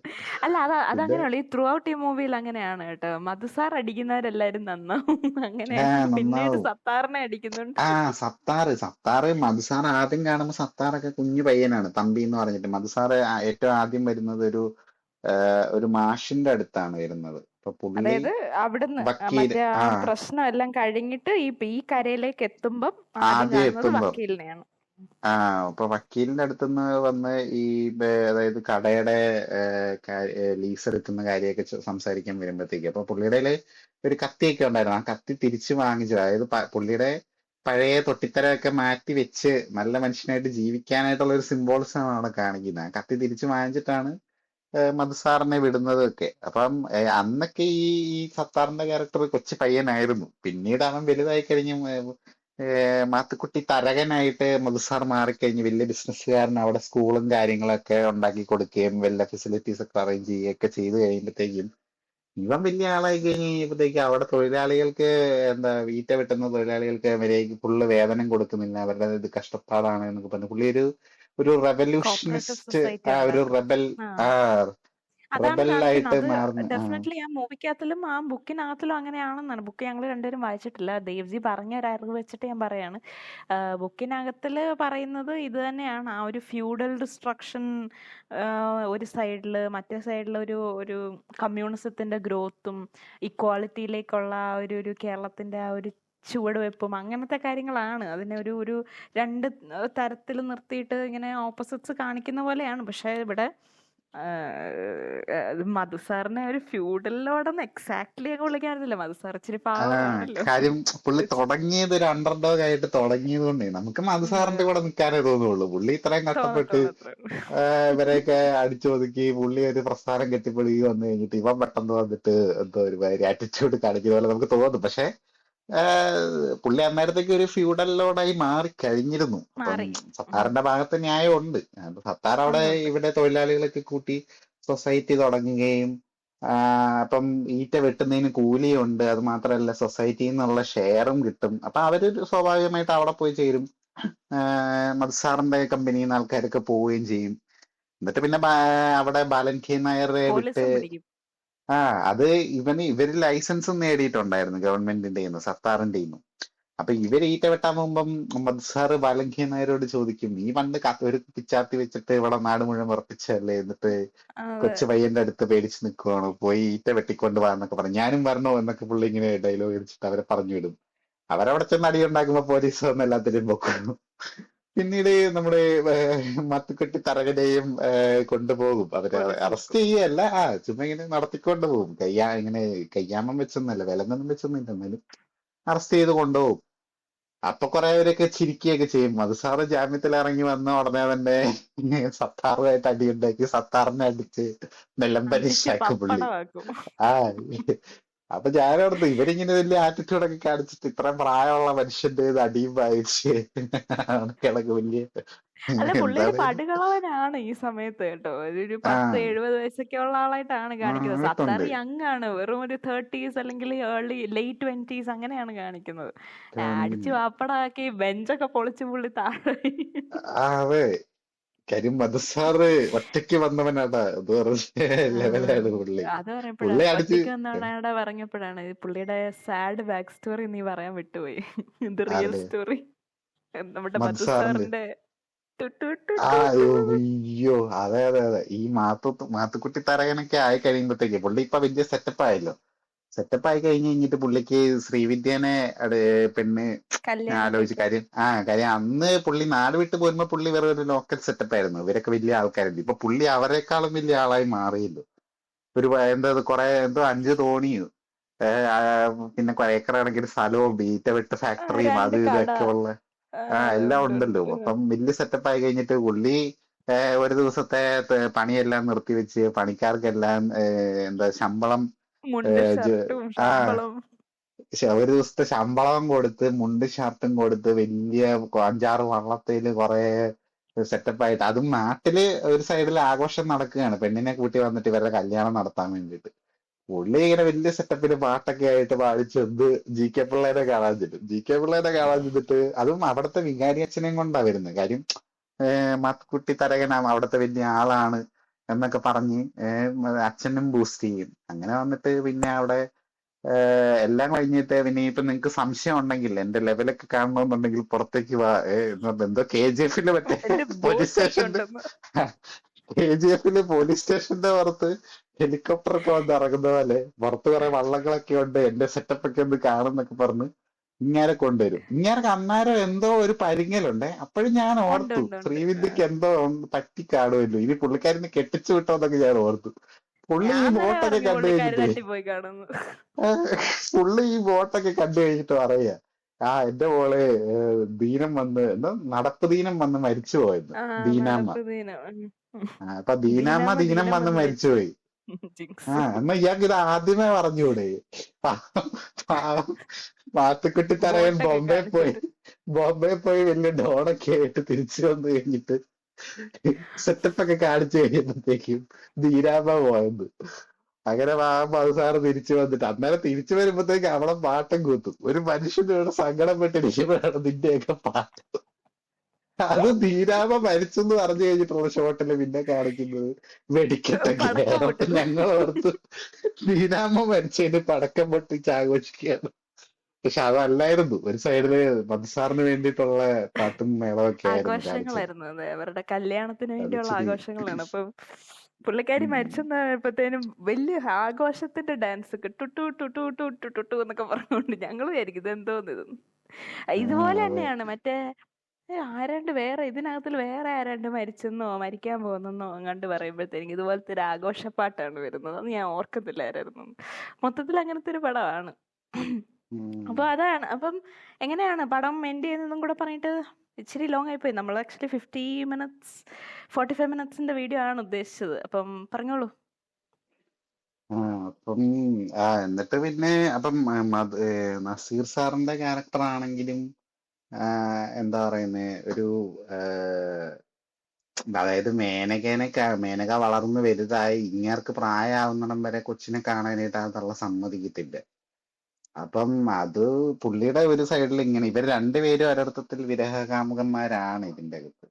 അല്ല പിന്നെ അതങ്ങനെയുള്ള ഈ ത്രൂ ഔട്ട് ഈ മൂവിയിൽ അങ്ങനെയാണ് കേട്ടോ. മധുസാർ അടിക്കുന്നവരെല്ലാരും നന്നാവും. അങ്ങനെ പിന്നീട് നന്നാവും. സത്താറിനെ അടിക്കുന്നുണ്ട്. സത്താറ് മധുസാർ ആദ്യം കാണുമ്പോ സത്താറൊക്കെ കുഞ്ഞു പയ്യനാണ്, തമ്പി എന്ന് പറഞ്ഞിട്ട്. മധുസാറ് ഏറ്റവും ആദ്യം വരുന്നത് ഒരു മാഷിന്റെ അടുത്താണ് വരുന്നത്. അപ്പൊ പുള്ളി അതായത് അവിടുന്ന് വക്കീല് മറ്റേ ആ പ്രശ്നം എല്ലാം കഴിഞ്ഞിട്ട് ഈ കരയിലേക്ക് എത്തുമ്പം ആദ്യം ആദ്യം കാണുന്നത് എത്തുമ്പോ വക്കീലിനെയാണ്. അപ്പൊ വക്കീലിന്റെ അടുത്തുനിന്ന് വന്ന് ഈ അതായത് കടയുടെ ലീസ് എടുക്കുന്ന കാര്യമൊക്കെ സംസാരിക്കാൻ വരുമ്പോഴത്തേക്ക് അപ്പൊ പുള്ളിയുടെ ഒരു കത്തിയൊക്കെ ഉണ്ടായിരുന്നു. ആ കത്തി തിരിച്ചു വാങ്ങിച്ചു. അതായത് പുള്ളിയുടെ പഴയ തൊട്ടിത്തരമൊക്കെ മാറ്റി വെച്ച് നല്ല മനുഷ്യനായിട്ട് ജീവിക്കാനായിട്ടുള്ള ഒരു സിംബോളിസം ആണ് അവിടെ കാണിക്കുന്നത്. ആ കത്തി തിരിച്ചു വാങ്ങിച്ചിട്ടാണ് മധുസാറിനെ വിടുന്നതൊക്കെ. അപ്പം അന്നൊക്കെ ഈ സത്താറിന്റെ ക്യാരക്ടർ കൊച്ചു പയ്യനായിരുന്നു. പിന്നീട് അവൻ വലുതായി കഴിഞ്ഞ് മാത്തുക്കുട്ടി തരകനായിട്ട് മധുസാർ മാറിക്കഴിഞ്ഞ് വലിയ ബിസിനസ്സുകാരൻ, അവിടെ സ്കൂളും കാര്യങ്ങളൊക്കെ ഉണ്ടാക്കി കൊടുക്കുകയും വലിയ ഫെസിലിറ്റീസ് ഒക്കെ അറേഞ്ച് ചെയ്യുകയൊക്കെ ചെയ്ത് കഴിയുമ്പോഴത്തേക്കും ഇവൻ വലിയ ആളായി കഴിഞ്ഞ് കഴിഞ്ഞപ്പോഴത്തേക്ക് അവിടെ തൊഴിലാളികൾക്ക്, എന്താ ഈറ്റ വെട്ടുന്ന തൊഴിലാളികൾക്ക് മര്യാദയ്ക്ക് ഫുള്ള് വേതനം കൊടുക്കുന്നില്ല, അവരുടെ ഇത് കഷ്ടപ്പാടാണ് എന്നൊക്കെ പറഞ്ഞു പുള്ളി ഒരു കോപ്പറേറ്റീവ് റെവല്യൂഷനിസ്റ്റ്, സൊസൈറ്റി ഒരു ഉണ്ടാക്കണം. റെബൽ, ആ ആ അതാണ് കാണിക്കുന്നത്. റെബലായിട്ട് അത് മാറുന്ന. ഡെഫിനറ്റ്ലി ആ മൂവിക്കകത്തിലും ആ ബുക്കിനകത്തിലും അങ്ങനെയാണെന്നാണ്. ബുക്ക് ഞങ്ങൾ രണ്ടുപേരും വായിച്ചിട്ടില്ല. ദേവ്ജി പറഞ്ഞ ഒരു അറിവ് വെച്ചിട്ട് ഞാൻ പറയാണ്. ബുക്കിനകത്തിൽ പറയുന്നത് ഇത് തന്നെയാണ്. ആ ഒരു ഫ്യൂഡൽ ഡിസ്ട്രക്ഷൻ ഒരു സൈഡിൽ, മറ്റേ സൈഡിൽ ഒരു കമ്മ്യൂണിസത്തിൻ്റെ ഗ്രോത്തും ഇക്വാളിറ്റിയിലേക്കുള്ള ഒരു കേരളത്തിൻ്റെ ആ ഒരു ചുവടുവെപ്പും അങ്ങനത്തെ കാര്യങ്ങളാണ്. അതിനെ ഒരു രണ്ട് തരത്തിൽ നിർത്തിയിട്ട് ഇങ്ങനെ ഓപ്പോസിറ്റ്സ് കാണിക്കുന്ന പോലെയാണ്. പക്ഷേ ഇവിടെ മധുസാറിനെ ഒരു ഫ്യൂഡലിനോടൊന്നും എക്സാക്ട്ലി ഒക്കെ വിളിക്കാറില്ല. മധുസാർ ഇച്ചിരി പാവമാണല്ലോ. കാര്യം പുള്ളി തുടങ്ങിയത് ഒരു അണ്ടർഡോഗ് ആയിട്ട് തുടങ്ങിയത് കൊണ്ടേ നമുക്ക് മധുസാറിന്റെ കൂടെ നിൽക്കാനേ തോന്നുള്ളൂ. പുള്ളി ഇത്രയും കഷ്ടപ്പെട്ട് തോന്നത്തോളൂ. ഇവരെയൊക്കെ അടിച്ചൊതുക്കി പുള്ളി ഒരു പ്രസ്ഥാനം കെട്ടിപ്പടുകി വന്നു കഴിഞ്ഞിട്ട് ഇവൻ പെട്ടെന്ന് വന്നിട്ട് എന്തോ ഒരു ആറ്റിറ്റ്യൂഡ് കാണിക്കുന്ന പോലെ നമുക്ക് തോന്നും. പക്ഷെ പുള്ളി അന്നേരത്തേക്ക് ഒരു ഫ്യൂഡൽ ലോഡായി മാറി കഴിഞ്ഞിരുന്നു. അപ്പം മാറി. സത്താറിന്റെ ഭാഗത്ത് ന്യായമുണ്ട്. സത്താർ അവിടെ ഉണ്ട്, ഉണ്ട്. ഇവിടെ തൊഴിലാളികളൊക്കെ കൂട്ടി സൊസൈറ്റി തുടങ്ങുകയും അപ്പം ഈറ്റ വെട്ടുന്നതിന് കൂലിയുണ്ട്, അത് മാത്രമല്ല സൊസൈറ്റിയിൽ നിന്നുള്ള ഷെയറും കിട്ടും. അപ്പൊ അവര് സ്വാഭാവികമായിട്ട് അവിടെ പോയി ചേരും. മധുസാറിന്റെ കമ്പനിയിൽ നിന്ന് ആൾക്കാരൊക്കെ പോവുകയും ചെയ്യും. എന്നിട്ട് പിന്നെ അവിടെ ബാലൻ കെ നായരെ വിട്ട് പോലീസും പിടിക്കും. അത് ഇവര് ലൈസൻസും നേടിയിട്ടുണ്ടായിരുന്നു ഗവൺമെന്റിന്റെ കയ്യിന്ന്, സത്താറിന്റെ കയ്യിന്ന്. അപ്പൊ ഇവര് ഈറ്റ വെട്ടാൻ പോകുമ്പം മധുസാറ് ബാലൻ കെ നായരോട് ചോദിക്കും, നീ പണ്ട് ഒരു പിച്ചാത്തി വെച്ചിട്ട് ഇവിടെ നാട് മുഴുവൻ ഉറപ്പിച്ചല്ലേ, എന്നിട്ട് അതെ. കൊച്ചു പയ്യന്റെ അടുത്ത് പേടിച്ച് നിൽക്കുവാണോ, പോയി ഈറ്റ വെട്ടിക്കൊണ്ട് വാ എന്നൊക്കെ പറഞ്ഞു. ഞാനും വരണോ എന്നൊക്കെ പുള്ളി ഇങ്ങനെ ഡയലോഗ് അടിച്ചിട്ട് അവരെ പറഞ്ഞു വിടും. അവരവിടെ ചെന്ന് അടി ഉണ്ടാക്കുമ്പോ പോലീസ് വന്ന് എല്ലാത്തിനും പൊക്കുന്നു. പിന്നീട് നമ്മുടെ മത്തുക്കുട്ടി തരകനെയും കൊണ്ടുപോകും. അവര് പോലീസ് അറസ്റ്റ് വെക്കും. ചെയ്യല്ല, ചുമ്മാ ഇങ്ങനെ നടത്തിക്കൊണ്ട് പോകും. ഇങ്ങനെ കയ്യാമം വെച്ചൊന്നല്ല, വിലങ്ങൊന്നും വെച്ചൊന്നുമില്ല, എന്നാലും അറസ്റ്റ് ചെയ്ത് കൊണ്ടുപോകും. അപ്പൊ കുറെ പേരൊക്കെ ചിരിക്കുകയൊക്കെ ചെയ്യും. മധുസാറ് ജാമ്യത്തിൽ ഇറങ്ങി വന്ന ഉടനെ തന്നെ സത്താറുമായിട്ട് അടിയുണ്ടാക്കി സത്താറിനെ അടിച്ച് അടിച്ച് നിലംപരിശാക്കും പുള്ളി. പപ്പടമാക്കും. ആ അപ്പൊ ഞാനോർത്ത് ഇവരിങ്ങനെ വലിയ ആറ്റിറ്റ്യൂഡൊക്കെ കാണിച്ചിട്ട് ഇത്രയും പ്രായമുള്ള മനുഷ്യന്റെ കയ്യിന്ന് അടിയും വാങ്ങിച്ച് കിടക്ക് വലിയ അല്ല, പുള്ളി ഒരു എന്താണ് പടുകളവനാണ് ഈ സമയത്ത് കേട്ടോ. ഒരു ആ 10-70 വയസ്സൊക്കെ ഉള്ള ആളായിട്ടാണ് കാണിക്കുന്നത്. സത്താർ ആയിട്ടുണ്ട്. യങ് ആണ്, വെറും ഒരു 30s അല്ലെങ്കിൽ ലേറ്റ് 20s അങ്ങനെയാണ് കാണിക്കുന്നത്. അടിച്ച് പപ്പടമാക്കി ബെഞ്ചൊക്കെ പൊളിച്ച് പുള്ളി താഴെ. അതെ, കാര്യം മധുസാറ് ഒറ്റയ്ക്ക് വന്നവനാടാ, അത് പറഞ്ഞ ലെവലാണ് പുള്ളി. അത് പറഞ്ഞപ്പോഴാ പുള്ളി അടിച്ച് ഒറ്റയ്ക്ക് വന്നവിടെ പറഞ്ഞപ്പോഴാണ് പുള്ളിയുടെ സാഡ് ബാക്ക് സ്റ്റോറി നീ പറയാൻ വിട്ടുപോയി. ഇത് റിയൽ ആരുടെ, സ്റ്റോറി നമ്മുടെ മധുസാറിന്റെ. മധുസാറിന്റെ. ടു ടു ടു ടു ടു. അയ്യോ, അതെ അതെ അതെ. ഈ മാത്തുക്കുട്ടി തരകനൊക്കെ ആയി കഴിയുമ്പോഴത്തേക്ക് പുള്ളി ഇപ്പൊ വലിയ സെറ്റപ്പ് ആയല്ലോ. സെറ്റപ്പ് ആയി കഴിഞ്ഞ് കഴിഞ്ഞിട്ട് പുള്ളിക്ക് ശ്രീവിദ്യനെ പെണ്ണ് കല്യാണം ആലോചിച്ച് കഴിക്കാൻ. കാര്യം അന്ന് പുള്ളി നാട് വിട്ട് പോരുമ്പോ പുള്ളി വെറും ഒരു ലോക്കൽ സെറ്റപ്പ് ആയിരുന്നു. ഇവരൊക്കെ വലിയ ആൾക്കാരുണ്ട്. ഇപ്പൊ പുള്ളി അവരെക്കാളും വലിയ ആളായി മാറിയല്ലോ. ഒരു എന്താ കുറെ എന്തോ 5 തോണിയോ, പിന്നെ ഏക്കർ കണക്കിന് സ്ഥലവും ബീറ്റ വെട്ട് ഫാക്ടറിയും 2 അത് കട. ഇതൊക്കെ ഉള്ള എല്ലാം ഉണ്ട്, ഉണ്ടല്ലോ. ഉണ്ട്. അപ്പം വലിയ സെറ്റപ്പ് ആയി കഴിഞ്ഞിട്ട് പുള്ളി ഒരു ദിവസത്തെ പണിയെല്ലാം നിർത്തിവെച്ച് പണിക്കാർക്കെല്ലാം എന്താ ശമ്പളം, മുണ്ട് ജ- ഷർട്ടും ആ ശമ്പളം. ഒരു ദിവസത്തെ ശമ്പളം കൊടുത്ത് മുണ്ട് ഷർട്ടും കൊടുത്ത് വലിയ 5-6 വള്ളത്തേല് കുറെ സെറ്റപ്പ് ആയിട്ട്, അതും നാട്ടില് ഒരു സൈഡിൽ ആഘോഷം നടക്കുകയാണ്, പെണ്ണിനെ കൂട്ടി വന്നിട്ട് ഇവരുടെ കല്യാണം നടത്താൻ വേണ്ടിയിട്ട്. പുള്ളി ഇങ്ങനെ വലിയ സെറ്റപ്പില് പാട്ടൊക്കെ ആയിട്ട് പാടിച്ചെന്ത് ജി കെ പിള്ളേരെ കാണാൻ ചെന്നിട്ട്, അതും അവിടുത്തെ വികാരി അച്ഛനെയും കൊണ്ടാ വരുന്നത്. കാര്യം മാത്തുക്കുട്ടി തരകനാ അവിടുത്തെ വലിയ ആളാണ് എന്നൊക്കെ പറഞ്ഞ് അച്ഛനും ബൂസ്റ്റ് ചെയ്യും. അങ്ങനെ വന്നിട്ട് പിന്നെ അവിടെ എല്ലാം കഴിഞ്ഞിട്ട് പിന്നെ ഇപ്പൊ നിങ്ങക്ക് സംശയം ഉണ്ടെങ്കിൽ എന്റെ ലെവലൊക്കെ കാണണമെന്നുണ്ടെങ്കിൽ പുറത്തേക്ക് വാ, എന്തോ KGF മറ്റേ എന്റെ പോലീസ് ബോസ് ഒക്കെ സ്റ്റേഷന്റെ ഉണ്ടെന്ന്. KGF പോലീസ് സ്റ്റേഷന്റെ പുറത്ത് ഹെലികോപ്റ്റർ ഒക്കെ വന്ന് ഇറങ്ങുന്ന പോലെ പുറത്ത് കുറെ വള്ളങ്ങളൊക്കെ ഉണ്ട്, എന്റെ സെറ്റപ്പ് ഒക്കെ ഒന്ന് കാണുന്നൊക്കെ പറഞ്ഞ് ഇങ്ങാരെ കൊണ്ടുവരും. ഇങ്ങാർക്ക് അന്നേരം എന്തോ ഒരു പരിങ്ങലുണ്ട്. അപ്പോഴും ഞാൻ ഉണ്ട്, ഓർത്തു ഉണ്ട്, ഉണ്ട്. ശ്രീവിദ്യക്ക് എന്തോ പറ്റി കാണുമല്ലോ, ഇനി പുള്ളിക്കാരനെ കെട്ടിച്ചു വിട്ടോന്നൊക്കെ ഞാൻ ഓർത്തു. പുള്ളി ഈ ഞാൻ വരെ ബോട്ടൊക്കെ പറഞ്ഞു കണ്ടു പുള്ളിക്കാരി കഴിഞ്ഞിട്ടേ തട്ടിപ്പോയി കാണുന്നു. പുള്ളി ഈ ബോട്ടൊക്കെ കണ്ടു കഴിഞ്ഞിട്ട് പറയാ, എന്റെ മോള് ദീനം വന്ന് എന്താ നടപ്പ് ദീനം വന്ന് മരിച്ചു പോയത് ആ ദീനാമ്മ. നടപ്പ് ദീനം. അപ്പൊ ദീനാമ്മ ദീനാമ്മ ദീനം ദീനം വന്ന് വന്ന് മരിച്ചുപോയി. ജിങ്സ്. എന്നാ ഇയാൾക്ക് ഇത് ആദ്യമേ പറഞ്ഞൂടെ? പാവം മാത്തുക്കുട്ടി തറയൻ ബോട്ടൊക്കെ കാണിച്ചിട്ട് ബോംബെ പോയി വലിയ ഡോണൊക്കെ ആയിട്ട് തിരിച്ചു വന്നു കഴിഞ്ഞിട്ട് സെറ്റപ്പ് ഒക്കെ കാണിച്ചു കഴിയുമ്പോഴത്തേക്കും ദീനാമ്മ പോയത്. അങ്ങനെ അവസാനം തിരിച്ചു വന്നിട്ട് അന്നേരം തിരിച്ചു വരുമ്പോഴത്തേക്ക് അവളെ പാട്ടം കൂത്തും. ഒരു മനുഷ്യനോട് സങ്കടപ്പെട്ടിരിക്കുമ്പോഴാണ് നിന്റെയൊക്കെ പാട്ട്. അത് ദീനാമ്മ മരിച്ചെന്ന് പറഞ്ഞു കഴിഞ്ഞിട്ടുള്ള ഷോട്ടില് പിന്നെ കാണിക്കുന്നത് വെടിക്കെട്ടൊക്കെയാണ്. പടക്കം അപ്പൊ പൊട്ടുന്നു. ഞങ്ങൾ ഓർത്ത് ദീനാമ്മ മരിച്ചതിന് പടക്കം പൊട്ടിച്ച് ആഘോഷിക്കുകയാണ്. പക്ഷെ അതല്ലായിരുന്നു. ഒരു സൈഡില് മധുസാറിന് വേണ്ടിയിട്ടുള്ള പാട്ടും മേളമൊക്കെ ആയിരുന്നു കാണിച്ചത്. ആഘോഷങ്ങളായിരുന്നു അത്. അവരുടെ കല്യാണത്തിന് അത് വേണ്ടിയുള്ള ഇച്ചിരി ആഘോഷങ്ങളാണ്. അപ്പൊ പുള്ളിക്കാരി മരിച്ചെന്നായപ്പോഴത്തേനും വലിയ ആഘോഷത്തിന്റെ ഡാൻസ് ഒക്കെ ടുട്ടു ടുട്ടു ടു ടു ടുട്ടു എന്നൊക്കെ പറഞ്ഞുകൊണ്ട് ഞങ്ങൾ വിചാരിക്കും ഇത് എന്തോന്ന് ഇത്. ഇതുപോലെ അതെ. തന്നെയാണ് മറ്റേ ആരാണ്ട് വേറെ ഇതിനകത്തിൽ വേറെ ആരാണ്ട് മരിച്ചെന്നോ മരിക്കാൻ പോകുന്നെന്നോ അങ്ങാണ്ട് പറയുമ്പോഴത്തേക്ക് ഇതുപോലത്തെ ഒരു ആഘോഷപ്പാട്ടാണ് വരുന്നത്. അത് ഞാൻ ഓർക്കത്തില്ലായിരുന്നു. മൊത്തത്തിൽ അങ്ങനത്തെ ഒരു പടമാണ്. അപ്പൊ അതാണ്. അപ്പം എങ്ങനെയാണ് പടം എൻഡ് ചെയ്യുന്നതും കൂടെ പറഞ്ഞിട്ട് ഇച്ചിരി ലോങ് ആയിപ്പോയി. നമ്മൾ ആക്ച്വലി 45 മിനിറ്റ്സിന്റെ വീഡിയോ ആണ് ഉദ്ദേശിച്ചത്. അപ്പം പറഞ്ഞോളൂ. അപ്പം എന്നിട്ട് പിന്നെ അപ്പം നസീർ സാറിന്റെ ക്യാരക്ടർ ആണെങ്കിലും എന്താ പറയുന്നേ ഒരു അതായത് മേനക വളർന്ന് വലുതായി ഇങ്ങേർക്ക് പ്രായമാവുന്നിടം വരെ കൊച്ചിനെ കാണാനായിട്ട് ആ തള്ള സമ്മതിക്കത്തില്ല. അപ്പം അത് പുള്ളിയുടെ ഒരു സൈഡിൽ ഇങ്ങനെ ഇവർ രണ്ടുപേരും ഒരർത്ഥത്തിൽ വിരഹകാമുകന്മാരാണ് ഇതിന്റെ അകത്ത്.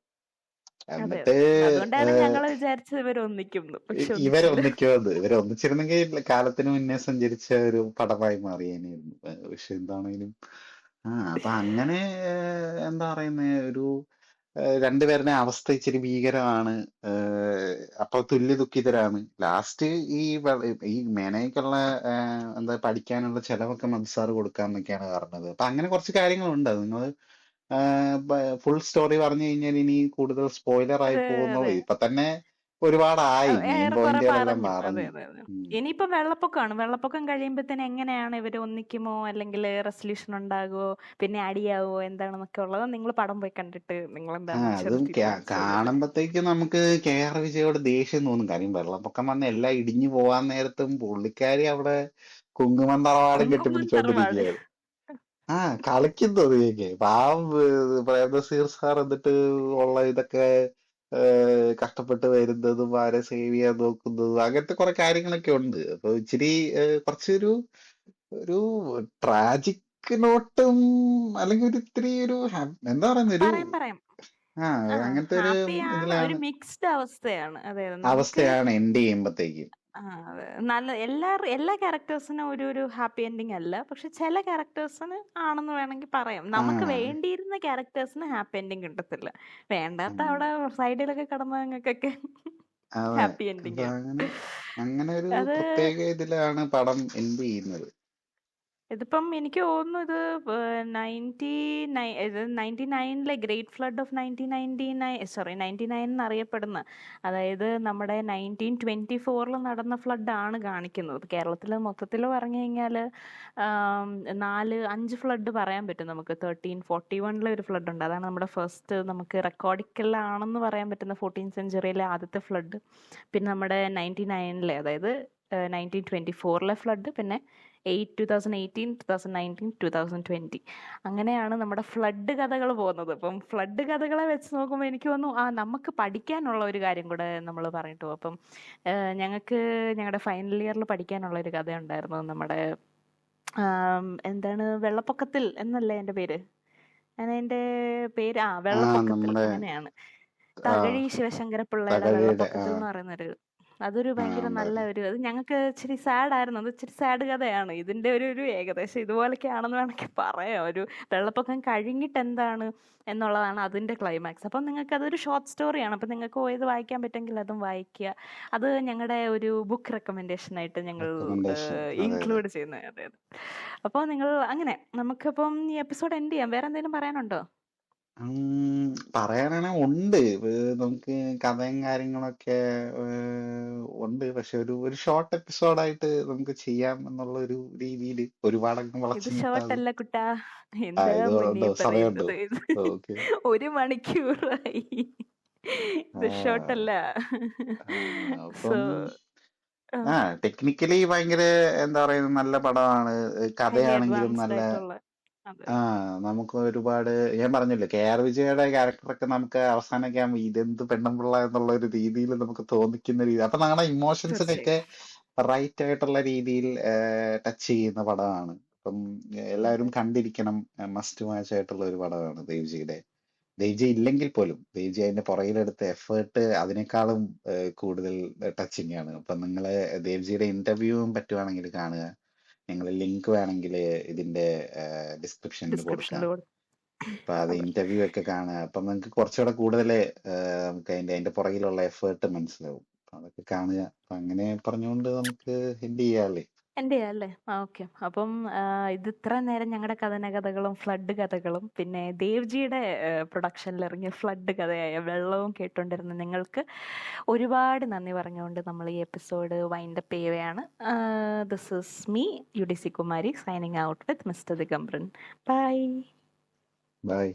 അതെ എന്നിട്ട് അതെ. അതുകൊണ്ടാണ് ഞങ്ങൾ വിചാരിച്ചത് ഇവരൊന്നിക്കുന്നു. പക്ഷെ ഒന്നിച്ചില്ല. ഇവരൊന്നിച്ചിരുന്നെങ്കിൽ കാലത്തിന് മുന്നേ സഞ്ചരിച്ച ഒരു പടമായി മാറിയേനെയായിരുന്നു. പക്ഷെ എന്താണെങ്കിലും അപ്പൊ അങ്ങനെ എന്താ പറയുന്നേ ഒരു രണ്ടുപേരുടെ അവസ്ഥ ഇച്ചിരി ഭീകരമാണ്. അപ്പൊ തുല്യ ദുഃഖിതരാണ്. ലാസ്റ്റ് ഈ മേനയ്ക്കുള്ള എന്താ പഠിക്കാനുള്ള ചെലവൊക്കെ മധുസാർ കൊടുക്കാന്നൊക്കെയാണ് പറഞ്ഞത്. അപ്പൊ അങ്ങനെ കുറച്ച് കാര്യങ്ങളുണ്ട്. അത് നിങ്ങൾ ഫുൾ സ്റ്റോറി പറഞ്ഞു കഴിഞ്ഞാൽ ഇനി കൂടുതൽ സ്പോയിലർ ആയി അതെ പോകുന്നത്. അതെ. ഇപ്പൊ തന്നെ ഒരുപാടായി മെയിൻ ഏറെക്കുറെ പോയിന്റുകളെല്ലാം പറഞ്ഞു. അതെ പറഞ്ഞു. അതെ അതെ. ഇനിയിപ്പം വെള്ളപ്പൊക്കമാണ്. വെള്ളപ്പൊക്കം കഴിയുമ്പോഴത്തേന് എങ്ങനെയാണ് ഇവര് ഒന്നിക്കുമോ അല്ലെങ്കിൽ റെസൊല്യൂഷൻ ഉണ്ടാകുമോ പിന്നെ അടിയാവോ എന്താണെന്നൊക്കെ ഉള്ളത് നിങ്ങൾ പടം പോയി കണ്ടിട്ട് നിങ്ങൾ എന്താണെന്ന് വെച്ചാൽ അതും തീരുമാനിച്ചോളൂ. കാണുമ്പത്തേക്ക് നമുക്ക് KR വിജയോട് ദേഷ്യം തോന്നും. കാര്യം വെള്ളപ്പൊക്കം വന്ന് എല്ലാം ഇടിഞ്ഞു പോവാൻ നേരത്തും പുള്ളിക്കാരി അവിടെ കുങ്കുമം തറവാടും കുങ്കുമം തറവാട്. കെട്ടിപ്പിടിച്ചോണ്ടിരിക്കുകയാണ്. കളിക്കുന്നത് കേക്ക് പാവം പ്രേംനസീർ സാർ എന്നിട്ട് ഉള്ള ഇതൊക്കെ കഷ്ടപ്പെട്ട് വരുന്നതും ആരെ സേവ് ചെയ്യാൻ നോക്കുന്നതും അങ്ങനത്തെ കുറെ കാര്യങ്ങളൊക്കെ ഉണ്ട്. അപ്പൊ ഇച്ചിരി കുറച്ചൊരു ഒരു ട്രാജിക് നോട്ടും അല്ലെങ്കിൽ ഒരു ഇത്തിരി ഒരു എന്താ പറയുന്ന ഒരു പറയാം പറയാം. അങ്ങനത്തെ ഒരു ഹാപ്പിയാണ്. ഒരു ഇതിലാണ് മിക്സ്ഡ് അവസ്ഥയാണ്. അതെ അതെ. നമുക്ക് അവസ്ഥയാണ് എൻഡ് ചെയ്യുമ്പത്തേക്കും. അതെ. നല്ല എല്ലാ ക്യാരക്ടേഴ്സിനും ഒരു ഹാപ്പി എൻഡിങ് അല്ല. പക്ഷെ ചില ക്യാരക്ടേഴ്സിന് ആണെന്ന് വേണമെങ്കിൽ പറയാം. ആ നമുക്ക് വേണ്ടിയിരുന്ന ക്യാരക്ടേഴ്സിന് ഹാപ്പി എൻഡിങ് കിട്ടത്തില്ല. വേണ്ടാത്ത ഉം. അവിടെ സൈഡിലൊക്കെ കിടന്നവർക്കൊക്കെ അതെ. ഹാപ്പി അപ്പൊ എൻഡിങ്. അങ്ങനെ ഒരു അത് പ്രത്യേക ഇതിലാണ് പടം എൻഡ് ചെയ്യുന്നത്. ഇതിപ്പം എനിക്ക് തോന്നുന്നു ഇത് 99 ഗ്രേറ്റ് ഫ്ലഡ് ഓഫ് 1999 എന്നറിയപ്പെടുന്ന, അതായത് നമ്മുടെ 1924 നടന്ന ഫ്ലഡ് ആണ് കാണിക്കുന്നത്. കേരളത്തിൽ മൊത്തത്തിൽ പറഞ്ഞു കഴിഞ്ഞാൽ 5 ഫ്ലഡ് പറയാൻ പറ്റും നമുക്ക്. 1341 ഒരു ഫ്ലഡ് ഉണ്ട്. അതാണ് നമ്മുടെ ഫസ്റ്റ് നമുക്ക് റെക്കോർഡിക്കലാണെന്ന് പറയാൻ പറ്റുന്ന 14th സെഞ്ചുറിയിലെ ആദ്യത്തെ ഫ്ലഡ്. പിന്നെ നമ്മുടെ 99 അതായത് 1924 ഫ്ലഡ്, പിന്നെ 2018, 2019, 2020 അങ്ങനെയാണ് നമ്മുടെ ഫ്ലഡ് കഥകൾ പോകുന്നത്. അപ്പം ഫ്ലഡ് കഥകളെ വെച്ച് നോക്കുമ്പോൾ എനിക്ക് തോന്നുന്നു നമുക്ക് പഠിക്കാനുള്ള ഒരു കാര്യം കൂടെ നമ്മൾ പറഞ്ഞിട്ട് പോകും. അപ്പം ഞങ്ങളുടെ ഫൈനൽ ഇയറിൽ പഠിക്കാനുള്ള ഒരു കഥയുണ്ടായിരുന്നു. നമ്മുടെ എന്താണ് വെള്ളപ്പൊക്കത്തിൽ എന്നല്ലേ എൻ്റെ പേര്? അതിൻ്റെ പേര് വെള്ളപ്പൊക്കത്തിൽ. നമ്മുടെ അങ്ങനെയാണ്. ആ, തകഴി ശിവശങ്കരപ്പിള്ളയുടെ തകഴിയുടെ വെള്ളപ്പൊക്കത്തിൽ എന്ന് പറയുന്നൊരു, അതൊരു ഭയങ്കര നല്ല ഉണ്ടായിരുന്നു. അത് ഞങ്ങൾക്ക് ഇച്ചിരി സാഡ് ആയിരുന്നു. അത് ഇച്ചിരി സാഡ് കഥയാണ്. ഇതിന്റെ ഒരു ഏകദേശം ഇതുപോലൊക്കെ ആണെന്ന് വേണമെങ്കിൽ പറയാം. ഒരു വെള്ളപ്പൊക്കം കഴിഞ്ഞിട്ട് എന്താണ് എന്നുള്ളതാണ് അതിന്റെ ക്ലൈമാക്സ്. അപ്പം നിങ്ങൾക്ക് അതൊരു ഷോർട്ട് സ്റ്റോറിയാണ്. അപ്പം നിങ്ങൾക്ക് പോയത് വായിക്കാൻ പറ്റുമെങ്കിൽ അതും വായിക്കുക. അത് ഞങ്ങളുടെ ഒരു ബുക്ക് റെക്കമെൻഡേഷൻ ആയിട്ട് ഞങ്ങൾ റെക്കമെൻഡേഷൻ. അതെ അതെ. ഇൻക്ലൂഡ് ചെയ്യുന്നത്. അതെ അതെ. അപ്പോൾ നിങ്ങൾ അങ്ങനെ നമുക്കപ്പം ഈ എപ്പിസോഡ് എൻഡ് ചെയ്യാം. വേറെ എന്തെങ്കിലും പറയാനുണ്ടോ? പറയാനാണെ ഉണ്ട്. നമുക്ക് കഥയും കാര്യങ്ങളൊക്കെ ഉണ്ട്. പക്ഷെ ഒരു ഷോർട്ട് എപ്പിസോഡായിട്ട് നമുക്ക് ചെയ്യാം എന്നുള്ള ഒരു രീതിയിൽ ഒരുപാടങ്ങ് ഇത് വളച്ചു ഷോർട്ട് നീട്ടാതെ. അല്ല കുട്ടാ, എന്താ ഇത് മുന്നേ ഉണ്ടോ, സമയമുണ്ടോ? പറയുന്നത്? ഇത് ഓക്കെ. 1 മണിക്കൂറായി. ഇത് ഷോർട്ട് അല്ല. സോ അപ്പം ടെക്നിക്കലി ഭയങ്കര എന്താ പറയുക, നല്ല പടമാണ്. ഹൈലി കഥയാണെങ്കിലും അഡ്വാൻസ്ഡ് നല്ല. ആയിട്ടുള്ള. അതെ. നമുക്ക് ഒരുപാട്, ഞാൻ പറഞ്ഞില്ലേ, KR വിജയയുടെ ക്യാരക്ടറൊക്കെ നമുക്ക് അവസാനമൊക്കെ ആകുമ്പോൾ ഇതെന്ത് പെണ്ണുമ്പിള്ള എന്നുള്ള ഒരു രീതിയിൽ നമുക്ക് തോന്നിക്കുന്ന രീതി, അപ്പൊ നമ്മുടെ ഇമോഷൻസിനൊക്കെ തീർച്ചയായും. റൈറ്റ് ആയിട്ടുള്ള രീതിയിൽ ടച്ച് ചെയ്യുന്ന പടമാണ്. അപ്പം എല്ലാവരും അതെ. കണ്ടിരിക്കണം. മസ്റ്റ് വാച്ച് ആയിട്ടുള്ള ഒരു പടമാണ് ദേവ്ജിയുടെ. ദേവ്ജി ഇല്ലെങ്കിൽ പോലും ദേവ്ജി അതിന്റെ പുറകിലെടുത്ത എഫേർട്ട് അതിനേക്കാളും കൂടുതൽ ടച്ചിങ് ആണ്. അപ്പൊ നിങ്ങള് ദേവ്ജിയുടെ ഇന്റർവ്യൂവും പറ്റുവാണെങ്കിൽ കാണുക. ഞങ്ങൾ ലിങ്ക് വേണമെങ്കിൽ ഇതിന്റെ ഡിസ്ക്രിപ്ഷനിൽ കൊടുക്കാം. ഡിസ്ക്രിപ്ഷനിൽ അപ്പൊ അത് അതെ. ഇന്റർവ്യൂ ഒക്കെ കാണുക. അപ്പൊ നിങ്ങൾക്ക് കുറച്ചുകൂടെ കൂടുതൽ നമുക്ക് അതിന്റെ പുറകിലുള്ള എഫേർട്ട് മനസ്സിലാവും. അപ്പൊ അതൊക്കെ കാണുക. അപ്പൊ അങ്ങനെ പറഞ്ഞുകൊണ്ട് നമുക്ക് എൻഡ് ചെയ്യാല്ലേ. എൻ്റെ അല്ലേ? ഓക്കെ. അപ്പം ഇത് ഇത്ര നേരം ഞങ്ങളുടെ കഥനകഥകളും ഫ്ലഡ് കഥകളും പിന്നെ ദേവ്ജിയുടെ പ്രൊഡക്ഷനിൽ ഇറങ്ങിയ ഫ്ലഡ് കഥയായ വെള്ളവും കേട്ടുകൊണ്ടിരുന്ന നിങ്ങൾക്ക് ഒരുപാട് നന്ദി പറഞ്ഞുകൊണ്ട് നമ്മൾ ഈ എപ്പിസോഡ് വൈൻഡപ്പ് ചെയ്യുകയാണ്. This is me UDC Kumari signing out with mister Digambaran. Bye. By.